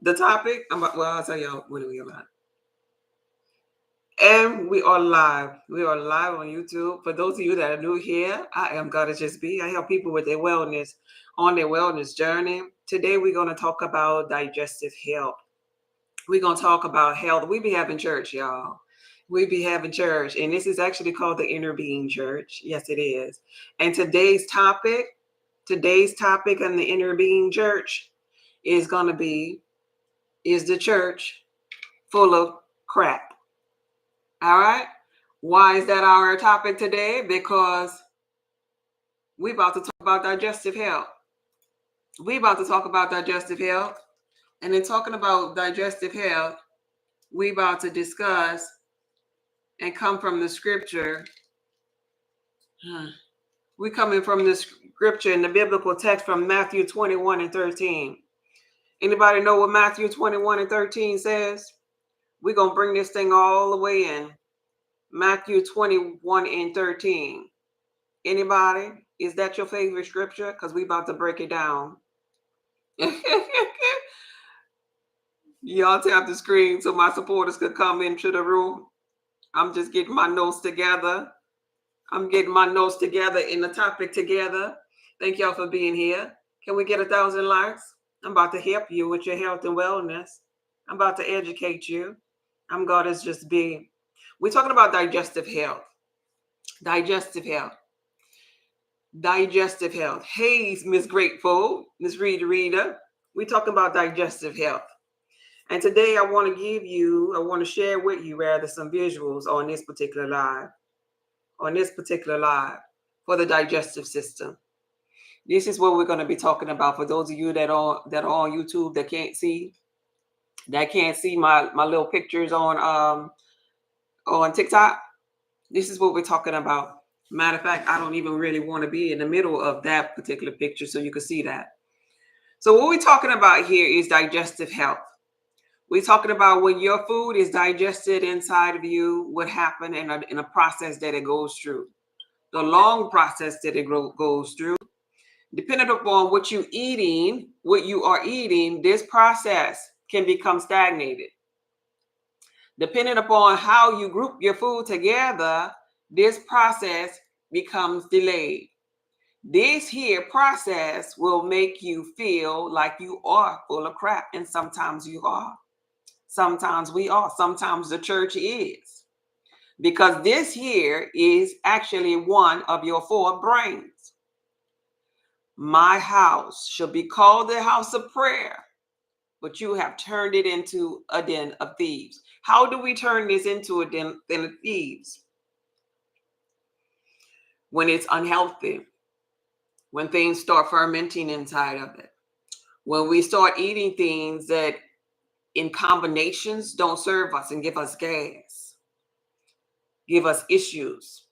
The topic, I'll tell y'all when we are live. And we are live. We are live on YouTube. For those of you that are new here, I am Goddess Just Be. I help people with their wellness on their wellness journey. Today, we're going to talk about digestive health. We're going to talk about health. We be having church, y'all. We be having church. And this is actually called the Inner Being Church. Yes, it is. And today's topic on the Inner Being Church is going to be, is the church full of crap? All right. Why is that our topic today? Because we about to talk about digestive health. We about to talk about digestive health. And in talking about digestive health, we about to discuss and come from the scripture. We coming from the scripture in the biblical text from Matthew 21 and 13. Anybody know what Matthew 21 and 13 says? We're going to bring this thing all the way in. Matthew 21 and 13. Anybody? Is that your favorite scripture? Because we about to break it down. Y'all tap the screen so my supporters could come into the room. I'm just getting my notes together. I'm getting my notes together in the topic together. Thank y'all for being here. Can we get 1,000 likes? I'm about to help you with your health and wellness. I'm about to educate you. I'm Goddess Just Be. We're talking about digestive health. Digestive health. Digestive health. Hey, Miss Grateful, Miss Rita. We're talking about digestive health. And today I want to share with you rather some visuals on this particular live for the digestive system. This is what we're going to be talking about for those of you that are on YouTube that can't see my little pictures on TikTok. This is what we're talking about. Matter of fact, I don't even really want to be in the middle of that particular picture so you can see that. So what we're talking about here is digestive health. We're talking about when your food is digested inside of you, what happened in a process that it goes through. The long process that it goes through. Depending upon what you are eating, this process can become stagnated. Depending upon how you group your food together, this process becomes delayed. This here process will make you feel like you are full of crap, and sometimes you are. Sometimes we are. Sometimes the church is. Because this here is actually one of your 4 brains. My house shall be called the house of prayer, but you have turned it into a den of thieves. How do we turn this into a den of thieves? When it's unhealthy, when things start fermenting inside of it, when we start eating things that in combinations don't serve us and give us gas, give us issues.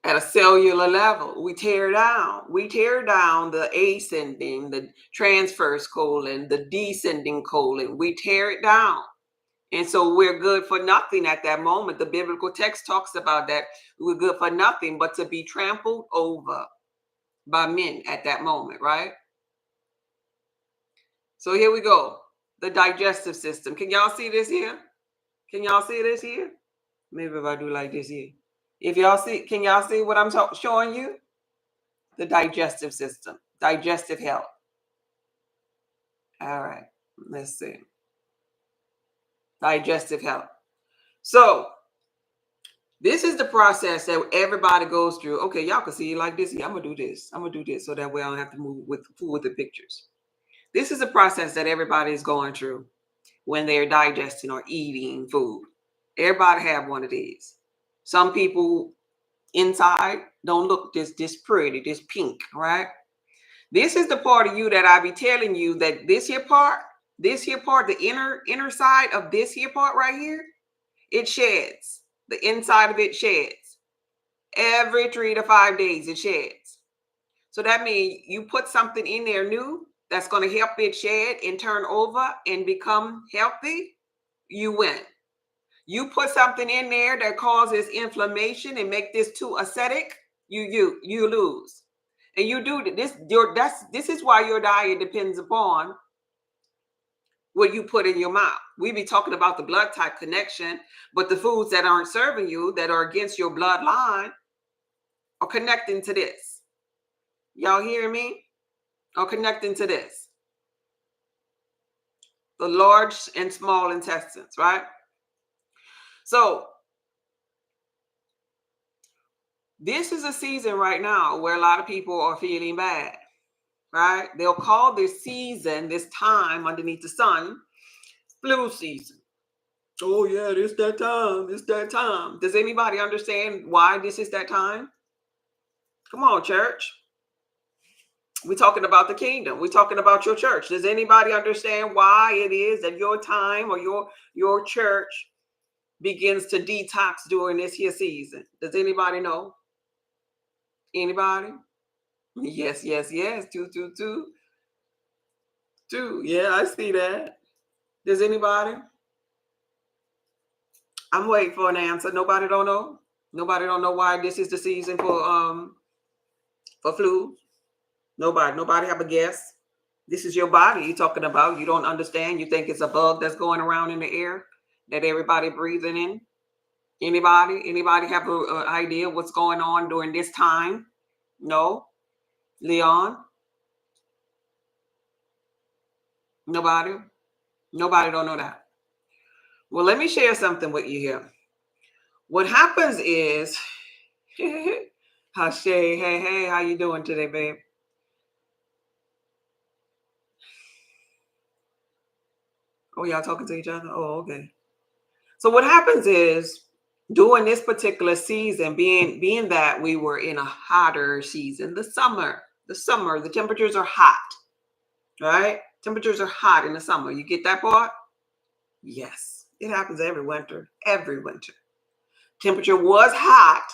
At a cellular level, we tear down the ascending, the transverse colon, the descending colon. We tear it down. And so we're good for nothing at that moment. The biblical text talks about that. We're good for nothing but to be trampled over by men at that moment, right? So here we go. The digestive system. Can y'all see this here? Can y'all see this here? Maybe if I do like this here. If y'all see, can y'all see what I'm showing you? The digestive system, digestive health. All right, let's see. Digestive health. So this is the process that everybody goes through. Okay, y'all can see it like this. Yeah, I'm gonna do this. I'm gonna do this so that way I don't have to move with the pictures. This is a process that everybody is going through when they're digesting or eating food. Everybody have one of these. Some people inside don't look this pretty, this pink, right? This is the part of you that I be telling you that this here part, the inner side of this here part right here, it sheds. The inside of it sheds. Every 3 to 5 days it sheds. So that means you put something in there new that's going to help it shed and turn over and become healthy, you win. You put something in there that causes inflammation and make this too acidic, you lose. And you do this. This is why your diet depends upon what you put in your mouth. We be talking about the blood type connection, but the foods that aren't serving you, that are against your bloodline, are connecting to this. Y'all hear me? Are connecting to this. The large and small intestines, right? So this is a season right now where a lot of people are feeling bad, right? They'll call this season, this time underneath the sun, flu season. Oh yeah, it's that time. It's that time. Does anybody understand why this is that time? Come on, church. We're talking about the kingdom. We're talking about your church. Does anybody understand why it is that your time or your church begins to detox during this here season? Does anybody know? Anybody? Yes, yes, yes. Two. Yeah, I see that. Does anybody? I'm waiting for an answer. Nobody don't know. Nobody don't know why this is the season for flu. Nobody have a guess. This is your body you're talking about. You don't understand. You think it's a bug that's going around in the air that everybody breathing in. Anybody have an idea what's going on during this time? No. Leon? Nobody? Nobody don't know that. Well, let me share something with you here. What happens is, Hashay, hey, how you doing today, babe? Oh, y'all talking to each other? Oh, okay. So what happens is, during this particular season, being that we were in a hotter season, the summer, the temperatures are hot, right? Temperatures are hot in the summer. You get that part? Yes, it happens every winter, every winter. Temperature was hot.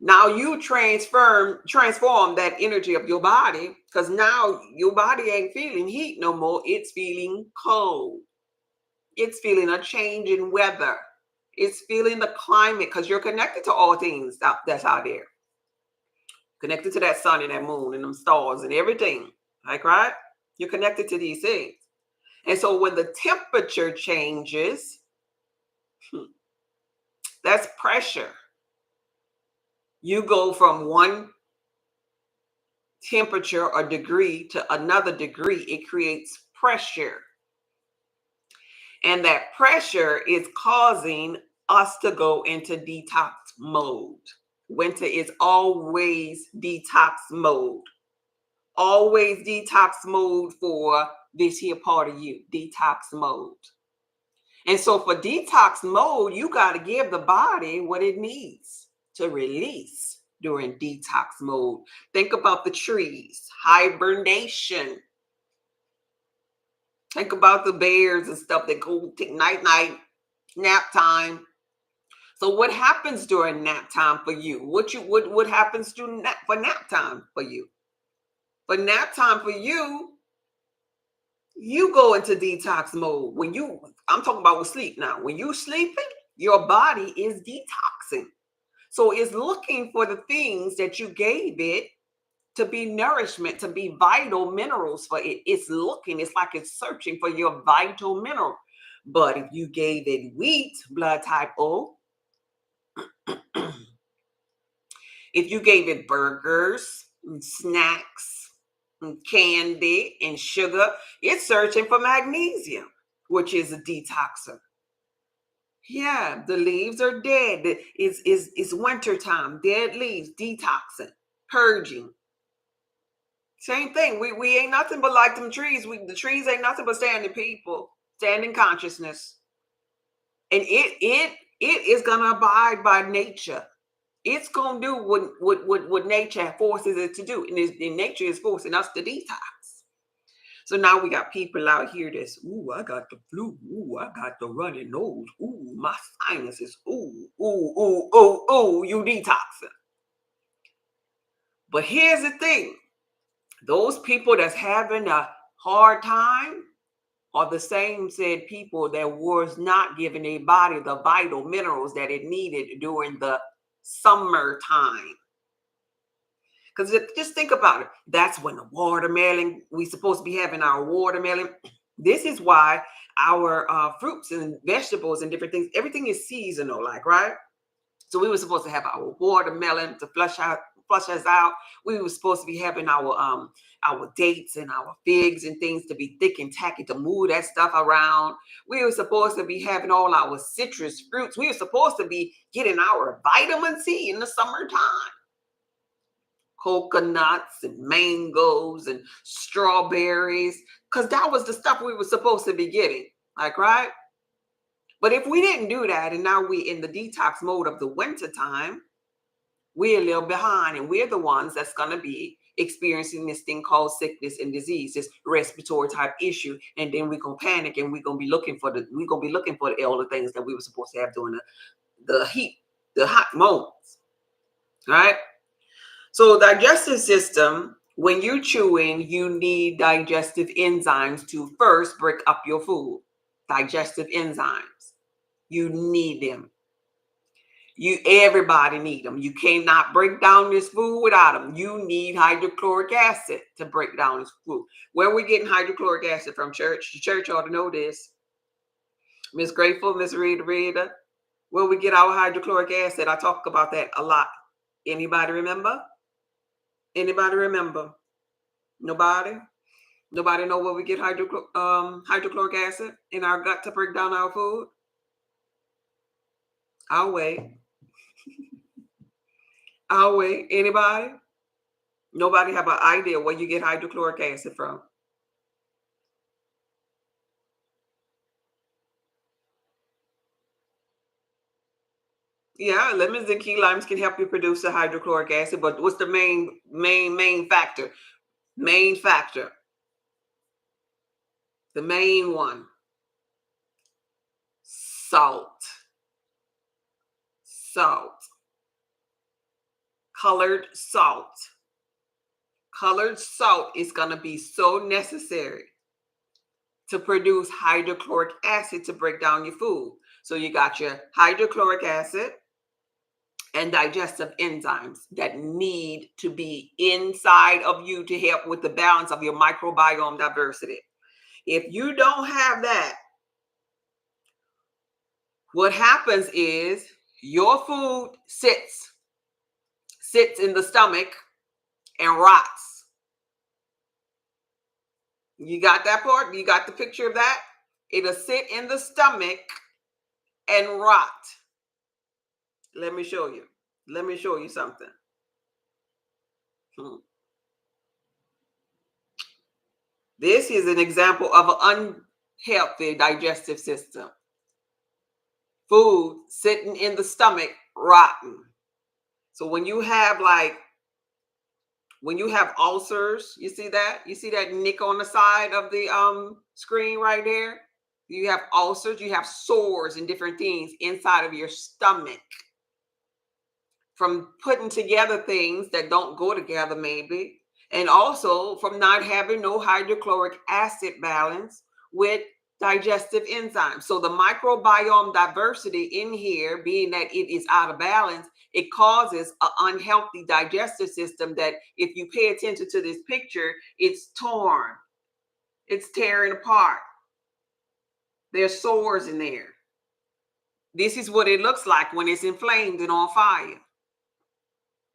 Now you transform that energy of your body, because now your body ain't feeling heat no more. It's feeling cold. It's feeling a change in weather. It's feeling the climate, because you're connected to all things that's out there. Connected to that sun and that moon and them stars and everything. Like, right? You're connected to these things. And so when the temperature changes, that's pressure. You go from one temperature or degree to another degree. It creates pressure. And that pressure is causing us to go into detox mode. Winter is always detox mode. Always detox mode for this here part of you. Detox mode. And so for detox mode, you got to give the body what it needs to release during detox mode. Think about the trees, hibernation. Think about the bears and stuff that go take night, nap time. So what happens during nap time for you? What happens for nap time for you? For nap time for you, you go into detox mode. I'm talking about with sleep now. When you're sleeping, your body is detoxing. So it's looking for the things that you gave it to be nourishment, to be vital minerals for it. It's like it's searching for your vital mineral. But if you gave it wheat, blood type O, if you gave it burgers and snacks and candy and sugar, it's searching for magnesium, which is a detoxer. Yeah, the leaves are dead. It's winter time. Dead leaves, detoxing, purging. Same thing. We ain't nothing but like them trees. The trees ain't nothing but standing people, standing consciousness. And it is gonna abide by nature. It's gonna do what nature forces it to do. And nature is forcing us to detox. So now we got people out here that's, ooh, I got the flu. Ooh, I got the runny nose. Ooh, my sinuses. Ooh, you detoxing. But here's the thing. Those people that's having a hard time are the same said people that was not giving their body the vital minerals that it needed during the summertime. Because just think about it. That's when the watermelon, we supposed to be having our watermelon. This is why our fruits and vegetables and different things, everything is seasonal, like, right? So we were supposed to have our watermelon to flush us out. We were supposed to be having our dates and our figs and things to be thick and tacky to move that stuff around. We were supposed to be having all our citrus fruits. We were supposed to be getting our vitamin C in the summertime. Coconuts and mangoes and strawberries, because that was the stuff we were supposed to be getting, like, right? But if we didn't do that, and now we in the detox mode of the winter time, we're a little behind, and we're the ones that's going to be experiencing this thing called sickness and disease, this respiratory type issue. And then we're going to panic, and we're going to be looking for all the things that we were supposed to have during the heat, the hot moments, right? So digestive system, when you're chewing, you need digestive enzymes to first break up your food. Digestive enzymes, you need them. Everybody need them. You cannot break down this food without them. You need hydrochloric acid to break down this food. Where are we getting hydrochloric acid from, church? The church ought to know this. Miss Grateful, Miss Rita, where we get our hydrochloric acid? I talk about that a lot. Anybody remember? Anybody remember? Nobody? Nobody know where we get hydrochloric acid in our gut to break down our food? I'll wait. I'll wait. Anybody? Nobody have an idea where you get hydrochloric acid from? Yeah, lemons and key limes can help you produce the hydrochloric acid, but what's the main factor? Main factor. The main one. Salt. Salt. Colored salt. Colored salt is going to be so necessary to produce hydrochloric acid to break down your food. So you got your hydrochloric acid and digestive enzymes that need to be inside of you to help with the balance of your microbiome diversity. If you don't have that, what happens is your food sits in the stomach and rots. You got that part? You got the picture of that? It'll sit in the stomach and rot. Let me show you. Let me show you something. This is an example of an unhealthy digestive system. Food sitting in the stomach, rotten. So when you have ulcers, you see that? You see that nick on the side of the screen right there? You have ulcers, you have sores and different things inside of your stomach from putting together things that don't go together, maybe. And also from not having no hydrochloric acid balance with digestive enzymes. So the microbiome diversity in here, being that it is out of balance, it causes an unhealthy digestive system that, if you pay attention to this picture, it's torn. It's tearing apart. There's sores in there. This is what it looks like when it's inflamed and on fire.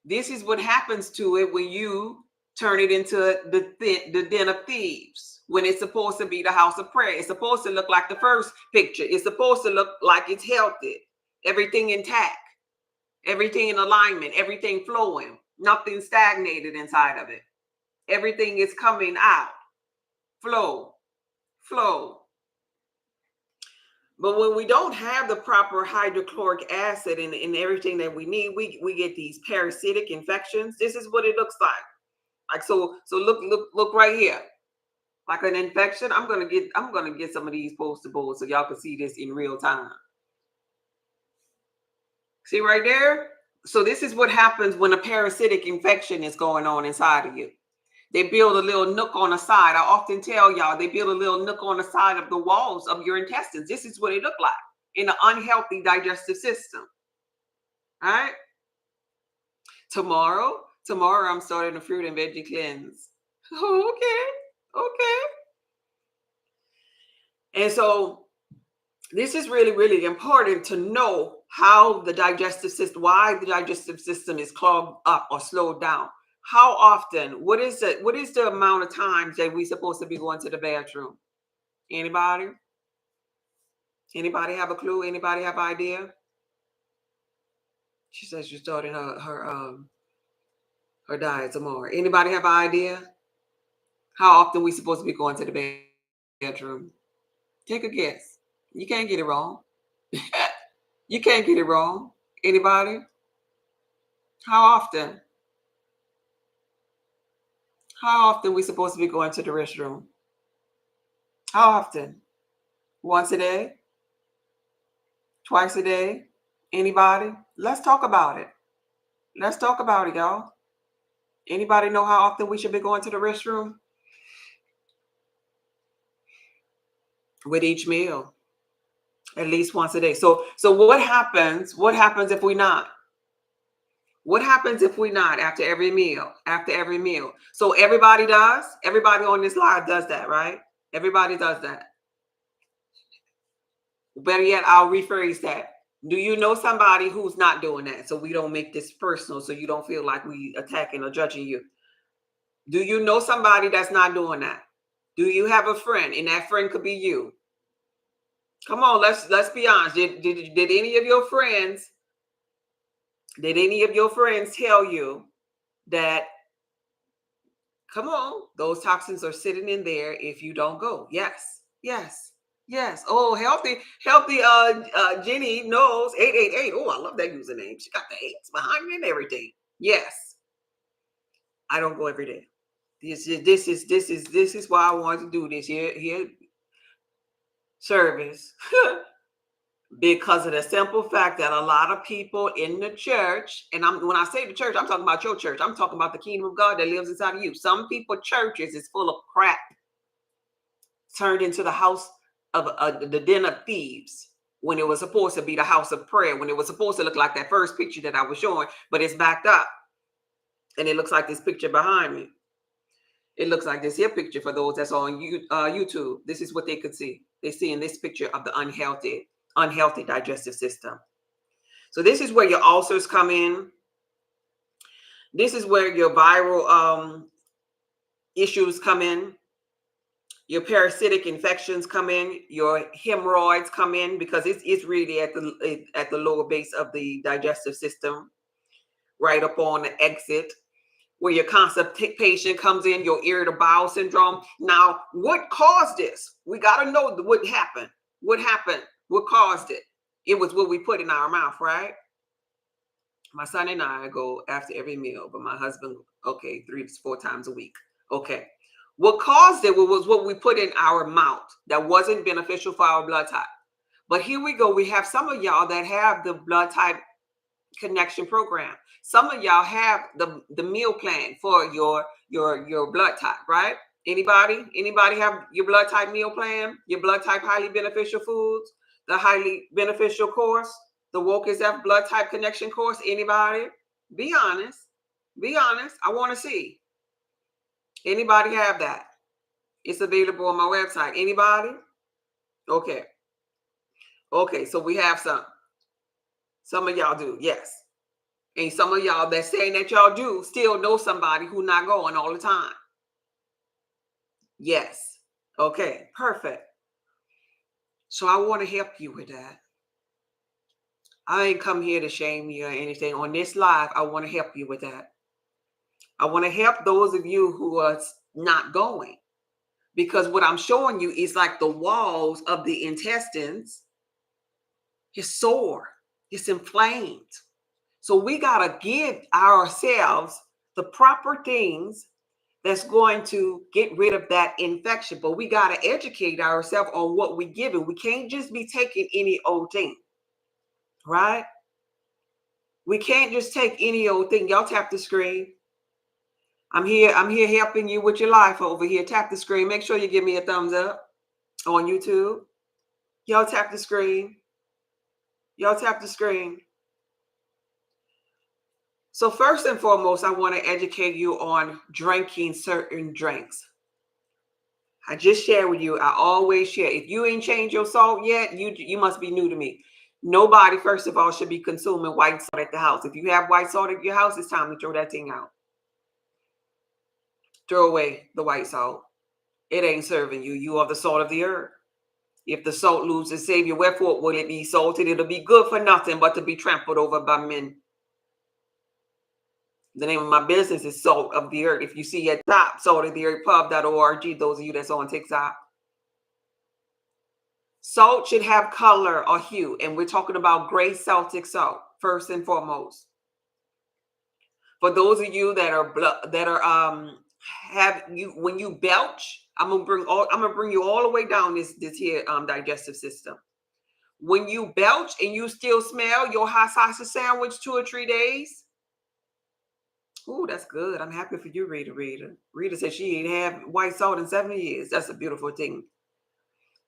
This is what happens to it when you turn it into the den of thieves, when it's supposed to be the house of prayer. It's supposed to look like the first picture. It's supposed to look like it's healthy, everything intact, everything in alignment, everything flowing, nothing stagnated inside of it. Everything is coming out. Flow. But when we don't have the proper hydrochloric acid and everything that we need, we get these parasitic infections. This is what it looks like. So look right here. Like an infection. I'm gonna get some of these poster boards so y'all can see this in real time. See right there? So this is what happens when a parasitic infection is going on inside of you. They build a little nook on the side. I often tell y'all, they build a little nook on the side of the walls of your intestines. This is what it look like in an unhealthy digestive system. All right. Tomorrow I'm starting a fruit and veggie cleanse. Okay. And so this is really, really important to know how the digestive system, why the digestive system is clogged up or slowed down. How often? What is the amount of times that we supposed to be going to the bathroom? Anybody? Anybody have a clue? Anybody have an idea? She says she's starting her diet tomorrow. Anybody have an idea? How often we supposed to be going to the bedroom? Take a guess. You can't get it wrong. You can't get it wrong. Anybody? How often? How often we supposed to be going to the restroom? How often? Once a day? Twice a day? Anybody? Let's talk about it. Let's talk about it, y'all. Anybody know how often we should be going to the restroom? With each meal. At least once a day. So what happens? What happens if we not? What happens if we not after every meal? After every meal. So everybody does? Everybody on this live does that, right? Everybody does that. Better yet, I'll rephrase that. Do you know somebody who's not doing that? So we don't make this personal, so you don't feel like we attacking or judging you. Do you know somebody that's not doing that? Do you have a friend, and that friend could be you? Come on, let's be honest. Did any of your friends tell you that, come on, those toxins are sitting in there if you don't go? Yes, yes, yes. Oh, healthy Jenny knows 888. Oh, I love that username. She got the eights behind it and everything. Yes. I don't go every day. This is why I wanted to do this here service. Because of the simple fact that a lot of people in the church, and when I say the church, I'm talking about your church. I'm talking about the kingdom of God that lives inside of you. Some people churches is full of crap, turned into the house of the den of thieves, when it was supposed to be the house of prayer, when it was supposed to look like that first picture that I was showing, but it's backed up, and it looks like this picture behind me. It looks like this here picture for those that's on YouTube. This is what they could see. They see in this picture of the unhealthy digestive system. So this is where your ulcers come in. This is where your viral issues come in. Your parasitic infections come in. Your hemorrhoids come in, because it's really at the lower base of the digestive system, right up on the exit, where your constipation comes in, your irritable bowel syndrome. Now, what caused this? We got to know what happened. What happened? What caused it? It was what we put in our mouth, right? My son and I go after every meal, but my husband, okay, 3 to 4 times a week. Okay. What caused it was what we put in our mouth that wasn't beneficial for our blood type. But here we go. We have some of y'all that have the blood type connection program. Some of y'all have the meal plan for your blood type, right? Anybody have your blood type meal plan? Your blood type highly beneficial foods, the highly beneficial course, the Woke is F blood type connection course? Anybody? Be honest. Be honest. I want to see. Anybody have that? It's available on my website. Anybody? Okay. Okay, so we have some. Some of y'all do, yes. And some of y'all that's saying that y'all do still know somebody who not going all the time. Yes. Okay, perfect. So I want to help you with that. I ain't come here to shame you or anything. On this live, I want to help you with that. I want to help those of you who are not going, because what I'm showing you is like the walls of the intestines is sore, it's inflamed. So we got to give ourselves the proper things that's going to get rid of that infection. But we got to educate ourselves on what we give it. We can't just be taking any old thing, right? We can't just take any old thing. Y'all tap the screen. I'm here helping you with your life over here. Tap the screen. Make sure you give me a thumbs up on YouTube. Y'all tap the screen. Y'all tap the screen. So first and foremost, I want to educate you on drinking certain drinks. I just shared with you. I always share. If you ain't changed your salt yet, you must be new to me. Nobody, first of all, should be consuming white salt at the house. If you have white salt at your house, it's time to throw that thing out. Throw away the white salt. It ain't serving you. You are the salt of the earth. If the salt loses savior, wherefore will it be salted? It'll be good for nothing but to be trampled over by men. The name of my business is Salt of the Earth. If you see at top, saltoftheearthpub.org, those of you that's on TikTok. Salt should have color or hue, and we're talking about gray Celtic salt first and foremost. For those of you that are have you when you belch, I'm gonna bring you all the way down this here digestive system. When you belch and you still smell your hot sausage sandwich 2 or 3 days. Oh, that's good. I'm happy for you, Rita. Rita said she ain't had white salt in 7 years. That's a beautiful thing.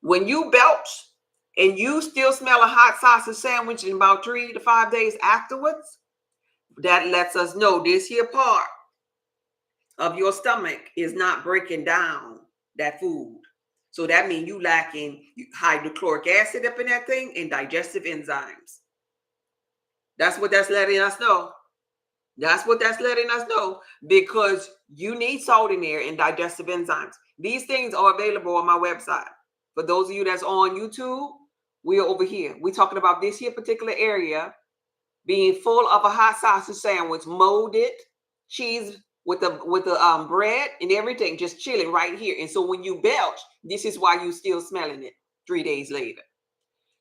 When you belch and you still smell a hot sausage sandwich in about 3 to 5 days afterwards, that lets us know this here part of your stomach is not breaking down that food. So that means you lacking hydrochloric acid up in that thing and digestive enzymes. That's what that's letting us know. That's what that's letting us know, because you need salt in there and digestive enzymes. These things are available on my website. For those of you that's on YouTube, we are over here. We're talking about this here particular area being full of a hot sausage sandwich, molded cheese with the bread and everything, just chilling right here. And so when you belch, this is why you still smelling it 3 days later.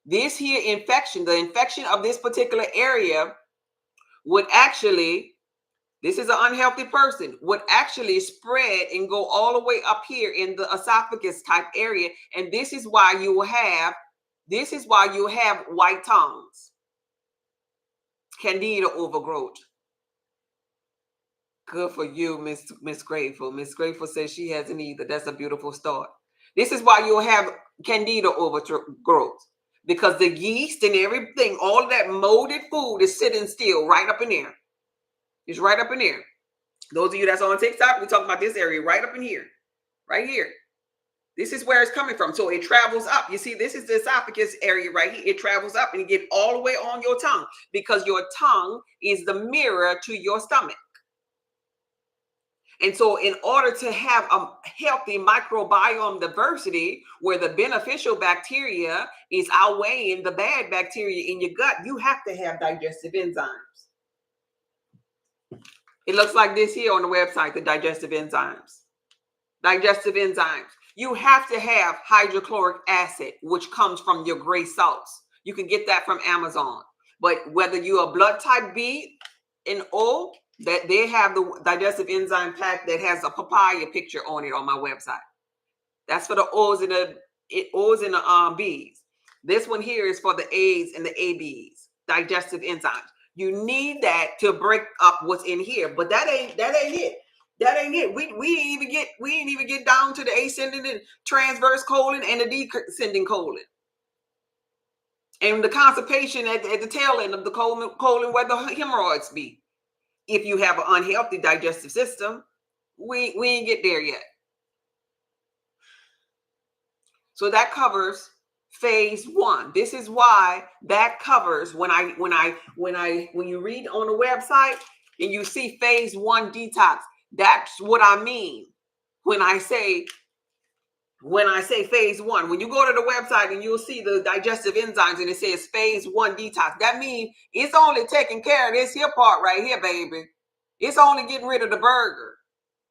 This here infection, the infection of this particular area would actually, this is an unhealthy person, would actually spread and go all the way up here in the esophagus type area. And this is why you will have white tongues, candida overgrowth. Good for you, Miss Grateful. Miss Grateful says she hasn't either. That's a beautiful start. This is why you'll have candida overgrowth, because the yeast and everything, all of that molded food is sitting still right up in there. It's right up in there. Those of you that's on TikTok, we're talking about this area right up in here, right here. This is where it's coming from. So it travels up. You see, this is the esophagus area right here. It travels up and you get all the way on your tongue, because your tongue is the mirror to your stomach. And so in order to have a healthy microbiome diversity where the beneficial bacteria is outweighing the bad bacteria in your gut, you have to have digestive enzymes. It looks like this here on the website, the digestive enzymes. Digestive enzymes. You have to have hydrochloric acid, which comes from your gray salts. You can get that from Amazon. But whether you're a blood type B and O, that they have the digestive enzyme pack that has a papaya picture on it on my website. That's for the O's and the B's. This one here is for the A's and the AB's, digestive enzymes. You need that to break up what's in here, but that ain't it. That ain't it. We ain't even get down to the ascending and transverse colon and the descending colon. And the constipation at the tail end of the colon where the hemorrhoids be. If you have an unhealthy digestive system, we ain't get there yet. So that covers phase 1. This is why that covers when you read on the website and you see phase 1 detox. That's what I mean when I say phase 1. When you go to the website and you'll see the digestive enzymes and it says phase 1 detox, that means it's only taking care of this here part right here, baby. It's only getting rid of the burger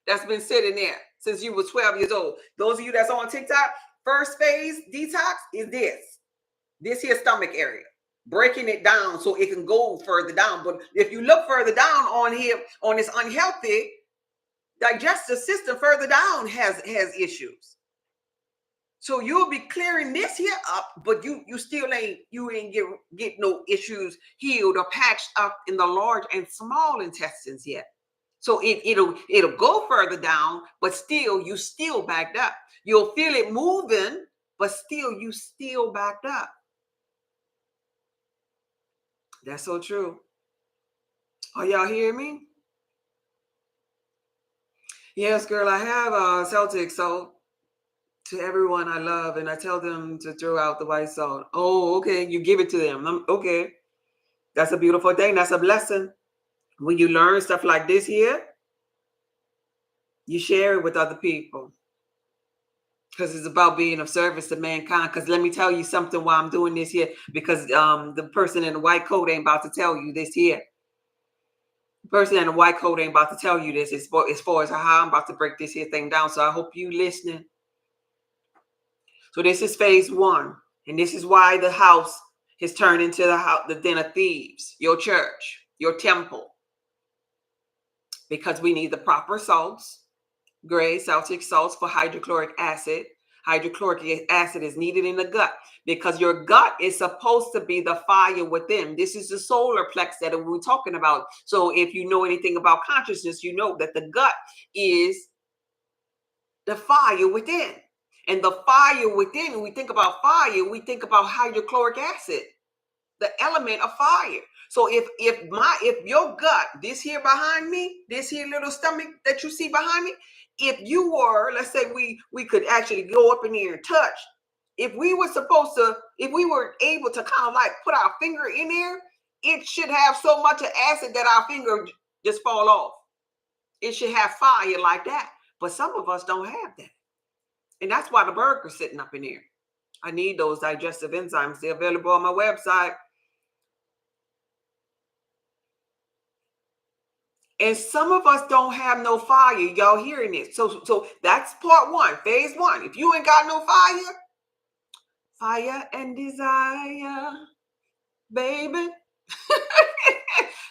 that's been sitting there since you was 12 years old. Those of you that's on TikTok, first phase detox is this here stomach area, breaking it down so it can go further down. But if you look further down on here, on this unhealthy digestive system, further down has issues. So you'll be clearing this here up, but you still ain't get no issues healed or patched up in the large and small intestines yet. So it'll go further down, but still you still backed up. You'll feel it moving, but still you still backed up. That's so true. Are y'all hearing me? Yes, girl, I have Celtic salt. To everyone I love, and I tell them to throw out the white salt. Oh, okay. You give it to them. Okay. That's a beautiful thing. That's a blessing. When you learn stuff like this here, you share it with other people. Because it's about being of service to mankind. Because let me tell you something while I'm doing this here. Because the person in the white coat ain't about to tell you this here. The person in the white coat ain't about to tell you this as far as how I'm about to break this here thing down. So I hope you listening. So this is phase one. And this is why the house has turned into the den of thieves. Your church, your temple. Because we need the proper salts. Gray Celtic salts for hydrochloric acid. Hydrochloric acid is needed in the gut because your gut is supposed to be the fire within. This is the solar plex that we're talking about. So if you know anything about consciousness, you know that the gut is the fire within. And the fire within, when we think about fire, we think about hydrochloric acid, the element of fire. So if your gut, this here behind me, this here little stomach that you see behind me, if you were, let's say we could actually go up in there and touch, if we were able to kind of like put our finger in there, it should have so much of acid that our finger just fall off. It should have fire like that. But some of us don't have that. And that's why the burger's sitting up in there. I need those digestive enzymes. They're available on my website. And some of us don't have no fire. Y'all hearing this? So that's part one, phase one. If you ain't got no fire and desire, baby,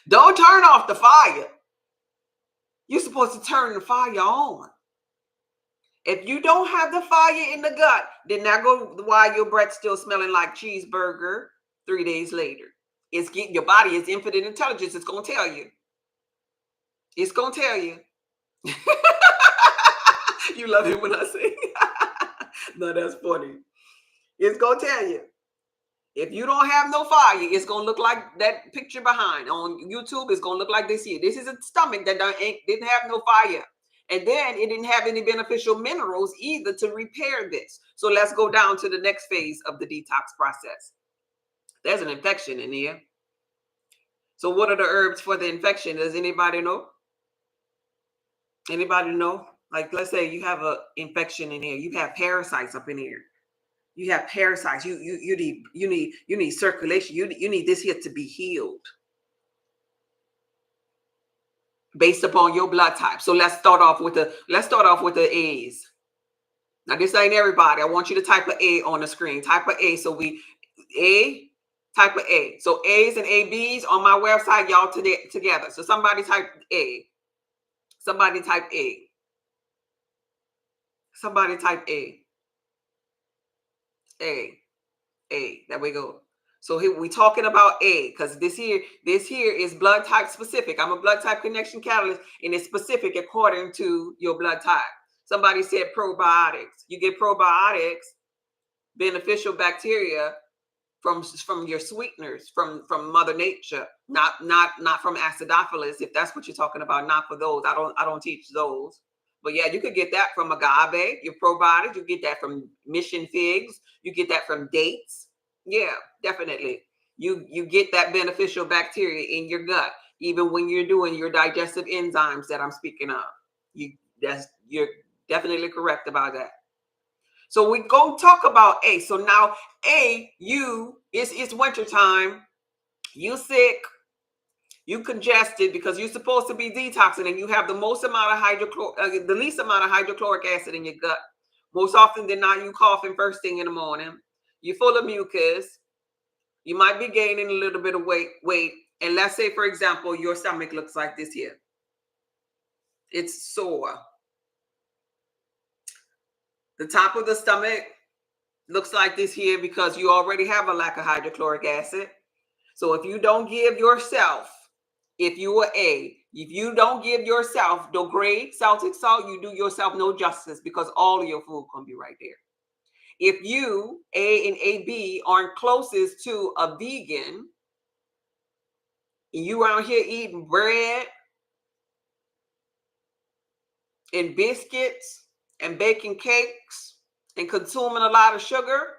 don't turn off the fire. You're supposed to turn the fire on. If you don't have the fire in the gut, then that go why your breath still smelling like cheeseburger 3 days later. It's getting your body is infinite intelligence. It's gonna tell you. It's gonna tell you. You love it when I say. No, that's funny. It's gonna tell you. If you don't have no fire, it's gonna look like that picture behind on YouTube. It's gonna look like this here. This is a stomach that didn't have no fire, and then it didn't have any beneficial minerals either to repair this. So let's go down to the next phase of the detox process. There's an infection in here. So what are the herbs for the infection? Does anybody know? Anybody know? Like, let's say you have an infection in here. You have parasites up in here. You have parasites. You need circulation. You need this here to be healed based upon your blood type. So let's start off with the A's. Now this ain't everybody. I want you to type an A on the screen. Type an A. So type an A. So A's and AB's on my website, y'all together. So somebody type A. Somebody type A. Somebody type A. A. There we go. So here we talking about A because this here is blood type specific. I'm a blood type connection catalyst, and it's specific according to your blood type. Somebody said probiotics. You get probiotics, beneficial bacteria from your sweeteners from Mother Nature, not from acidophilus. If that's what you're talking about, not for those. I don't teach those. But yeah, you could get that from agave, your probiotics. You get that from mission figs. You get that from dates. Yeah, definitely. You get that beneficial bacteria in your gut, even when you're doing your digestive enzymes that I'm speaking of. You're definitely correct about that. So we're going to talk about A. So now it's wintertime. You sick. You congested because you're supposed to be detoxing, and you have the least amount of hydrochloric acid in your gut. Most often than not, you coughing first thing in the morning. You're full of mucus. You might be gaining a little bit of weight. And let's say, for example, your stomach looks like this here. It's sore. The top of the stomach looks like this here because you already have a lack of hydrochloric acid. So if you don't give yourself, if you don't give yourself the great Celtic salt, you do yourself no justice because all of your food can be right there. If you, A and AB, aren't closest to a vegan, and you out here eating bread and biscuits and baking cakes and consuming a lot of sugar,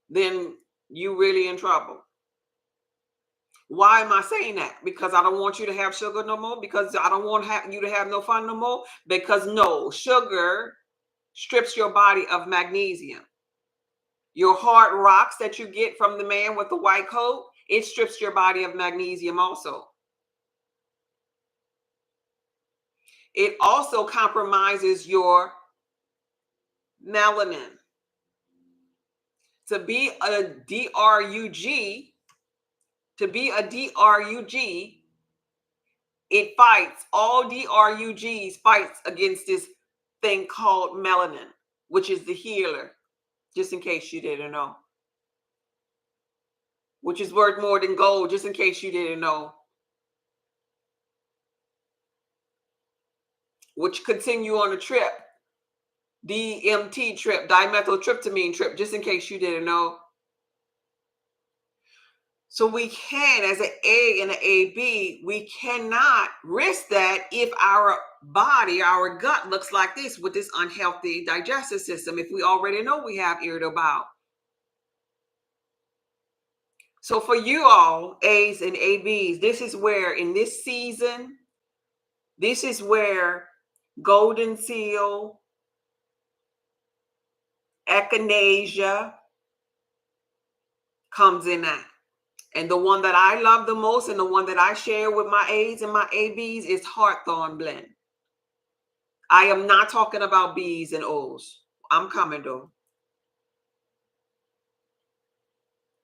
then you really in trouble. Why am I saying that? Because I don't want you to have sugar no more. Because I don't want you to have no fun no more. Because no, sugar strips your body of magnesium. Your hard rocks that you get from the man with the white coat, it strips your body of magnesium also. It also compromises your melanin. To be a DRUG, it fights, all DRUGs fights against this thing called melanin, which is the healer, just in case you didn't know. Which is worth more than gold, just in case you didn't know. Which continue on a trip, DMT trip, dimethyltryptamine trip, just in case you didn't know. So we can, as an A and an AB, we cannot risk that if our body, our gut looks like this with this unhealthy digestive system, if we already know we have irritable bowel. So for you all, A's and ABs, this is where in this season, this is where golden seal, echinacea comes in at. And the one that I love the most and the one that I share with my A's and my ABs is Hawthorne blend. I am not talking about B's and O's. I'm coming though.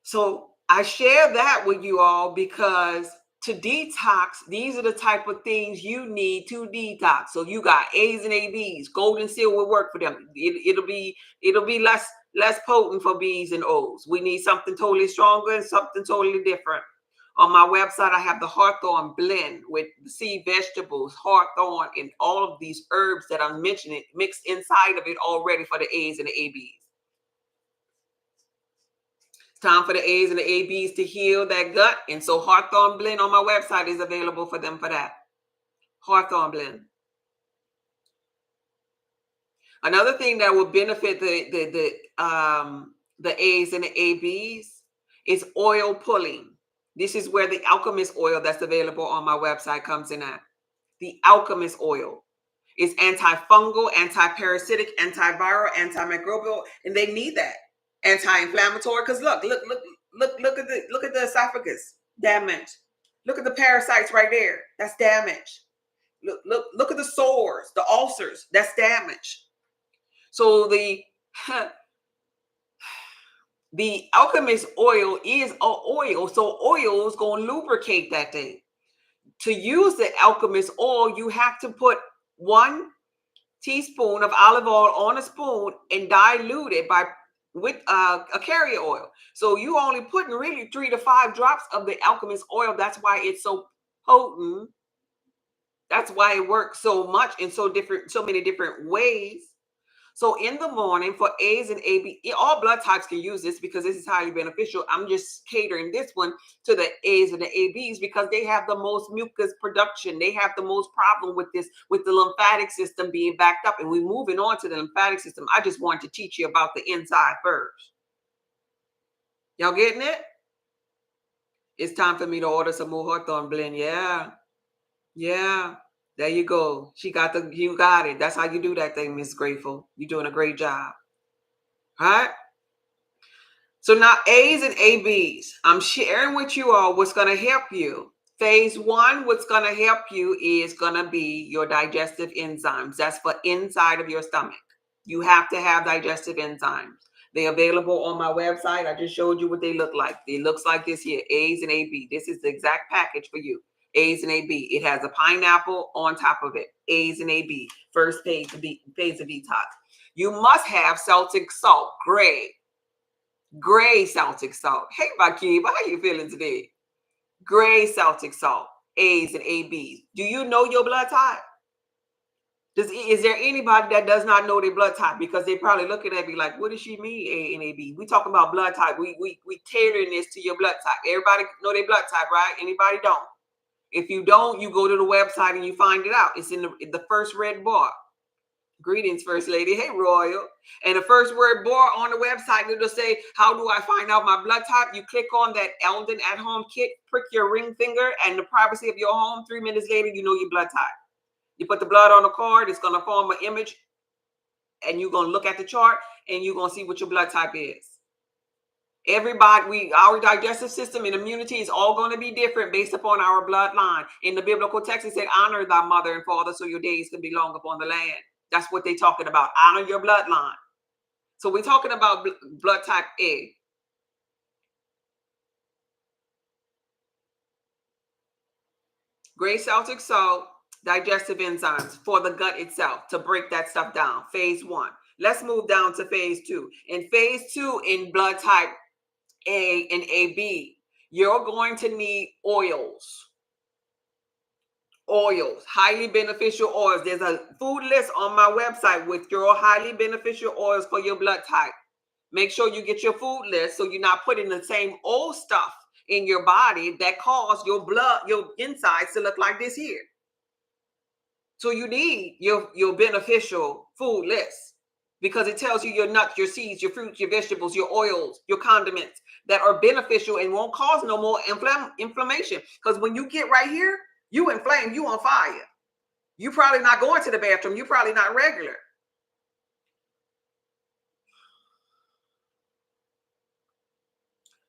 So I share that with you all because to detox, these are the type of things you need to detox. So you got A's and ABs. Golden seal will work for them. It'll be less potent for B's and O's. We need something totally stronger and something totally different. On my website, I have the Hawthorne blend with sea vegetables, hawthorne, and all of these herbs that I'm mentioning mixed inside of it already for the A's and the ABs. It's time for the A's and the ABs to heal that gut. And so Hawthorne blend on my website is available for them for that. Hawthorne blend. Another thing that will benefit the A's and the ABs is oil pulling. This is where the alchemist oil that's available on my website comes in at. The alchemist oil is antifungal, anti-parasitic, antiviral, antimicrobial, and they need that. Anti-inflammatory, because look at the esophagus damage. Look at the parasites right there. That's damage. Look at the sores, the ulcers. That's damage. So the alchemist oil is an oil. So oil is going to lubricate that thing. To use the alchemist oil, you have to put 1 teaspoon of olive oil on a spoon and dilute it with a carrier oil. So you only putting really 3 to 5 drops of the alchemist oil. That's why it's so potent. That's why it works so much in so many different ways. So in the morning for A's and AB, all blood types can use this because this is highly beneficial. I'm just catering this one to the A's and the ABs because they have the most mucus production. They have the most problem with this, with the lymphatic system being backed up. And we're moving on to the lymphatic system. I just wanted to teach you about the inside first. Y'all getting it? It's time for me to order some more Hawthorne blend. Yeah. There you go. You got it. That's how you do that thing, Miss Grateful. You're doing a great job. All right. So now A's and ABs. I'm sharing with you all what's going to help you. Phase 1, what's going to help you is going to be your digestive enzymes. That's for inside of your stomach. You have to have digestive enzymes. They're available on my website. I just showed you what they look like. It looks like this here, A's and AB. This is the exact package for you. A's and AB. It has a pineapple on top of it. A's and AB. First phase of detox. You must have Celtic salt, gray Celtic salt. Hey, Bakiba, how you feeling today? Gray Celtic salt, A's and ABs. Do you know your blood type? Is there anybody that does not know their blood type? Because they're probably looking at me like, what does she mean, A and AB? We talking about blood type. We tailoring this to your blood type. Everybody know their blood type, right? Anybody don't? If you don't, you go to the website and you find it out. It's in the first red bar. Greetings, First Lady. Hey, Royal. And the first word bar on the website, it'll say, how do I find out my blood type? You click on that Eldon at home kit, prick your ring finger, and the privacy of your home. 3 minutes later, you know your blood type. You put the blood on the card, it's going to form an image, and you're going to look at the chart, and you're going to see what your blood type is. Everybody, our digestive system and immunity is all going to be different based upon our bloodline. In the biblical text, it said, honor thy mother and father so your days can be long upon the land. That's what they're talking about. Honor your bloodline. So we're talking about blood type A. Gray Celtic salt, digestive enzymes for the gut itself to break that stuff down. Phase 1. Let's move down to phase 2. In phase 2, in blood type A and AB, you're going to need oils. Oils, highly beneficial oils. There's a food list on my website with your highly beneficial oils for your blood type. Make sure you get your food list so you're not putting the same old stuff in your body that cause your blood, your insides to look like this here. So you need your beneficial food list because it tells you your nuts, your seeds, your fruits, your vegetables, your oils, your condiments that are beneficial and won't cause no more inflammation. Because when you get right here, you inflamed, you on fire. You probably not going to the bathroom. You probably not regular.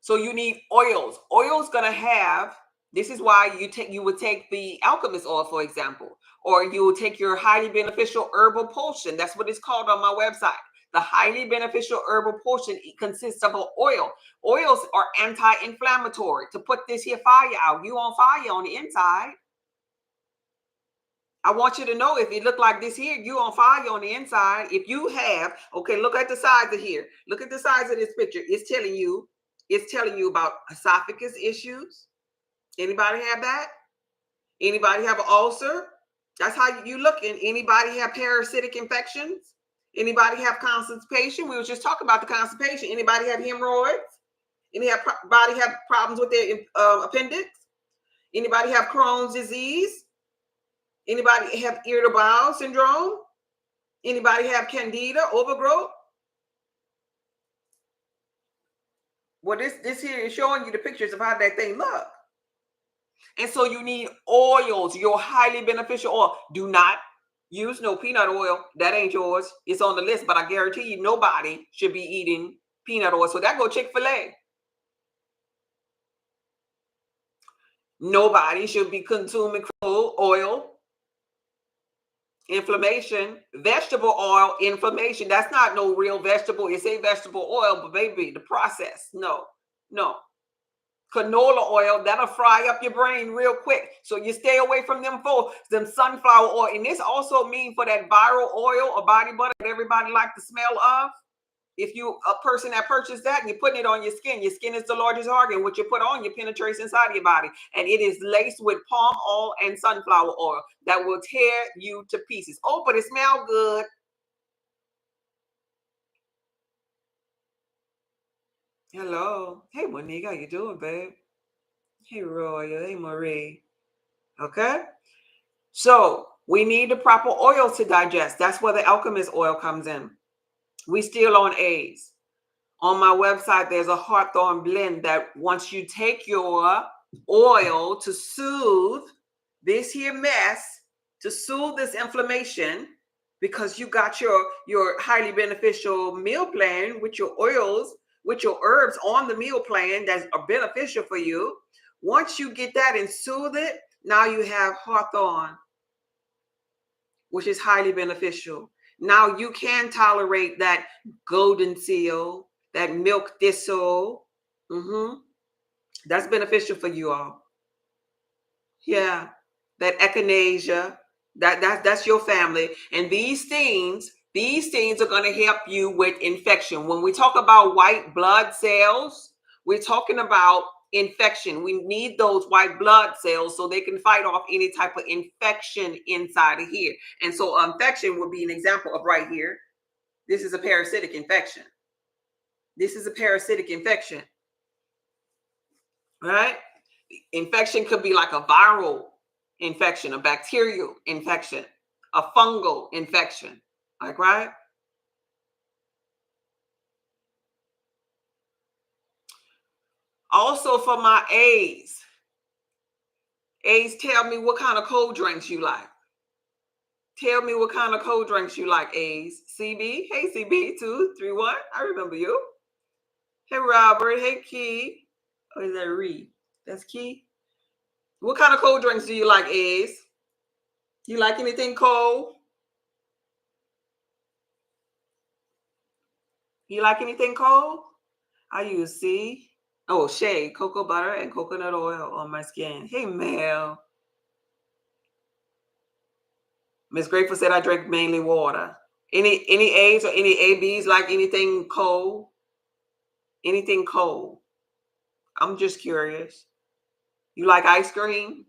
So you need oils. Oil's gonna have, this is why you would take the alchemist oil, for example, or you will take your highly beneficial herbal potion. That's what it's called on my website. The highly beneficial herbal potion consists of an oil. Oils are anti-inflammatory to put this here fire out. You on fire on the inside. I want you to know if it look like this here, you on fire on the inside. If you have, okay, look at the size of here. Look at the size of this picture. It's telling you about esophagus issues. Anybody have that? Anybody have an ulcer? That's how you looking. Anybody have parasitic infections? Anybody have constipation? We was just talking about the constipation. Anybody have hemorrhoids? Anybody have problems with their appendix? Anybody have Crohn's disease? Anybody have irritable bowel syndrome? Anybody have candida, overgrowth? Well, this here is showing you the pictures of how that thing look. And so you need oils, your highly beneficial oil. Do not use no peanut oil. That ain't yours. It's on the list, but I guarantee you nobody should be eating peanut oil. So that go Chick-fil-A. Nobody should be consuming oil. Inflammation, vegetable oil, inflammation. That's not no real vegetable. It's a vegetable oil, but baby, the process. No. Canola oil, that'll fry up your brain real quick. So you stay away from them sunflower oil. And this also means for that viral oil or body butter that everybody like the smell of. If you a person that purchased that and you're putting it on your skin is the largest organ. What you put on, you penetrates inside of your body. And it is laced with palm oil and sunflower oil that will tear you to pieces. Oh, but it smells good. Hello. Hey, Monique, how you doing, babe? Hey, Royal. Hey, Marie. Okay. So we need the proper oils to digest. That's where the alchemist oil comes in. We still on A's. On my website, there's a hawthorn blend that once you take your oil to soothe this here mess, to soothe this inflammation, because you got your highly beneficial meal plan with your oils, with your herbs on the meal plan that are beneficial for you. Once you get that and soothe it, now you have hawthorn, which is highly beneficial. Now you can tolerate that golden seal, that milk thistle. That's beneficial for you all. Yeah, that echinacea, that's your family. And these things are going to help you with infection. When we talk about white blood cells, we're talking about infection. We need those white blood cells so they can fight off any type of infection inside of here. And so infection would be an example of right here. This is a parasitic infection. This is a parasitic infection. Right? Infection could be like a viral infection, a bacterial infection, a fungal infection. Like, right? Also for my A's, tell me what kind of cold drinks you like. Tell me what kind of cold drinks you like, A's. CB, hey CB, 231. I remember you. Hey Robert, hey Key. Oh, is that Reed? That's Key. What kind of cold drinks do you like, A's? You like anything cold? You like anything cold? I use C. Oh, shea, cocoa butter, and coconut oil on my skin. Hey Mel. Miss Grateful said I drink mainly water. Any A's or any ABs like anything cold? Anything cold? I'm just curious. You like ice cream?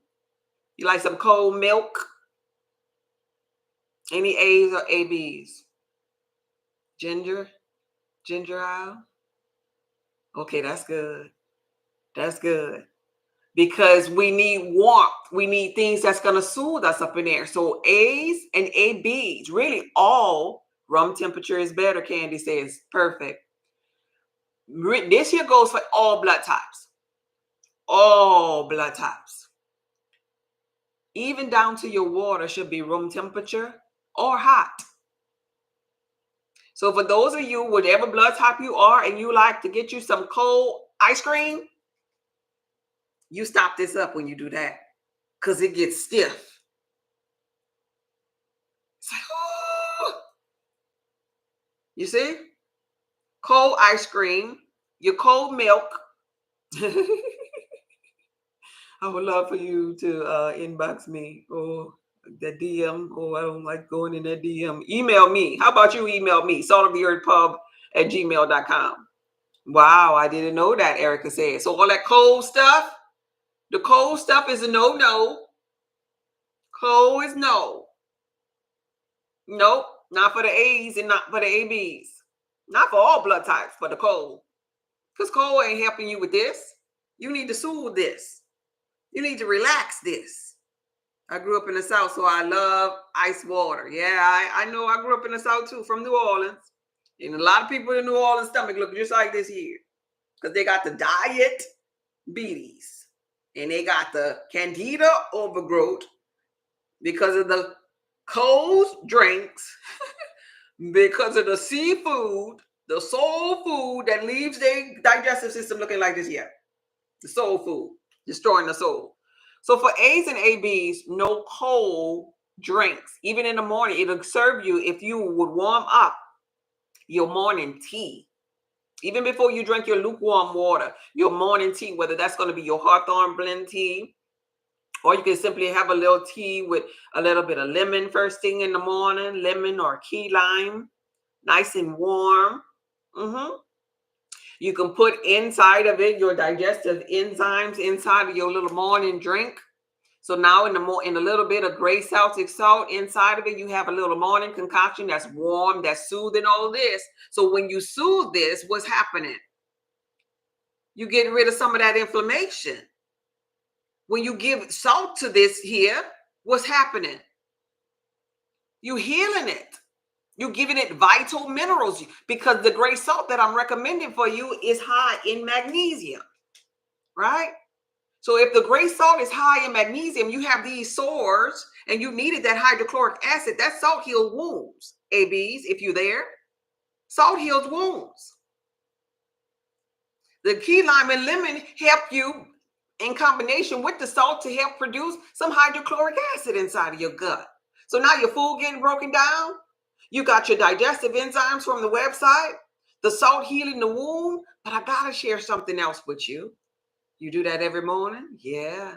You like some cold milk? Any A's or ABs? Ginger? Ginger ale? Okay, that's good. That's good. Because we need warmth. We need things that's going to soothe us up in there. So A's and ABs, really all room temperature is better, Candy says. Perfect. This here goes for all blood types. All blood types. Even down to your water should be room temperature or hot. So for those of you, whatever blood type you are, and you like to get you some cold ice cream, you stop this up when you do that because it gets stiff. It's like, oh. You see? Cold ice cream, your cold milk. I would love for you to inbox me or that DM. Oh, I don't like going in that DM. Email me. How about you email me? saltoftheearthpub@gmail.com. Wow, I didn't know that, Erica said. So all that cold stuff, the cold stuff is a no-no. Cold is no. Nope, not for the A's and not for the ABs. Not for all blood types, for the cold. Because cold ain't helping you with this. You need to soothe this. You need to relax this. I grew up in the South, so I love ice water. Yeah, I know I grew up in the South too, from New Orleans. And a lot of people in New Orleans' stomach look just like this here. Because they got the diabetes. And they got the candida overgrowth because of the cold drinks, because of the seafood, the soul food that leaves their digestive system looking like this here. The soul food, destroying the soul. So for A's and ABs, no cold drinks. Even in the morning, it'll serve you if you would warm up your morning tea. Even before you drink your lukewarm water, your morning tea, whether that's going to be your hawthorn blend tea, or you can simply have a little tea with a little bit of lemon first thing in the morning, lemon or key lime, nice and warm. You can put inside of it your digestive enzymes inside of your little morning drink. So now in a little bit of gray Celtic salt inside of it, you have a little morning concoction that's warm, that's soothing all this. So when you soothe this, what's happening? You get rid of some of that inflammation. When you give salt to this here, what's happening? You healing it. You're giving it vital minerals because the gray salt that I'm recommending for you is high in magnesium, right? So if the gray salt is high in magnesium, you have these sores and you needed that hydrochloric acid. That salt heals wounds. ABs, if you're there, salt heals wounds. The key lime and lemon help you in combination with the salt to help produce some hydrochloric acid inside of your gut. So now your food getting broken down. You got your digestive enzymes from the website, the salt healing the wound. But I got to share something else with you. You do that every morning? Yeah.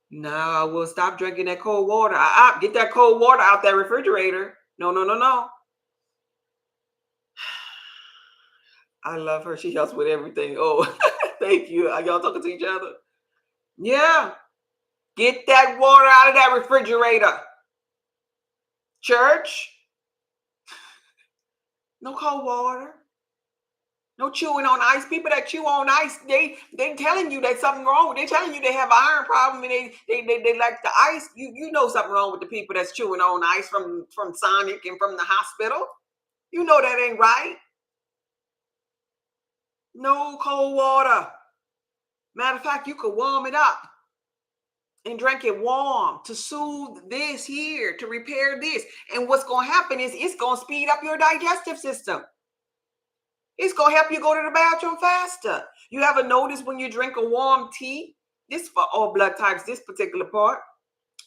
No, I will stop drinking that cold water. Get that cold water out that refrigerator. No, no, no, no. I love her. She helps with everything. Oh, thank you. Are y'all talking to each other? Yeah. Get that water out of that refrigerator. Church, no cold water. No chewing on ice. People that chew on ice, they telling you that something wrong. They telling you they have an iron problem and they like the ice. You know something wrong with the people that's chewing on ice from Sonic and from the hospital. You know that ain't right. No cold water. Matter of fact, you could warm it up and drink it warm to soothe this here, to repair this. And what's going to happen is it's going to speed up your digestive system. It's going to help you go to the bathroom faster. You ever notice when you drink a warm tea? This for all blood types, this particular part.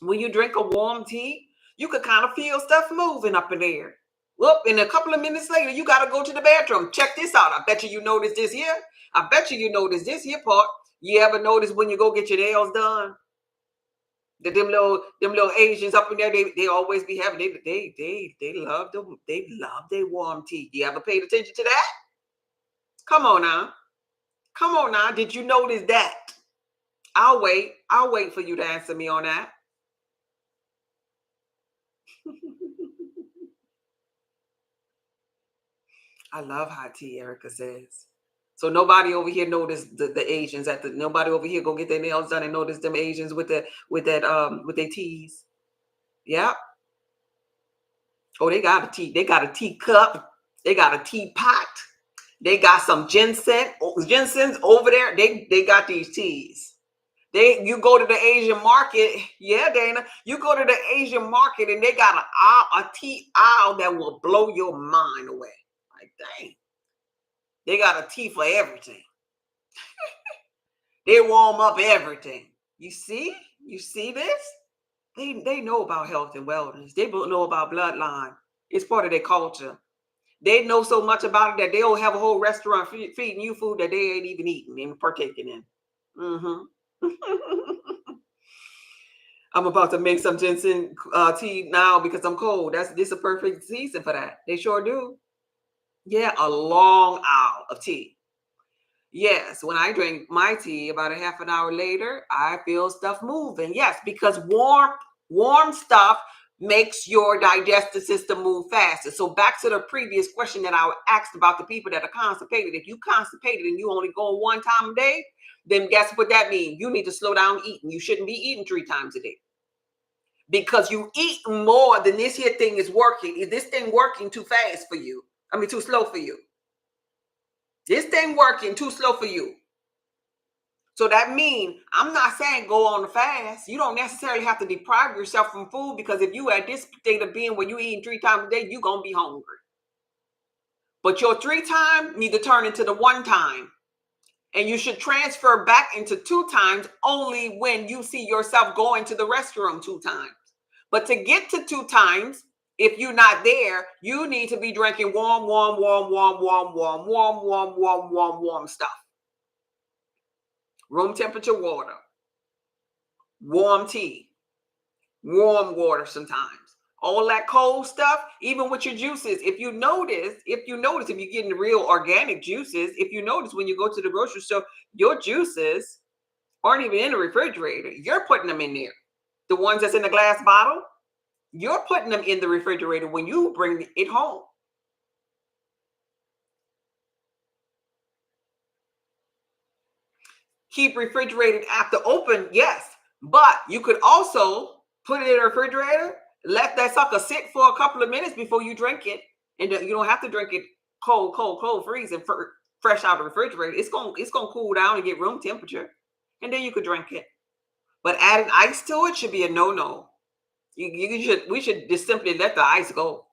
When you drink a warm tea, you could kind of feel stuff moving up in there. Whoop, and a couple of minutes later, you got to go to the bathroom. Check this out. I bet you notice this here. I bet you notice this here part. You ever notice when you go get your nails done? That them little Asians up in there, they always be having they love their warm tea. You ever paid attention to that? Come on now. Come on now. Did you notice that? I'll wait. I'll wait for you to answer me on that. I love hot tea, Erica says. So nobody over here noticed the Asians at the nobody over here go get their nails done and notice them Asians with their teas. Yeah. Oh, they got a tea. They got a teacup. They got a teapot. They got some ginsen's over there. They got these teas. You go to the Asian market, yeah, Dana. You go to the Asian market and they got a tea aisle that will blow your mind away. Like, dang, they got a tea for everything. They warm up everything. You see this? They know about health and wellness. They know about bloodline. It's part of their culture. They know so much about it that they'll have a whole restaurant feeding you food that they ain't even eating and partaking in. Mm-hmm. I'm about to make some ginseng tea now because I'm cold. This a perfect season for that. They sure do. Yeah, a long hour of tea. Yes, when I drink my tea, about a half an hour later, I feel stuff moving. Yes, because warm stuff makes your digestive system move faster. So back to the previous question that I asked about the people that are constipated. If you constipated and you only go one time a day, then guess what that means? You need to slow down eating. You shouldn't be eating 3 times a day. Because you eat more than this here thing is working. Is this thing working too fast for you? I mean, too slow for you? This thing working too slow for you. So that means I'm not saying go on a fast. You don't necessarily have to deprive yourself from food because if you at this state of being where you eating 3 times a day, you're going to be hungry. But your 3 times need to turn into the 1 time. And you should transfer back into 2 times only when you see yourself going to the restroom 2 times. But to get to 2 times, if you're not there, you need to be drinking warm stuff. Room temperature water, warm tea, warm water sometimes. All that cold stuff, even with your juices. If you notice, if you're getting real organic juices, if you notice when you go to the grocery store, your juices aren't even in the refrigerator. You're putting them in there. The ones that's in the glass bottle, you're putting them in the refrigerator when you bring it home. Keep refrigerated after open, yes. But you could also put it in the refrigerator, let that sucker sit for a couple of minutes before you drink it. And you don't have to drink it cold, freezing, fresh out of the refrigerator. It's gonna cool down and get room temperature. And then you could drink it. But adding ice to it should be a no-no. We should just simply let the ice go.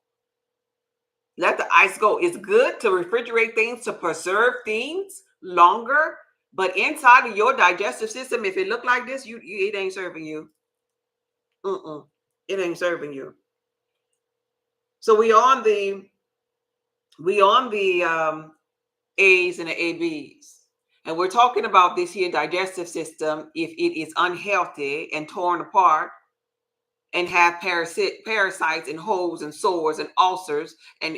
Let the ice go. It's good to refrigerate things to preserve things longer, but inside of your digestive system, if it look like this, it ain't serving you. It ain't serving you. So we on the A's and the ABs, and we're talking about this here digestive system. If it is unhealthy and torn apart, and have parasites and holes and sores and ulcers, and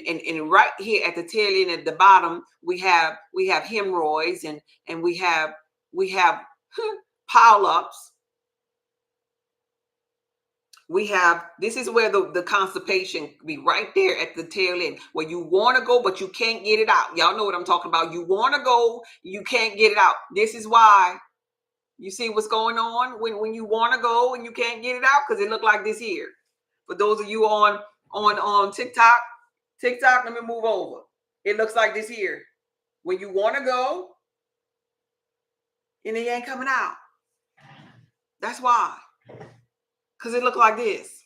right here at the tail end at the bottom we have hemorrhoids and we have pileups. This is where the constipation be right there at the tail end, where you want to go, but you can't get it out. Y'all know what I'm talking about. You want to go, you can't get it out. This is why you see what's going on when you want to go and you can't get it out, because it look like this here. For those of you on TikTok, let me move over. It looks like this here. When you want to go and it ain't coming out. That's why. Because it look like this.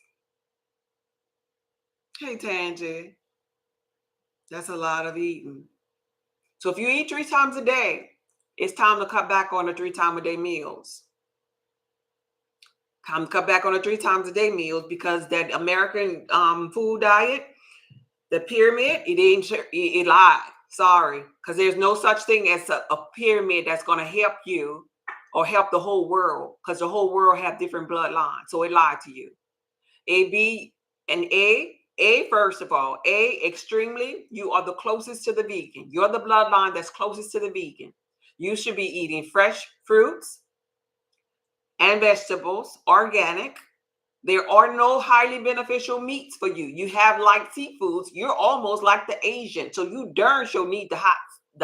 Hey, Tangy. That's a lot of eating. So if you eat 3 times a day, it's time to cut back on the 3 times a day meals. Time to cut back on the 3 times a day meals, because that American food diet, the pyramid, it lied. Sorry, because there's no such thing as a pyramid that's going to help you or help the whole world, because the whole world have different bloodlines. So it lied to you. A, B, and A, first of all, extremely, you are the closest to the vegan. You're the bloodline that's closest to the vegan. You should be eating fresh fruits and vegetables, organic. There are no highly beneficial meats for you. You have light seafoods. You're almost like the Asian. So you darn sure need the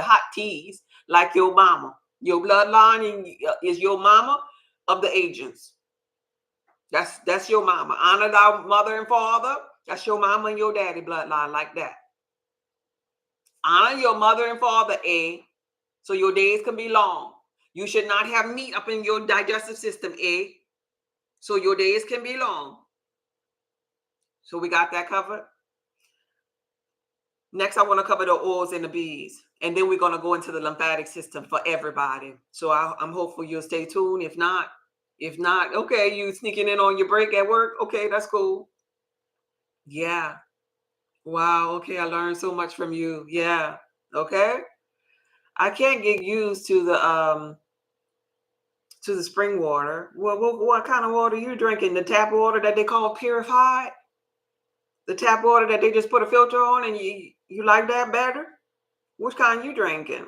hot teas like your mama. Your bloodline is your mama of the Asians. That's your mama. Honor thy mother and father. That's your mama and your daddy bloodline like that. Honor your mother and father, so your days can be long. You should not have meat up in your digestive system, so your days can be long. So we got that covered. Next, I want to cover the oils and the bees, and then we're going to go into the lymphatic system for everybody. So I'm hopeful you'll stay tuned. If not, okay, you sneaking in on your break at work. Okay, that's cool. Yeah. Wow. Okay, I learned so much from you. Yeah. Okay. I can't get used to the spring water. What kind of water are you drinking? The tap water that they call purified? The tap water that they just put a filter on, and you like that better? Which kind you drinking?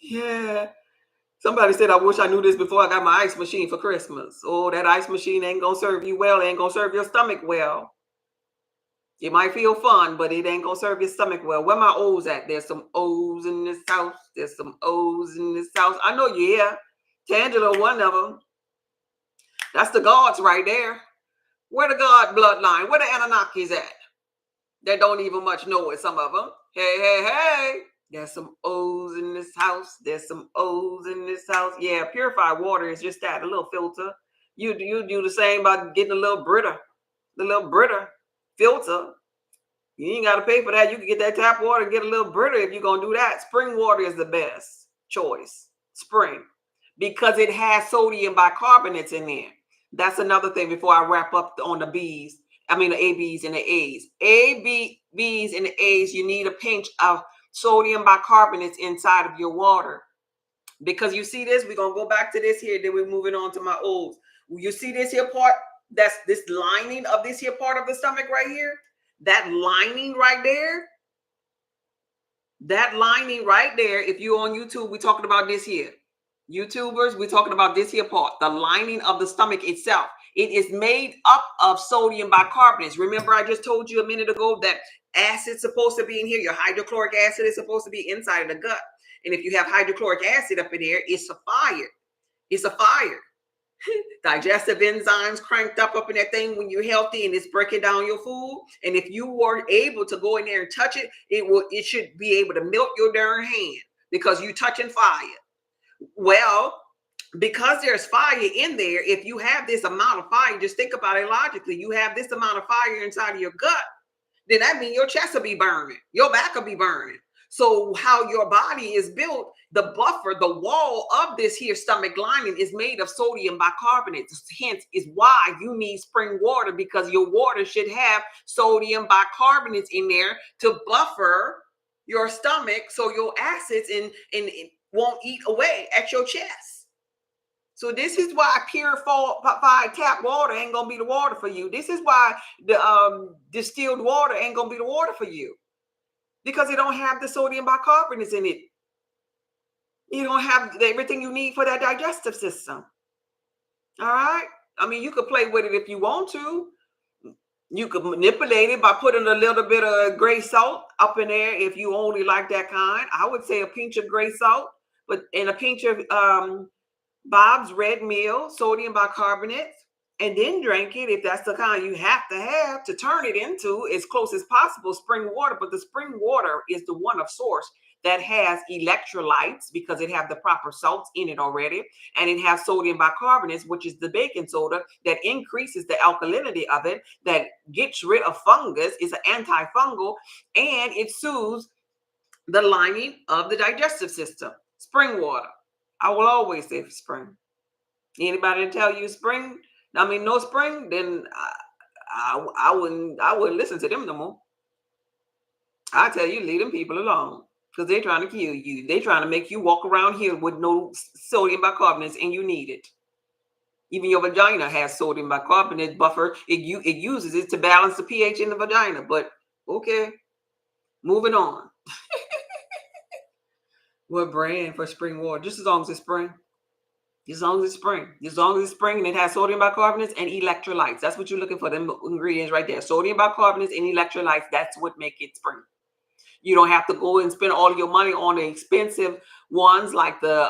Yeah. Somebody said, I wish I knew this before I got my ice machine for Christmas. Oh, that ice machine ain't gonna serve you well. It ain't gonna serve your stomach well. It might feel fun, but it ain't gonna serve your stomach well. Where my O's at? There's some O's in this house. There's some O's in this house. I know you hear. Tangela, one of them. That's the gods right there. Where the God bloodline? Where the Anunnakis at? They don't even much know it, some of them. Hey, hey, hey. There's some O's in this house. There's some O's in this house. Yeah, purified water is just that, a little filter. You do the same by getting a little Brita. The little Brita filter. You ain't got to pay for that. You can get that tap water and get a little Brita if you're going to do that. Spring water is the best choice. Spring. Because it has sodium bicarbonates in there. That's another thing before I wrap up on the B's. I mean the ABs and the A's. B's and the A's, you need a pinch of sodium bicarbonates inside of your water. Because you see this, we're going to go back to this here. Then we're moving on to my O's. You see this here part? That's this lining of this here part of the stomach right here. That lining right there. That lining right there. If you're on YouTube, we're talking about this here. YouTubers, we're talking about this here part, the lining of the stomach itself. It is made up of sodium bicarbonates. Remember, I just told you a minute ago that acid's supposed to be in here. Your hydrochloric acid is supposed to be inside of the gut. And if you have hydrochloric acid up in there, it's a fire. It's a fire. Digestive enzymes cranked up in that thing when you're healthy, and it's breaking down your food. And if you were able to go in there and touch it, it should be able to melt your darn hand, because you're touching fire. Well, because there's fire in there, if you have this amount of fire, just think about it logically. You have this amount of fire inside of your gut, then that means your chest will be burning. Your back will be burning. So how your body is built, the buffer, the wall of this here stomach lining is made of sodium bicarbonate. Hence is why you need spring water, because your water should have sodium bicarbonates in there to buffer your stomach, so your acids and won't eat away at your chest. So this is why purified tap water ain't gonna be the water for you. This is why the distilled water ain't gonna be the water for you, because it don't have the sodium bicarbonates in it. You don't have everything you need for that digestive system. All right. I mean, you could play with it if you want to. You could manipulate it by putting a little bit of gray salt up in there if you only like that kind. I would say a pinch of gray salt, but and a pinch of Bob's Red Mill, sodium bicarbonate, and then drink it if that's the kind you have to turn it into as close as possible spring water. But the spring water is the one of source that has electrolytes because it have the proper salts in it already, and it has sodium bicarbonates, which is the baking soda that increases the alkalinity of it, that gets rid of fungus, is an antifungal, and it soothes the lining of the digestive system. Spring water. I will always say spring. Anybody tell you spring, I mean no spring, then I wouldn't listen to them no more. I tell you, leave them people alone because they're trying to kill you. They're trying to make you walk around here with no sodium bicarbonates, and you need it. Even your vagina has sodium bicarbonate buffer. It uses it to balance the pH in the vagina. But okay, moving on. What brand for spring water? Just as long as it's spring. As long as it's spring. As long as it's spring and it has sodium bicarbonates and electrolytes. That's what you're looking for, them ingredients right there. Sodium bicarbonates and electrolytes. That's what make it spring. You don't have to go and spend all your money on the expensive ones like the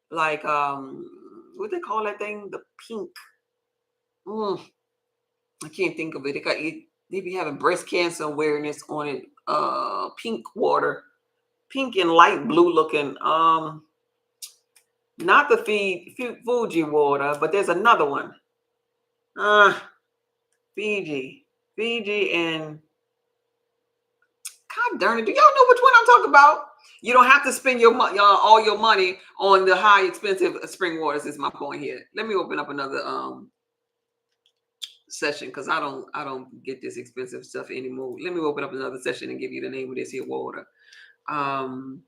what they call that thing? The pink. I can't think of it. They be having breast cancer awareness on it. Pink water. Pink and light blue looking. Not the Fuji water, but there's another one. Fiji and God darn it, do y'all know which one I'm talking about? You don't have to spend your all your money on the high expensive spring waters. Is my point here. Let me open up another session because I don't get this expensive stuff anymore. Let me open up another session and give you the name of this here water. I'm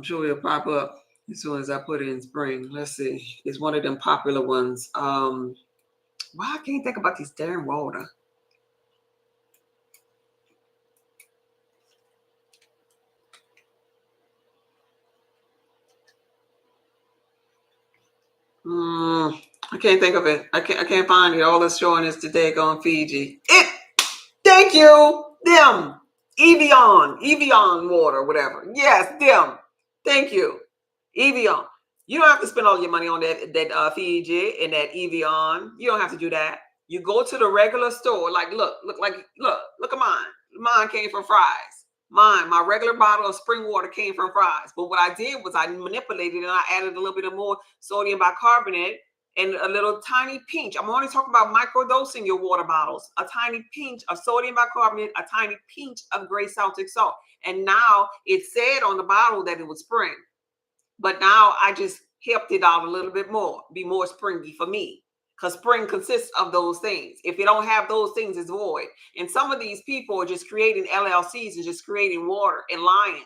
sure it'll pop up as soon as I put it in spring. Let's see. It's one of them popular ones. Why I can't think about this damn water? I can't think of it. I can't find it. All it's showing is today on Fiji. Thank you. Them. Evian water, whatever. Yes, them. Thank you. Evian. You don't have to spend all your money on that Fiji and that Evian. You don't have to do that. You go to the regular store. Like, look at mine. Mine came from Fry's. My regular bottle of spring water came from Fry's. But what I did was I manipulated and I added a little bit of more sodium bicarbonate and a little tiny pinch. I'm only talking about microdosing your water bottles. A tiny pinch of sodium bicarbonate, a tiny pinch of gray Celtic salt. And now it said on the bottle that it was spring. But now I just helped it out a little bit more, be more springy for me. Because spring consists of those things. If you don't have those things, it's void. And some of these people are just creating LLCs and just creating water and lying.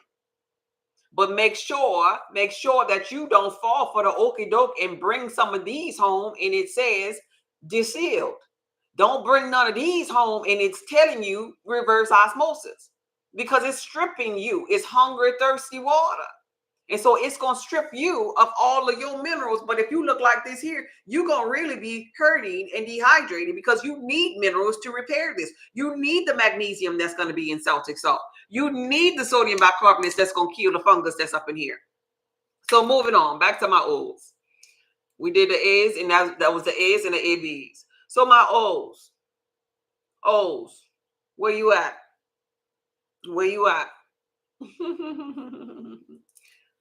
But make sure that you don't fall for the okie doke and bring some of these home and it says distilled. Don't bring none of these home and it's telling you reverse osmosis because it's stripping you. It's hungry, thirsty water. And so it's going to strip you of all of your minerals. But if you look like this here, you're going to really be hurting and dehydrated because you need minerals to repair this. You need the magnesium that's going to be in Celtic salt. You need the sodium bicarbonate that's going to kill the fungus that's up in here. So moving on, back to my O's. We did the A's and that was the A's and the AB's. So my O's, where you at? Where you at?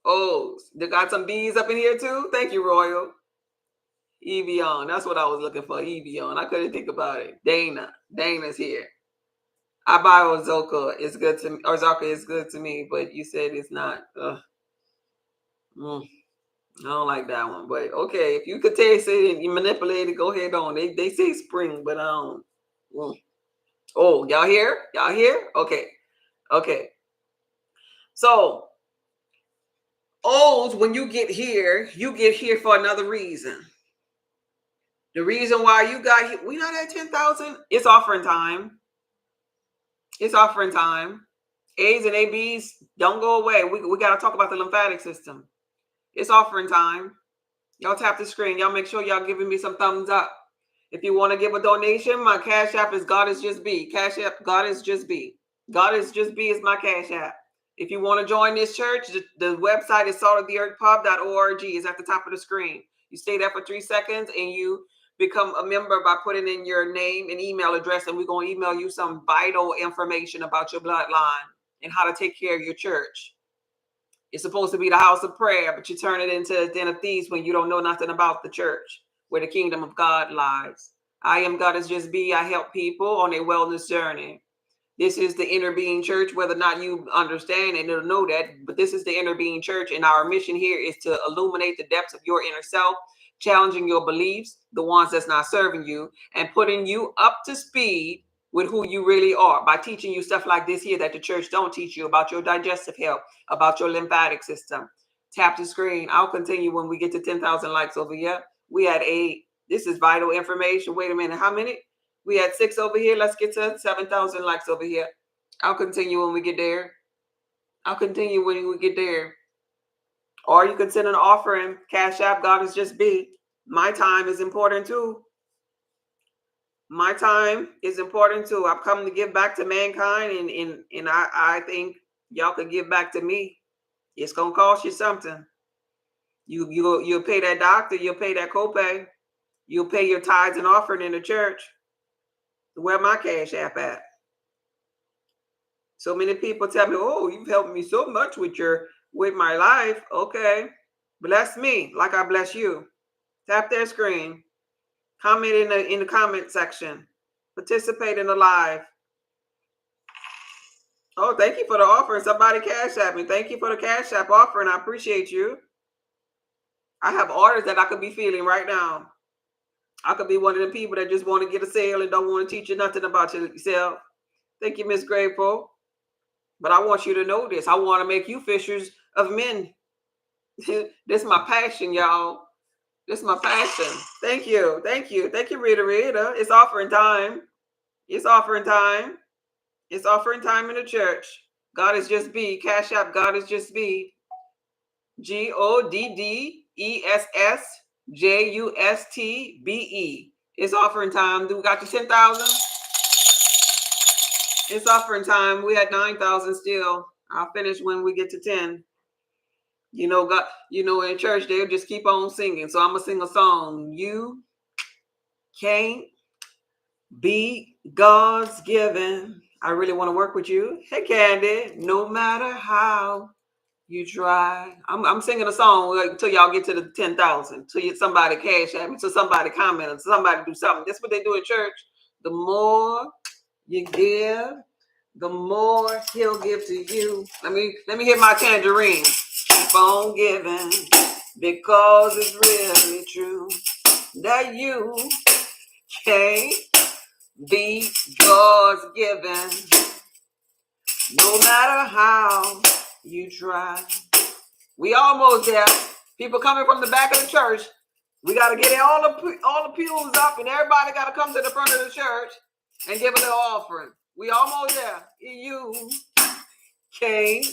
O's. They got some B's up in here too. Thank you, Royal. Evian. That's what I was looking for. Evian. I couldn't think about it. Dana's here. I buy Ozoka. It's good to me. Orzaka is good to me, but you said it's not. I don't like that one. But okay, if you could taste it and you manipulate it, go ahead on. They say spring, but I don't. Oh, y'all here? Y'all here? Okay. So O's, when you get here for another reason. The reason why you got here, we not at 10,000. It's offering time. It's offering time. A's and AB's don't go away. We got to talk about the lymphatic system. It's offering time. Y'all tap the screen. Y'all make sure y'all giving me some thumbs up. If you want to give a donation, my Cash App is God is Just B. Cash App, God is Just B. God is Just B is my Cash App. If you want to join this church, the website is saltoftheearthpub.org. It's at the top of the screen. You stay there for 3 seconds and you become a member by putting in your name and email address, and we're going to email you some vital information about your bloodline and how to take care of your church. It's supposed to be the house of prayer, but you turn it into a den of thieves when you don't know nothing about the church, where the kingdom of God lies. I am God is Just B. I help people on a wellness journey. This is the inner being church, whether or not you understand and don't know that, but this is the inner being church. And our mission here is to illuminate the depths of your inner self, challenging your beliefs, the ones that's not serving you, and putting you up to speed with who you really are by teaching you stuff like this here that the church don't teach you about your digestive health, about your lymphatic system. Tap the screen. I'll continue when we get to 10,000 likes over here. We had 8. This is vital information. Wait a minute. How many? We had 6 over here. Let's get to 7,000 likes over here. I'll continue when we get there. I'll continue when we get there. Or you can send an offering. Cash App, God is Just B. My time is important too. My time is important too. I've come to give back to mankind, and I think y'all could give back to me. It's gonna cost you something. You'll pay that doctor. You'll pay that copay. You'll pay your tithes and offering in the church. Where my Cash App at? So many people tell me, "Oh, you've helped me so much with my life." Okay, bless me like I bless you. Tap that screen. Comment in the comment section. Participate in the live. Oh, thank you for the offer. Somebody Cash App me. Thank you for the Cash App offering. I appreciate you. I have orders that I could be feeling right now. I could be one of the people that just want to get a sale and don't want to teach you nothing about yourself. Thank you, Miss Grateful. But I want you to know this. I want to make you fishers of men. This is my passion, y'all. This is my passion. Thank you. Thank you. Thank you, Rita. It's offering time. It's offering time. It's offering time in the church. God is Just B. Cash App, God is Just B. GODDESSJUSTBE. It's offering time. Do we got to 10,000? It's offering time. We had 9,000 still. I'll finish when we get to 10. You know, God, in church, they'll just keep on singing. So I'm going to sing a song. You can't beat God's given. I really want to work with you. Hey, Candy, no matter how you try. I'm singing a song until y'all get to the 10,000. Till somebody Cash at me, till somebody comment, or somebody do something. That's what they do in church. The more you give, the more he'll give to you. Let me hit my tangerine. Keep on giving, because it's really true that you can't beat God's given, no matter how you try. We almost there. People coming from the back of the church. We got to get all the pews up, and everybody got to come to the front of the church and give a little offering. We almost there. You can't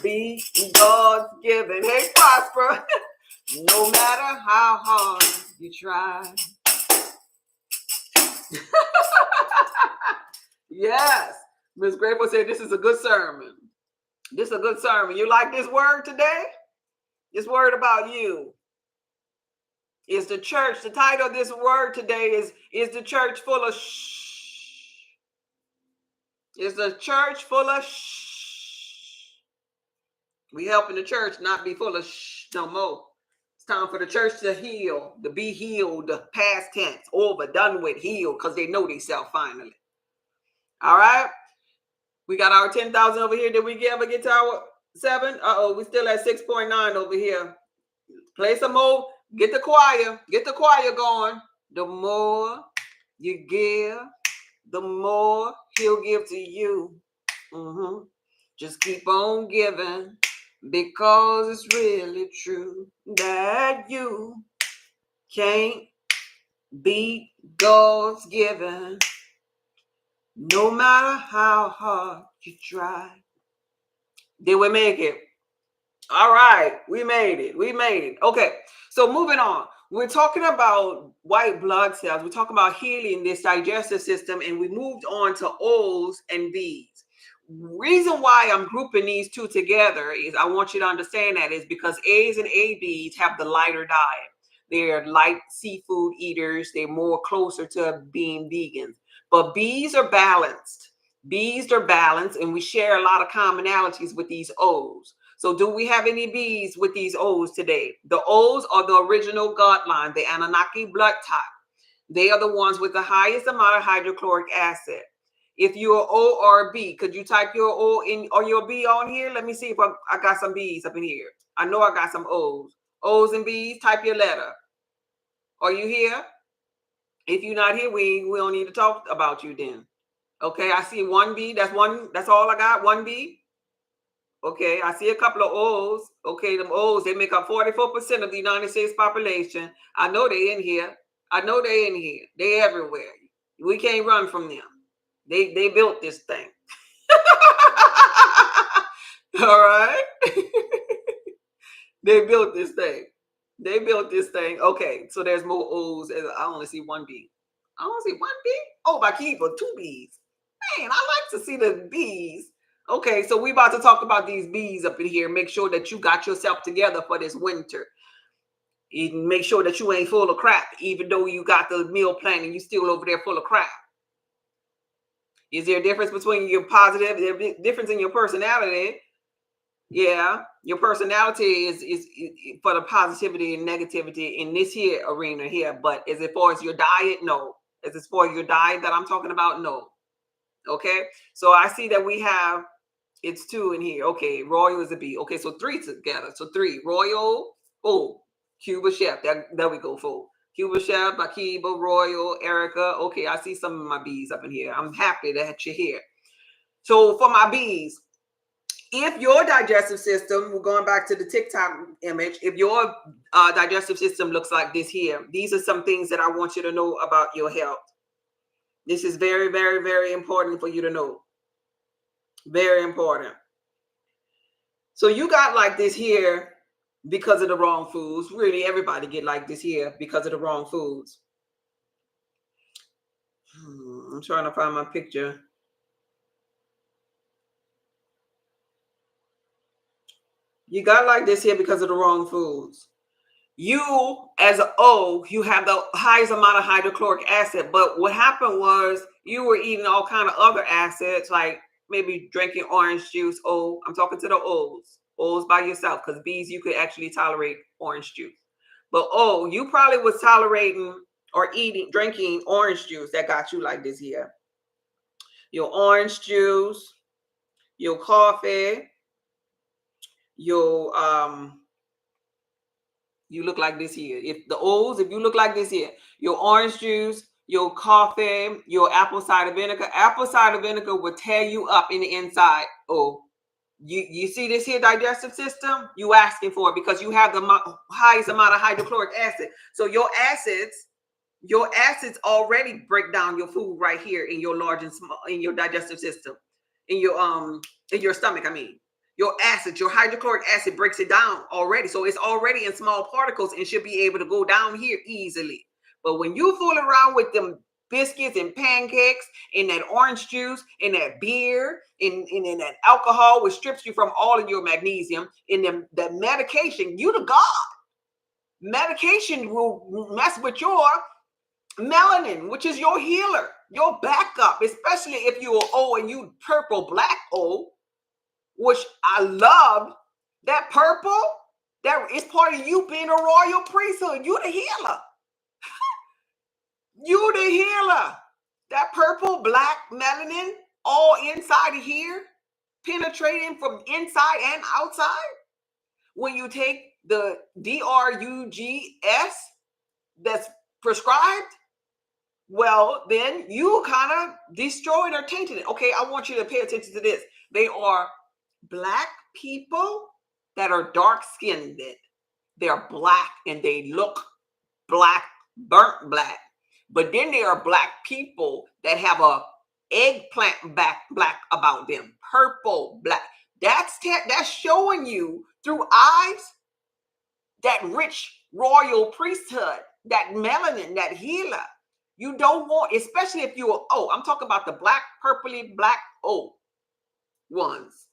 beat God's given. Hey, Prosper. No matter how hard you try. Yes. Miss Grateful said this is a good sermon. This is a good sermon. You like this word today? This word about you. Is the church, the title of this word today is the church full of shh? Is the church full of shh? We helping the church not be full of shh no more. It's time for the church to heal, to be healed, past tense, over, done with, healed, because they know themselves finally. All right? We got our 10,000 over here. Did we ever get to our 7? We still at 6.9 over here. Play some more. Get the choir going. The more you give, the more he'll give to you. Just keep on giving, because it's really true that you can't beat God's giving, no matter how hard you try. Did we make it? All right, we made it. We made it. Okay, so moving on. We're talking about white blood cells. We're talking about healing this digestive system, and we moved on to O's and B's. Reason why I'm grouping these two together is I want you to understand that is because A's and ABs have the lighter diet. They're light seafood eaters. They're more closer to being vegans. But B's are balanced. B's are balanced, and we share a lot of commonalities with these O's. So do we have any B's with these O's today? The O's are the original gut line, the Anunnaki blood type. They are the ones with the highest amount of hydrochloric acid. If you're O or a B, could you type your O in or your B on here? Let me see if I got some B's up in here. I know I got some O's. O's and B's, type your letter. Are you here? If you're not here, we don't need to talk about you then. Okay, I see one B. That's one. That's all I got. One B. Okay, I see a couple of O's. Okay, them O's, they make up 44% of the United States population. I know they in here. I know they in here. They everywhere. We can't run from them. They built this thing. All right. They built this thing. They built this thing. Okay, so there's more O's. I only see one B. I only see one B. Oh, by keyboard, two B's. Man, I like to see the B's. Okay, so we about to talk about these bees up in here. Make sure that you got yourself together for this winter. You make sure that you ain't full of crap, even though you got the meal plan and you still over there full of crap. Is there a difference between your positive, difference in your personality? Yeah, your personality is for the positivity and negativity in this here arena here. But as far as your diet, no. As far as your diet that I'm talking about, no. Okay, so I see that we have it's two in here. Okay, Royal is a B. Okay, so three together. So three. Royal, oh, Cuba Chef. There we go, full. Cuba Chef, Bakiba, Royal, Erica. Okay, I see some of my B's up in here. I'm happy that you're here. So for my B's, if your digestive system, we're going back to the TikTok image, if your digestive system looks like this here, these are some things that I want you to know about your health. This is very, very, very important for you to know. Very important. So you got like this here because of the wrong foods. Really, everybody get like this here because of the wrong foods. I'm trying to find my picture. You got like this here because of the wrong foods. You, as an O, you have the highest amount of hydrochloric acid. But what happened was you were eating all kind of other acids, like maybe drinking orange juice. O, I'm talking to the O's. O's by yourself, because B's, you could actually tolerate orange juice. But O, you probably was tolerating or drinking orange juice that got you like this here. Your orange juice, your coffee, your you look like this here. If the O's, if you look like this here, your orange juice, your coffee, your apple cider vinegar will tear you up in the inside. Oh, you see this here digestive system? You asking for it because you have the highest amount of hydrochloric acid. So your acids already break down your food right here in your large and small, in your digestive system, in your stomach. I mean. Your acid, your hydrochloric acid breaks it down already. So it's already in small particles and should be able to go down here easily. But when you fool around with them biscuits and pancakes and that orange juice and that beer and that alcohol, which strips you from all of your magnesium, and that medication, you the God. Medication will mess with your melanin, which is your healer, your backup, especially if you're O and you purple black O, which I love. That purple, that is part of you being a royal priesthood. You the healer. You the healer. That purple, black, melanin, all inside of here, penetrating from inside and outside. When you take the drugs that's prescribed, well, then you kind of destroyed or tainted it. Okay, I want you to pay attention to this. They are black people that are dark skinned. They're black and they look black, burnt black. But then there are black people that have a eggplant black about them, purple black. That's showing showing you through eyes that rich royal priesthood, that melanin, that healer. You don't want, especially if you're, I'm talking about the black, purpley, black, ones.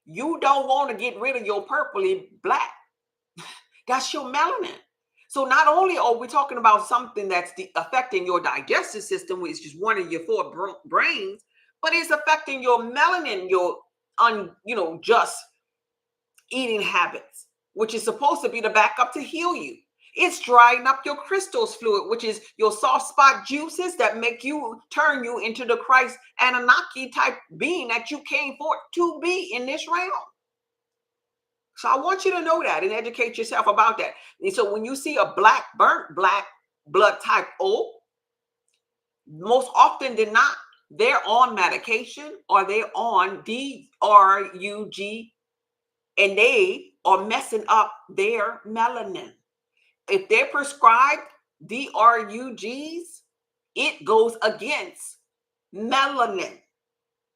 You don't want to get rid of your purpley black. That's your melanin. So not only are we talking about something that's affecting your digestive system, which is one of your four brains, but it's affecting your melanin, your just eating habits, which is supposed to be the backup to heal you. It's drying up your crystals fluid, which is your soft spot juices that make you turn you into the Christ Anunnaki type being that you came for to be in this realm. So I want you to know that and educate yourself about that. And so when you see a burnt black blood type O, most often than not, they're on medication or they're on DRUG, and they are messing up their melanin. If they're prescribed DRUGs, it goes against melanin.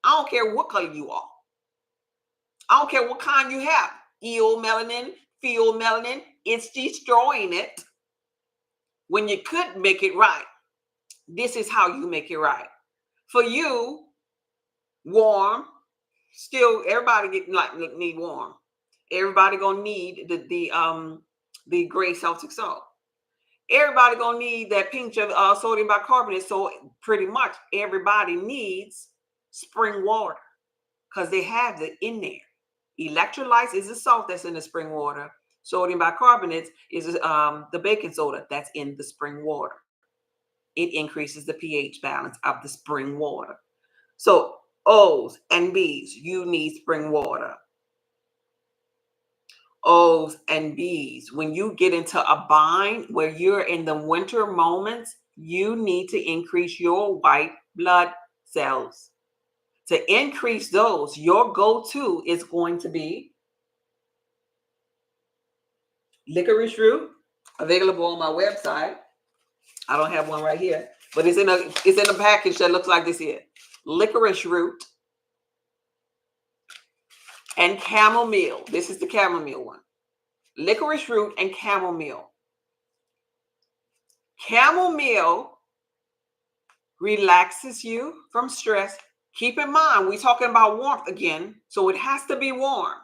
I don't care what color you are. I don't care what kind you have. Eomelanin, pheomelanin, it's destroying it when you could make it right. This is how you make it right. For you, warm, still everybody need warm. Everybody gonna need the gray Celtic salt. Everybody gonna need that pinch of sodium bicarbonate. So pretty much everybody needs spring water because they have it in there. Electrolytes is the salt that's in the spring water. Sodium bicarbonate is the baking soda that's in the spring water. It increases the pH balance of the spring water. So O's and B's, you need spring water. O's and B's. When you get into a bind where you're in the winter moments, you need to increase your white blood cells. To increase those, your go-to is going to be licorice root, available on my website. I don't have one right here, but it's in a package that looks like this here. Licorice root and chamomile. This is the chamomile one. Licorice root and chamomile. Chamomile relaxes you from stress. Keep in mind, we're talking about warmth again, so it has to be warm.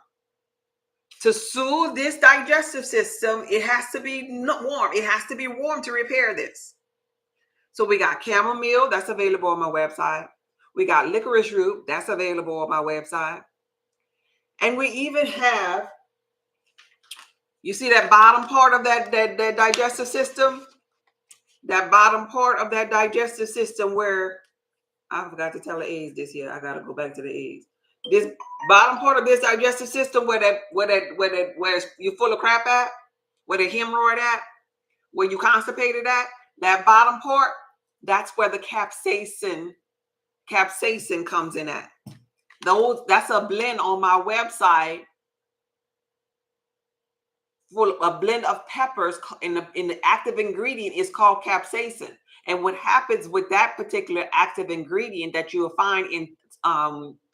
To soothe this digestive system, it has to be warm. It has to be warm to repair this. So we got chamomile, that's available on my website. We got licorice root, that's available on my website. And we even have, you see that bottom part of that digestive system? That bottom part of that digestive system where, I forgot to tell the A's this year. I got to go back to the A's. This bottom part of this digestive system where you're full of crap at, where the hemorrhoid at, where you constipated at, that bottom part, that's where the capsaicin comes in at. That's a blend on my website. A blend of peppers, in the active ingredient is called capsaicin. And what happens with that particular active ingredient that you will find in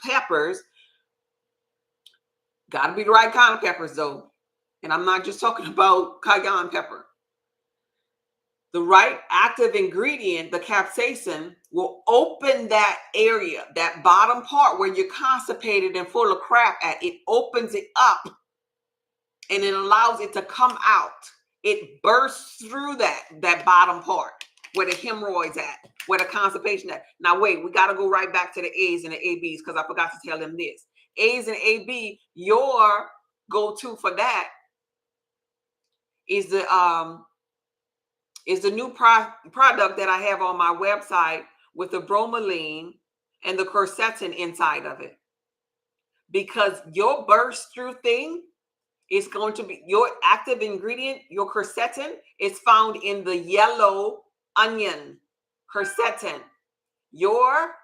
peppers, got to be the right kind of peppers though. And I'm not just talking about cayenne pepper. The right active ingredient, the capsaicin, will open that area, that bottom part where you're constipated and full of crap at. It opens it up and it allows it to come out. It bursts through that bottom part where the hemorrhoids at, where the constipation at. Now wait, we got to go right back to the A's and the AB's because I forgot to tell them this. A's and AB, your go-to for that is the new product that I have on my website with the bromelain and the quercetin inside of it. Because your burst through thing is going to be your active ingredient, your quercetin is found in the yellow onion quercetin. Your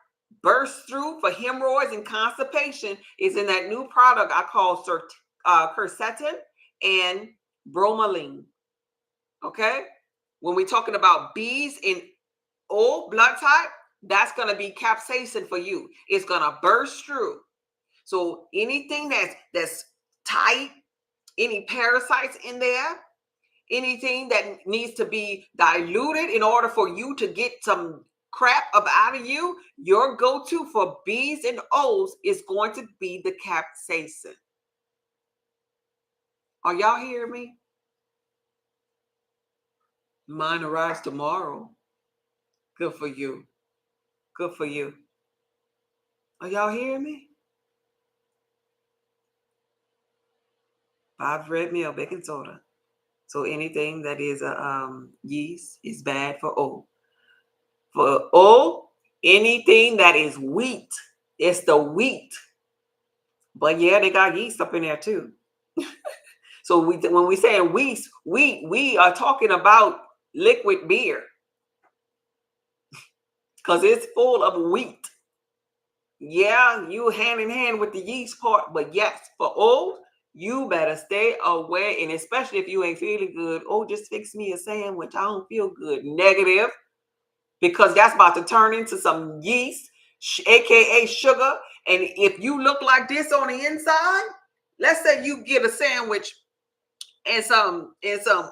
burst through for hemorrhoids and constipation is in that new product I call quercetin and bromelain. Okay? When we're talking about B's in O blood type, that's going to be capsaicin for you. It's going to burst through. So anything that's tight, any parasites in there, anything that needs to be diluted in order for you to get some crap up out of you, your go-to for B's and O's is going to be the capsaicin. Are y'all hearing me? Mine arrives tomorrow. Good for you. Good for you. Are y'all hearing me? 5 red meal baking soda. So anything that is a yeast is bad for O. For O, anything that is wheat, it's the wheat. But yeah, they got yeast up in there too. So when we say wheat, we are talking about liquid beer because it's full of wheat. Yeah, you hand in hand with the yeast part, but yes, for O, you better stay away, and especially if you ain't feeling good. Oh, just fix me a sandwich. I don't feel good. Negative, because that's about to turn into some yeast, aka sugar. And if you look like this on the inside, let's say you get a sandwich and some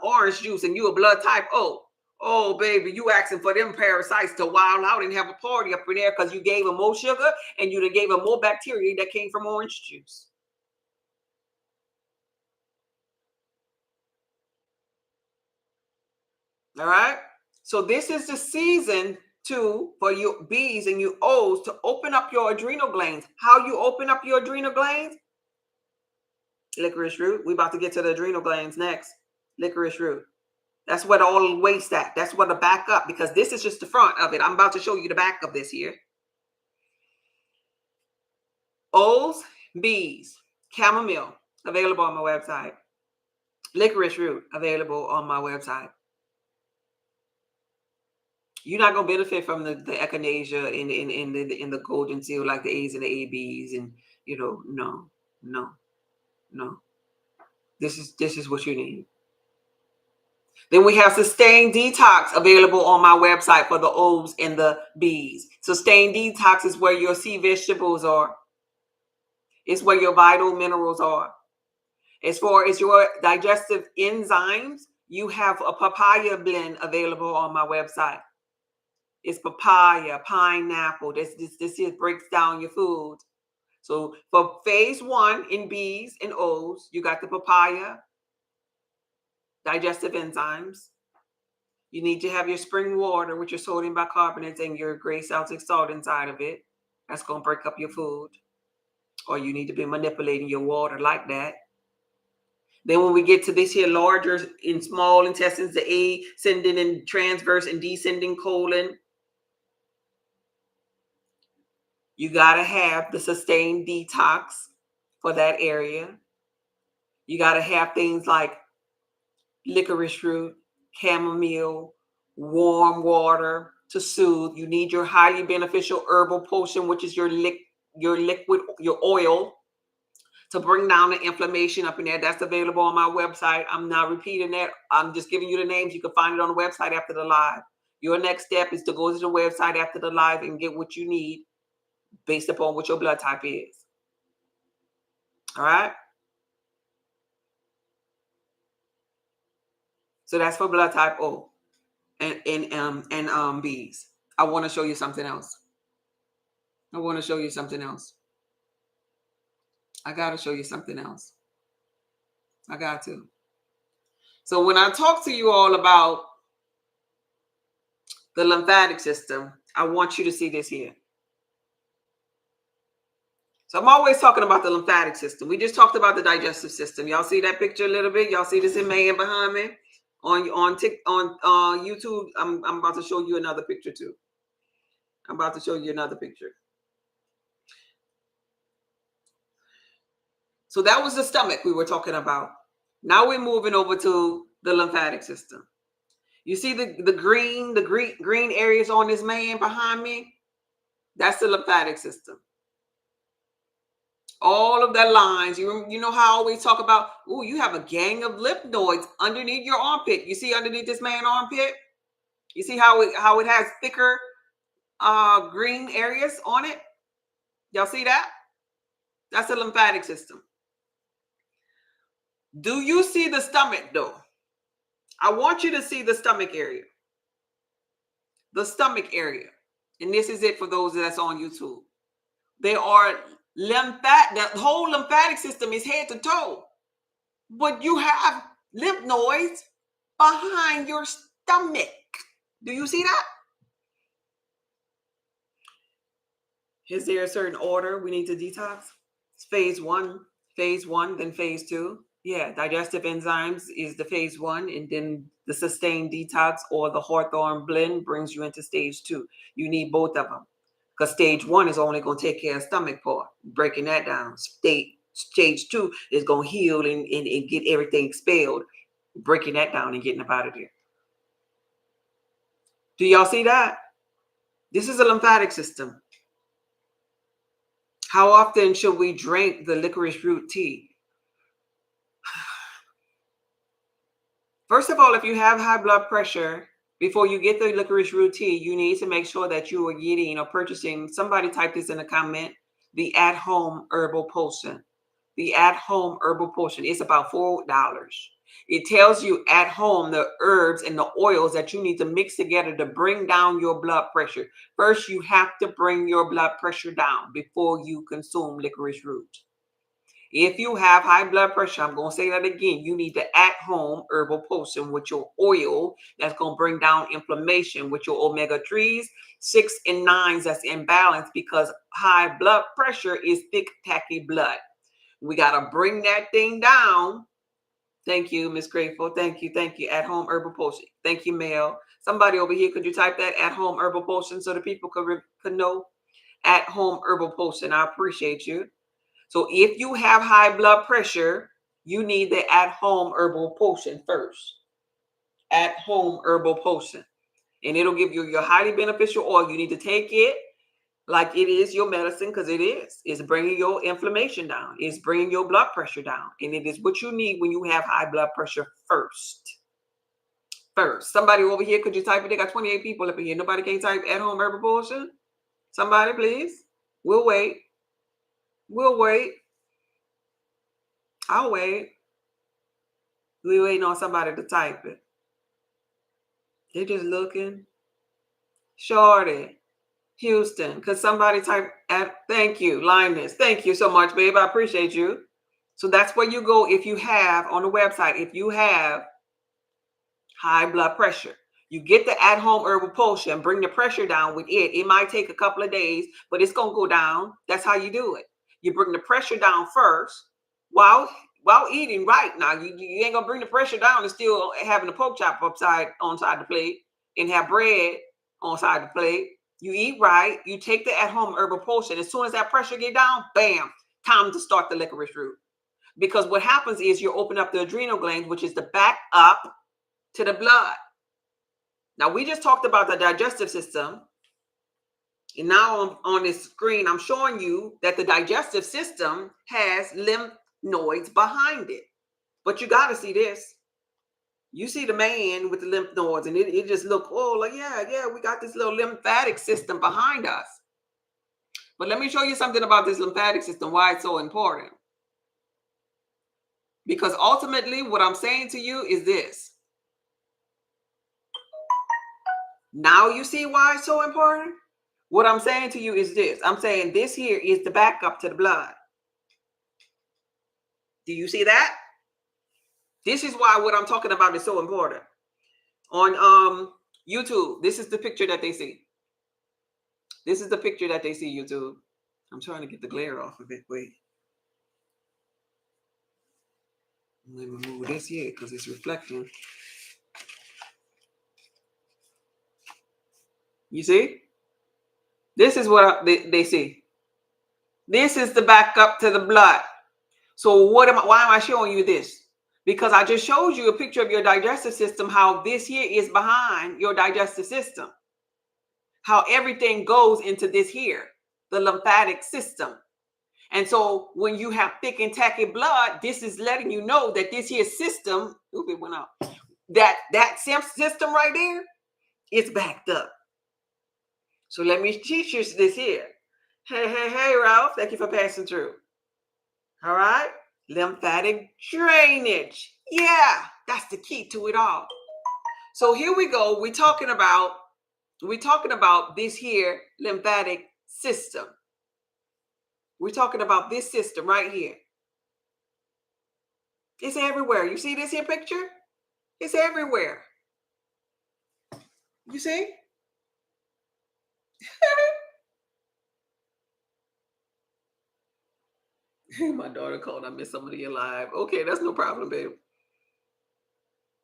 orange juice, and you a blood type O. Oh, baby, you asking for them parasites to wild out and have a party up in there because you gave them more sugar and you gave them more bacteria that came from orange juice. All right. So this is the season for your B's and your O's to open up your adrenal glands. How you open up your adrenal glands? Licorice root. We about to get to the adrenal glands next. Licorice root. That's where all the waste at. That's where the back up, because this is just the front of it. I'm about to show you the back of this here. O's, B's, chamomile, available on my website. Licorice root, available on my website. You're not gonna benefit from the echinacea in the golden seal like the A's and the ABs, and no. This is what you need. Then we have Sustained Detox available on my website for the O's and the B's. Sustained Detox is where your sea vegetables are. It's where your vital minerals are. As far as your digestive enzymes, you have a papaya blend available on my website. It's papaya, pineapple. This here breaks down your food. So for phase 1 in B's and O's, you got the papaya, digestive enzymes. You need to have your spring water with your sodium bicarbonate and your gray Celtic salt inside of it. That's going to break up your food. Or you need to be manipulating your water like that. Then when we get to this here larger in small intestines, the ascending and transverse and descending colon, you got to have the Sustained Detox for that area. You got to have things like licorice root, chamomile, warm water to soothe. You need your highly beneficial herbal potion, which is your liquid, your oil, to bring down the inflammation up in there. That's available on my website. I'm not repeating that. I'm just giving you the names. You can find it on the website after the live. Your next step is to go to the website after the live and get what you need based upon what your blood type is. All right. So that's for blood type O and B's. I want to show you something else. I got to show you something else. I got to. So when I talk to you all about the lymphatic system, I want you to see this here. So I'm always talking about the lymphatic system. We just talked about the digestive system. Y'all see that picture a little bit? Y'all see this in man behind me? On YouTube, I'm about to show you another picture too. So that was the stomach we were talking about. Now we're moving over to the lymphatic system. You see the green areas on this man behind me? That's the lymphatic system. All of the lines. You know how I always talk about, you have a gang of lymph nodes underneath your armpit. You see underneath this man's armpit? You see how it has thicker green areas on it? Y'all see that? That's the lymphatic system. Do you see the stomach though? I want you to see the stomach area. The stomach area. And this is it for those that's on YouTube. They are the whole lymphatic system is head to toe. But you have lymph nodes behind your stomach. Do you see that? Is there a certain order we need to detox? It's phase one, then phase two. Yeah, digestive enzymes is the phase one, and then the sustained detox or the Hawthorne blend brings you into stage two. You need both of them because stage one is only going to take care of stomach part, breaking that down. Stage two is going to heal and get everything expelled, breaking that down and getting up out of there. Do y'all see that? This is a lymphatic system. How often should we drink the licorice root tea? First of all, if you have high blood pressure, before you get the licorice root tea, you need to make sure that you are getting or purchasing, somebody type this in the comment, the at-home herbal potion. The at-home herbal potion. It's about $4. It tells you at home the herbs and the oils that you need to mix together to bring down your blood pressure. First, you have to bring your blood pressure down before you consume licorice root. If you have high blood pressure, I'm going to say that again, you need the at-home herbal potion with your oil that's going to bring down inflammation with your omega-3s, 6 and 9s that's imbalanced because high blood pressure is thick, tacky blood. We got to bring that thing down. Thank you, Miss Grateful. Thank you. Thank you. At-home herbal potion. Thank you, Mel. Somebody over here, could you type that at-home herbal potion so the people could know? At-home herbal potion. I appreciate you. So if you have high blood pressure, you need the at-home herbal potion first. At-home herbal potion. And it'll give you your highly beneficial oil. You need to take it like it is your medicine, because it is. It's bringing your inflammation down. It's bringing your blood pressure down. And it is what you need when you have high blood pressure first. Somebody over here, could you type it? They got 28 people up in here. Nobody can type at-home herbal potion? Somebody, please. We'll wait. We'll wait. I'll wait. We're waiting on somebody to type it. They're just looking. Shorty. Houston, could somebody type at? Thank you, Linus. Thank you so much, babe. I appreciate you. So that's where you go if you have on the website, if you have high blood pressure. You get the at-home herbal potion, bring the pressure down with it. It might take a couple of days, but it's going to go down. That's how you do it. You bring the pressure down first while eating right. Now, you ain't going to bring the pressure down and still having a pork chop on side the plate and have bread on side the plate. You eat right. You take the at-home herbal potion. As soon as that pressure get down, bam, time to start the licorice root. Because what happens is you open up the adrenal glands, which is the back up to the blood. Now, we just talked about the digestive system. And now on this screen, I'm showing you that the digestive system has lymph nodes behind it. But you got to see this. You see the man with the lymph nodes, and it just look, oh, like, yeah, we got this little lymphatic system behind us. But let me show you something about this lymphatic system, why it's so important. Because ultimately, what I'm saying to you is this. Now you see why it's so important? What I'm saying to you is this. I'm saying this here is the backup to the blood. Do you see that? This is why what I'm talking about is so important. On YouTube, this is the picture that they see. This is the picture that they see, YouTube. I'm trying to get the glare off of it. Wait. Let me move this here because it's reflecting. You see? This is what they see. This is the backup to the blood. So why am I showing you this? Because I just showed you a picture of your digestive system, how this here is behind your digestive system. How everything goes into this here, the lymphatic system. And so when you have thick and tacky blood, this is letting you know that this here system, oops, it went out. That system right there is backed up. So let me teach you this here. Hey, Ralph, thank you for passing through. All right. Lymphatic drainage. Yeah, that's the key to it all. So here we go. We're talking about this here lymphatic system. We're talking about this system right here. It's everywhere. You see this here picture? It's everywhere. You see? My daughter called. I missed somebody alive. Okay, that's no problem, babe.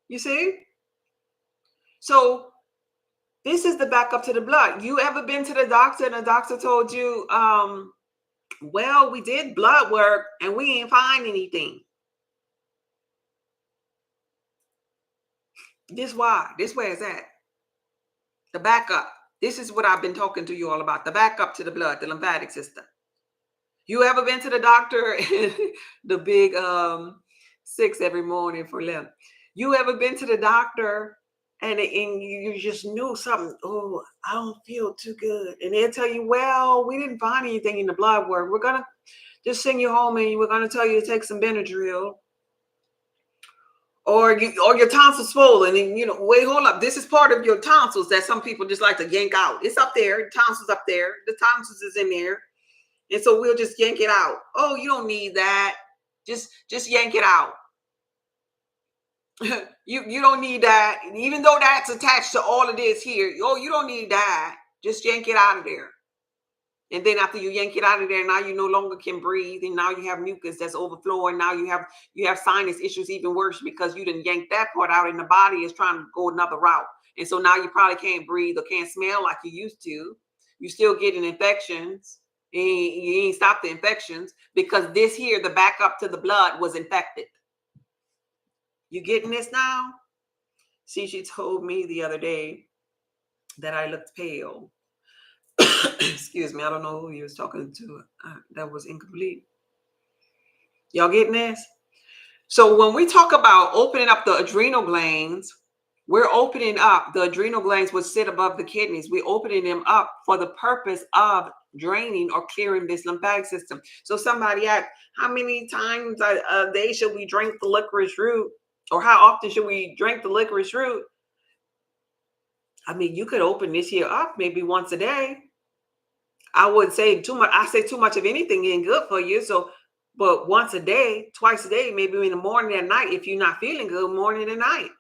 You see? So this is the backup to the blood. You ever been to the doctor and the doctor told you, well, we did blood work and we ain't find anything. This why? This where it's at. The backup. This is what I've been talking to you all about. The backup to the blood, the lymphatic system. You ever been to the doctor? The big 6 every morning for lymph. You ever been to the doctor and you just knew something? Oh, I don't feel too good. And they'll tell you, well, we didn't find anything in the blood work. We're gonna just send you home and we're gonna tell you to take some Benadryl. Or your tonsils swollen, and wait, hold up. This is part of your tonsils that some people just like to yank out. It's up there. The tonsils up there. The tonsils is in there. And so we'll just yank it out. Oh, you don't need that. Just yank it out. you don't need that. Even though that's attached to all of this here. Oh, you don't need that. Just yank it out of there. And then after you yank it out of there, now you no longer can breathe, and now you have mucus that's overflowing. Now you have sinus issues, even worse, because you didn't yank that part out, and the body is trying to go another route. And so now you probably can't breathe or can't smell like you used to. You're still getting infections. You ain't stopped the infections because this here, the backup to the blood, was infected. You getting this now? See, she told me the other day that I looked pale. Excuse me, I don't know who he was talking to. That was incomplete. Y'all getting this? So when we talk about opening up the adrenal glands, we're opening up the adrenal glands, which sit above the kidneys. We're opening them up for the purpose of draining or clearing this lymphatic system. So somebody asked, how many times a day should we drink the licorice root? Or how often should we drink the licorice root? I mean, you could open this here up maybe once a day. I would say too much. I say too much of anything ain't good for you. So, but once a day, twice a day, maybe in the morning and night. If you're not feeling good, morning and night.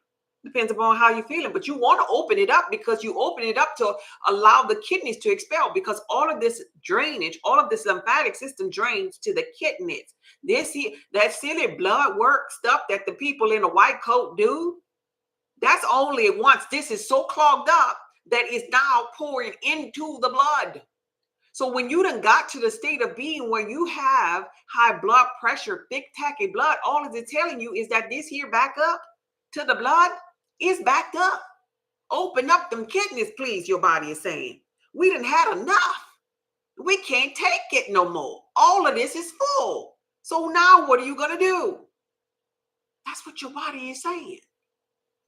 Depends upon how you're feeling. But you want to open it up because you open it up to allow the kidneys to expel, because all of this drainage, all of this lymphatic system drains to the kidneys. That silly blood work stuff that the people in the white coat do, that's only once this is so clogged up that it's now pouring into the blood. So when you done got to the state of being where you have high blood pressure, thick, tacky blood, all it's telling you is that this here backup to the blood is backed up. Open up them kidneys, please, your body is saying. We done had enough. We can't take it no more. All of this is full. So now what are you going to do? That's what your body is saying.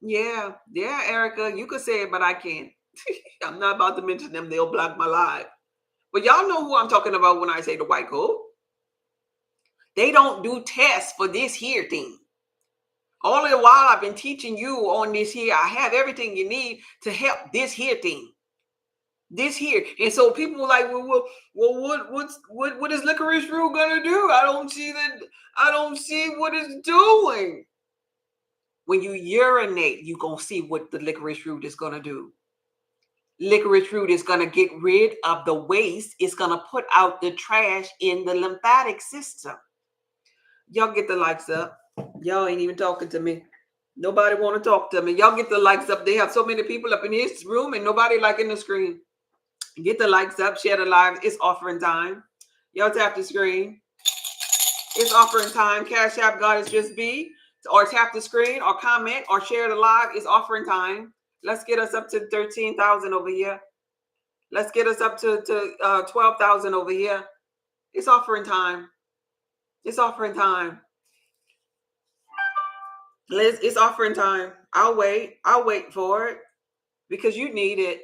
Yeah, Erica, you could say it, but I can't. I'm not about to mention them. They'll block my live. But y'all know who I'm talking about when I say the white coat. They don't do tests for this here thing. All the while I've been teaching you on this here. I have everything you need to help this here thing. This here. And so people were like, well, what is licorice root gonna do? I don't see what it's doing. When you urinate, you're gonna see what the licorice root is gonna do. Licorice root is going to get rid of the waste. It's going to put out the trash in the lymphatic system. Y'all get the likes up. Y'all ain't even talking to me. Nobody want to talk to me. Y'all get the likes up. They have so many people up in this room and nobody liking the screen. Get the likes up. Share the live. It's offering time. Y'all tap the screen. It's offering time. Cash App God is just be. Or tap the screen or comment or share the live. It's offering time. Let's get us up to 13,000 over here. Let's get us up to 12,000 over here. It's offering time. It's offering time. Liz, it's offering time. I'll wait for it because you need it.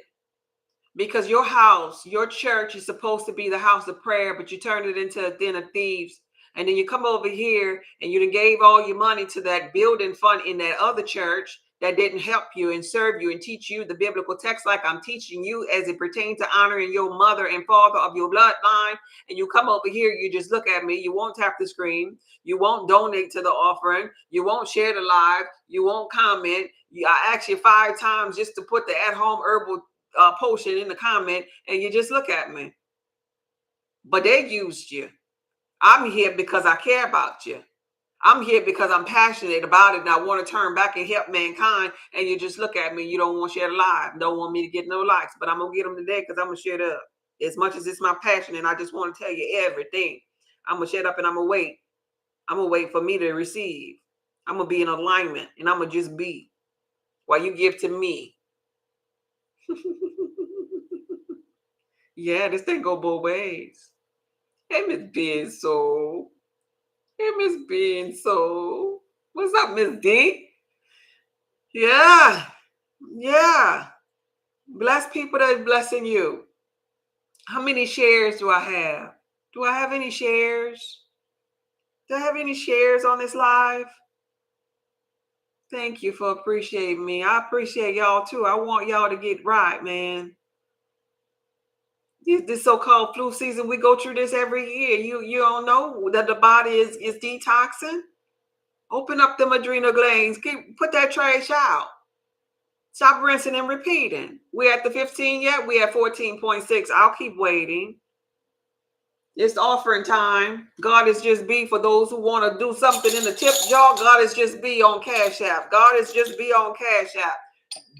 Because your house, your church is supposed to be the house of prayer, but you turn it into a den of thieves. And then you come over here and you done gave all your money to that building fund in that other church that didn't help you and serve you and teach you the biblical text like I'm teaching you as it pertains to honoring your mother and father of your bloodline. And you come over here, you just look at me, you won't tap the screen, you won't donate to the offering, you won't share the live, you won't comment. I asked you 5 times just to put the at-home herbal potion in the comment, and you just look at me. But they used you. I'm here because I care about you. I'm here because I'm passionate about it and I want to turn back and help mankind. And you just look at me, you don't want to share the live, don't want me to get no likes, but I'm going to get them today because I'm going to share it up. As much as it's my passion and I just want to tell you everything, I'm going to shut up and I'm going to wait. I'm going to wait for me to receive. I'm going to be in alignment and I'm going to just be while you give to me. Yeah, this thing go both ways. Hey, Miss Being So. Hey, Miss Being So. What's up, Miss D? Yeah. Yeah. Bless people that's blessing you. How many shares do I have? Do I have any shares? Do I have any shares on this live? Thank you for appreciating me. I appreciate y'all too. I want y'all to get right, man. This so-called flu season, we go through this every year. You don't know that the body is detoxing. Open up them adrenal glands. Put that trash out. Stop rinsing and repeating. We at the 15 yet? We at 14.6. I'll keep waiting. It's offering time. God is just be for those who want to do something in the tip jar. God is just be on Cash App. God is just be on Cash App.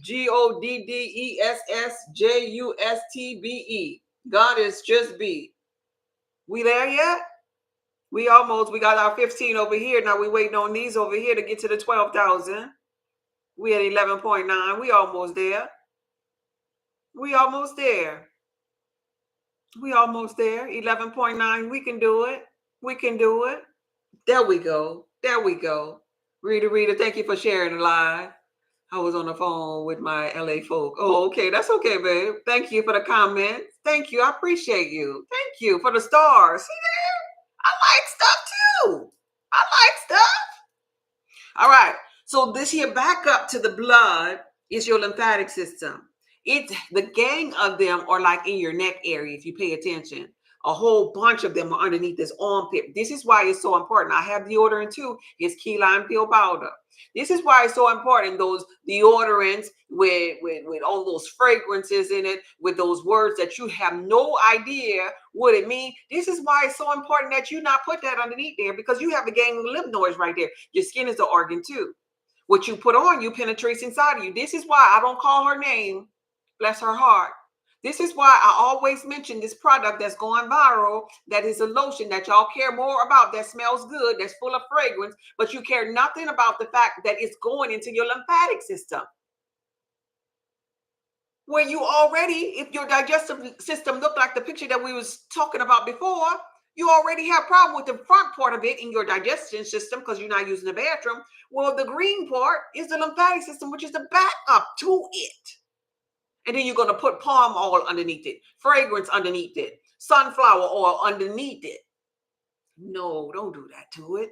GODDESSJUSTBE. God is just be. We there yet? We got our 15 over here. Now we waiting on these over here to get to the 12,000. We at 11.9. We almost there. We almost there. 11.9. We can do it. We can do it. There we go. Rita, thank you for sharing the live. I was on the phone with my LA folk. Oh, okay. That's okay, babe. Thank you for the comments. Thank you. I appreciate you. Thank you for the stars. See there? I like stuff too. I like stuff. All right. So this here back up to the blood is your lymphatic system. The gang of them are like in your neck area if you pay attention. A whole bunch of them are underneath this armpit. This is why it's so important. I have deodorant too. It's key lime peel powder. This is why it's so important. Those deodorants with all those fragrances in it, with those words that you have no idea what it means. This is why it's so important that you not put that underneath there, because you have a gang of lymph nodes right there. Your skin is the organ too. What you put on you penetrates inside of you. This is why I don't call her name. Bless her heart. This is why I always mention this product that's going viral, that is a lotion that y'all care more about, that smells good, that's full of fragrance, but you care nothing about the fact that it's going into your lymphatic system. Where you already, if your digestive system looked like the picture that we was talking about before, you already have a problem with the front part of it in your digestion system because you're not using the bathroom. Well, the green part is the lymphatic system, which is the backup to it. And then you're going to put palm oil underneath it, fragrance underneath it, sunflower oil underneath it. No, don't do that to it.